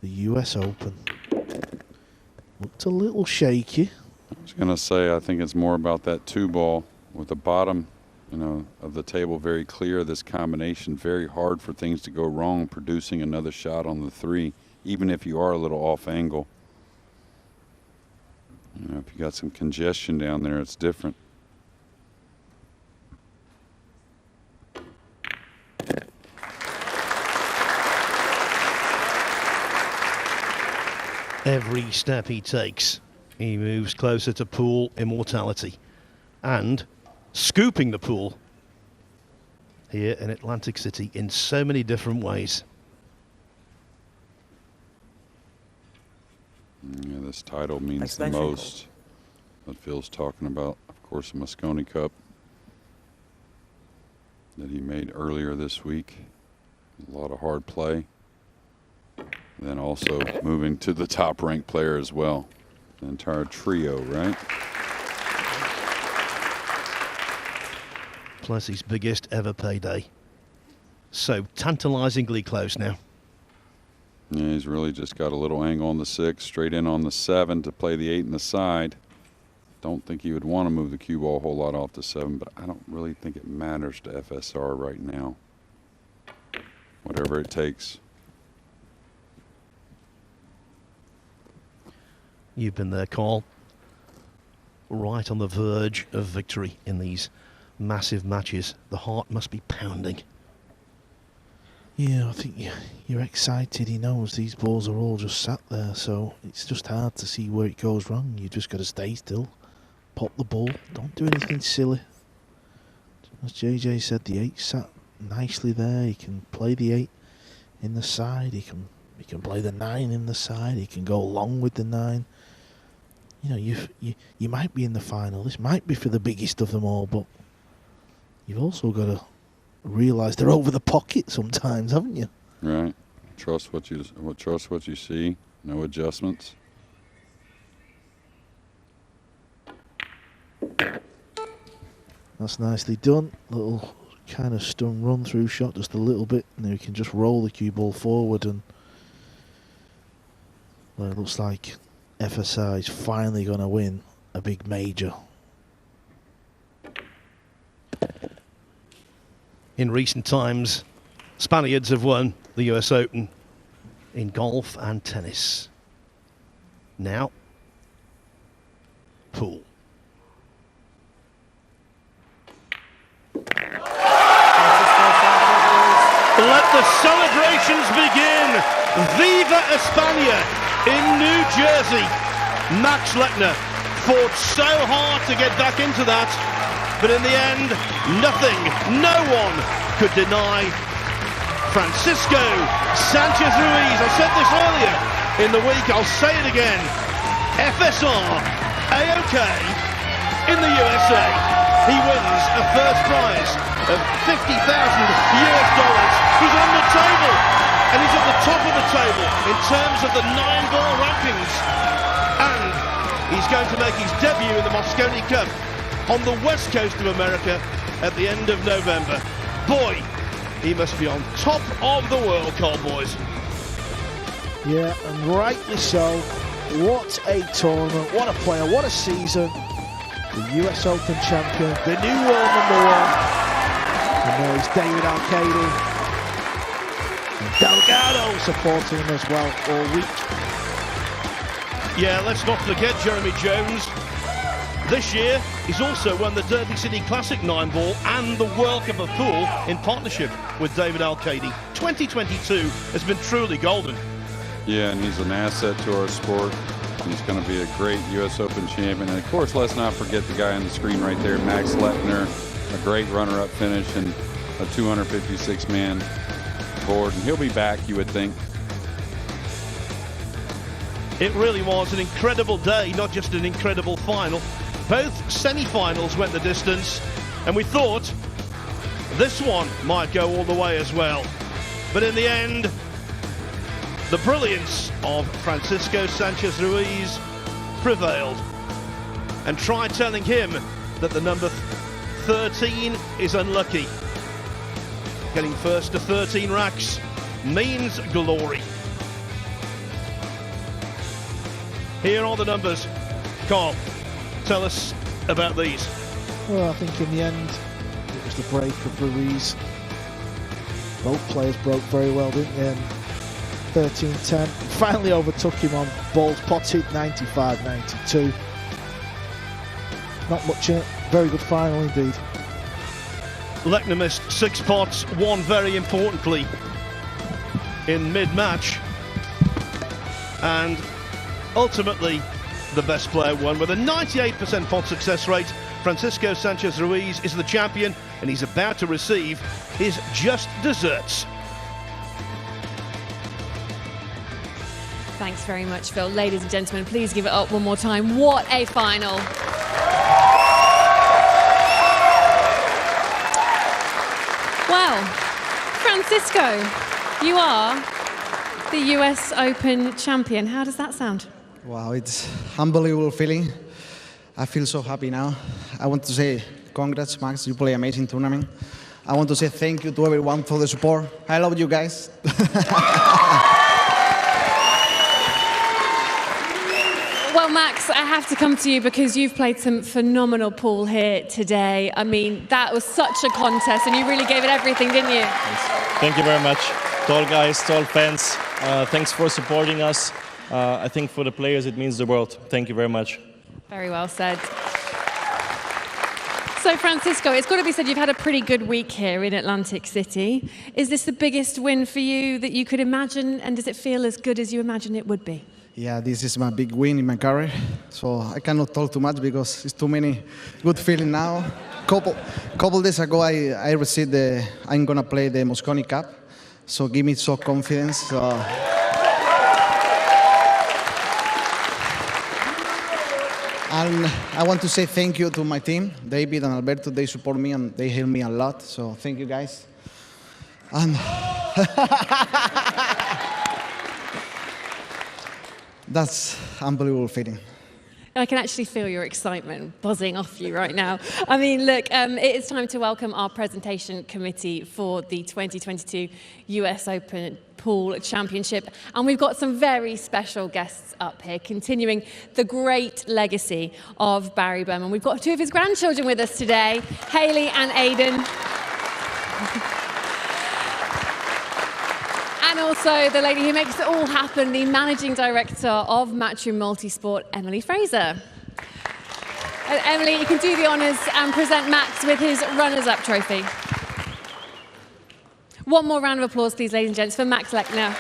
Speaker 3: the US Open. Looked a little shaky.
Speaker 4: I was going to say, I think it's more about that 2-ball with the bottom, you know, of the table very clear. This combination, very hard for things to go wrong, producing another shot on the 3, even if you are a little off angle. You know, if you got some congestion down there, it's different.
Speaker 1: Every step he takes, he moves closer to pool immortality and scooping the pool here in Atlantic City in so many different ways.
Speaker 4: Yeah, this title means the most. What Phil's talking about, of course, the Mosconi Cup that he made earlier this week. A lot of hard play. Then also moving to the top-ranked player as well. The entire trio, right?
Speaker 1: Plus his biggest ever payday. So tantalizingly close now.
Speaker 4: Yeah, he's really just got a little angle on the 6, straight in on the 7 to play the 8 in the side. Don't think he would want to move the cue ball a whole lot off the 7, but I don't really think it matters to FSR right now. Whatever it takes.
Speaker 1: You've been there, Carl. Right on the verge of victory in these massive matches. The heart must be pounding.
Speaker 3: Yeah, I think you're excited. He knows these balls are all just sat there, so it's just hard to see where it goes wrong. You just got to stay still, pop the ball, don't do anything silly. As JJ said, the 8 sat nicely there. He can play the 8 in the side. He can play the 9 in the side. He can go long with the 9. You know, you might be in the final. This might be for the biggest of them all, but you've also got to realise they're over the pocket sometimes, haven't you?
Speaker 4: Right. Trust what you see. No adjustments.
Speaker 3: That's nicely done. Little kind of stun run through shot, just a little bit, and then we can just roll the cue ball forward, and well, it looks like FSI is finally going to win a big major.
Speaker 1: In recent times, Spaniards have won the US Open in golf and tennis. Now, pool. Let the celebrations begin. Viva España in New Jersey. Max Lechner fought so hard to get back into that, but in the end, nothing, no one could deny Francisco Sanchez Ruiz. I said this earlier in the week, I'll say it again. FSR, A-OK in the USA. He wins a first prize of $50,000 US He's on the table, and he's at the top of the table in terms of the Nineball rankings. And he's going to make his debut in the Mosconi Cup on the west coast of America at the end of November. Boy, he must be on top of the world, Cole boys.
Speaker 3: Yeah, and rightly so. What a tournament, what a player, what a season. The US Open champion, the new world #1. And there's David Arcady. And Delgado supporting him as well all week.
Speaker 1: Yeah, let's not forget Jeremy Jones. This year, he's also won the Derby City Classic 9-ball and the World Cup of Pool in partnership with David Arcady. 2022 has been truly golden.
Speaker 4: Yeah, and he's an asset to our sport. He's going to be a great U.S. Open champion. And of course, let's not forget the guy on the screen right there, Max Lechner, a great runner-up finish and a 256-man board. And he'll be back, you would think.
Speaker 1: It really was an incredible day, not just an incredible final. Both semi-finals went the distance, and we thought this one might go all the way as well. But in the end, the brilliance of Francisco Sanchez Ruiz prevailed. And try telling him that the number 13 is unlucky. Getting first to 13 racks means glory. Here are the numbers. Carl, tell us about these.
Speaker 3: Well, I think in the end, it was the break of Ruiz. Both players broke very well, didn't they? 13-10. Finally overtook him on balls potted, 95-92. Not much in it. Very good final indeed.
Speaker 1: Lechner missed 6 pots, one very importantly in mid-match. And ultimately, the best player won with a 98% pot success rate. Francisco Sanchez Ruiz is the champion, and he's about to receive his just desserts.
Speaker 7: Thanks very much, Phil. Ladies and gentlemen, please give it up one more time. What a final. Well, Francisco, you are the US Open champion. How does that sound?
Speaker 6: Wow, it's unbelievable feeling. I feel so happy now. I want to say congrats, Max. You play amazing tournament. I want to say thank you to everyone for the support. I love you guys.
Speaker 7: Well, Max, I have to come to you because you've played some phenomenal pool here today. I mean, that was such a contest, and you really gave it everything, didn't you?
Speaker 8: Thank you very much to all guys, to all fans. Thanks for supporting us. I think for the players, it means the world. Thank you very much.
Speaker 7: Very well said. So, Francisco, it's got to be said you've had a pretty good week here in Atlantic City. Is this the biggest win for you that you could imagine, and does it feel as good as you imagine it would be?
Speaker 6: Yeah, this is my big win in my career, so I cannot talk too much because it's too many good feeling now. Couple days ago, I received I'm gonna play the Mosconi Cup, so give me so confidence. And I want to say thank you to my team, David and Alberto. They support me and they help me a lot. So thank you guys. And that's unbelievable feeling.
Speaker 7: I can actually feel your excitement buzzing off you right now. I mean, look, it is time to welcome our presentation committee for the 2022 US Open Pool Championship. And we've got some very special guests up here, continuing the great legacy of Barry Berman. We've got 2 of his grandchildren with us today, Hayley and Aiden. And also the lady who makes it all happen, the managing director of Matchroom Multi Sport, Emily Fraser. Emily, you can do the honours and present Max with his runners-up trophy. One more round of applause, please, ladies and gents, for Max Lechner.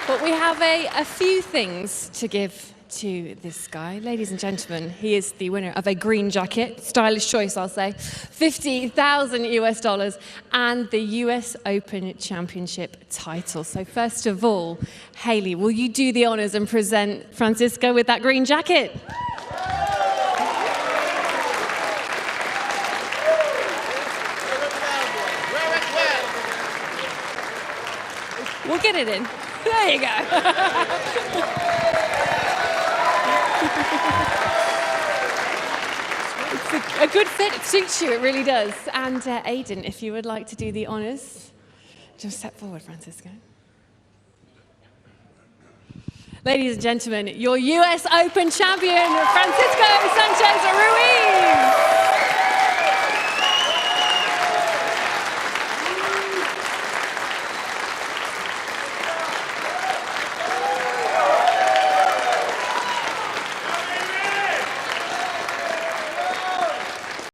Speaker 7: But we have a few things to give to this guy. Ladies and gentlemen, he is the winner of a green jacket, stylish choice, I'll say, $50,000 US, and the US Open Championship title. So first of all, Hayley, will you do the honors and present Francisco with that green jacket? We'll get it in. There you go. It's a good fit. It suits you. It really does. And Aidan, if you would like to do the honours, just step forward, Francisco. Ladies and gentlemen, your US Open champion, Francisco Sanchez Ruiz.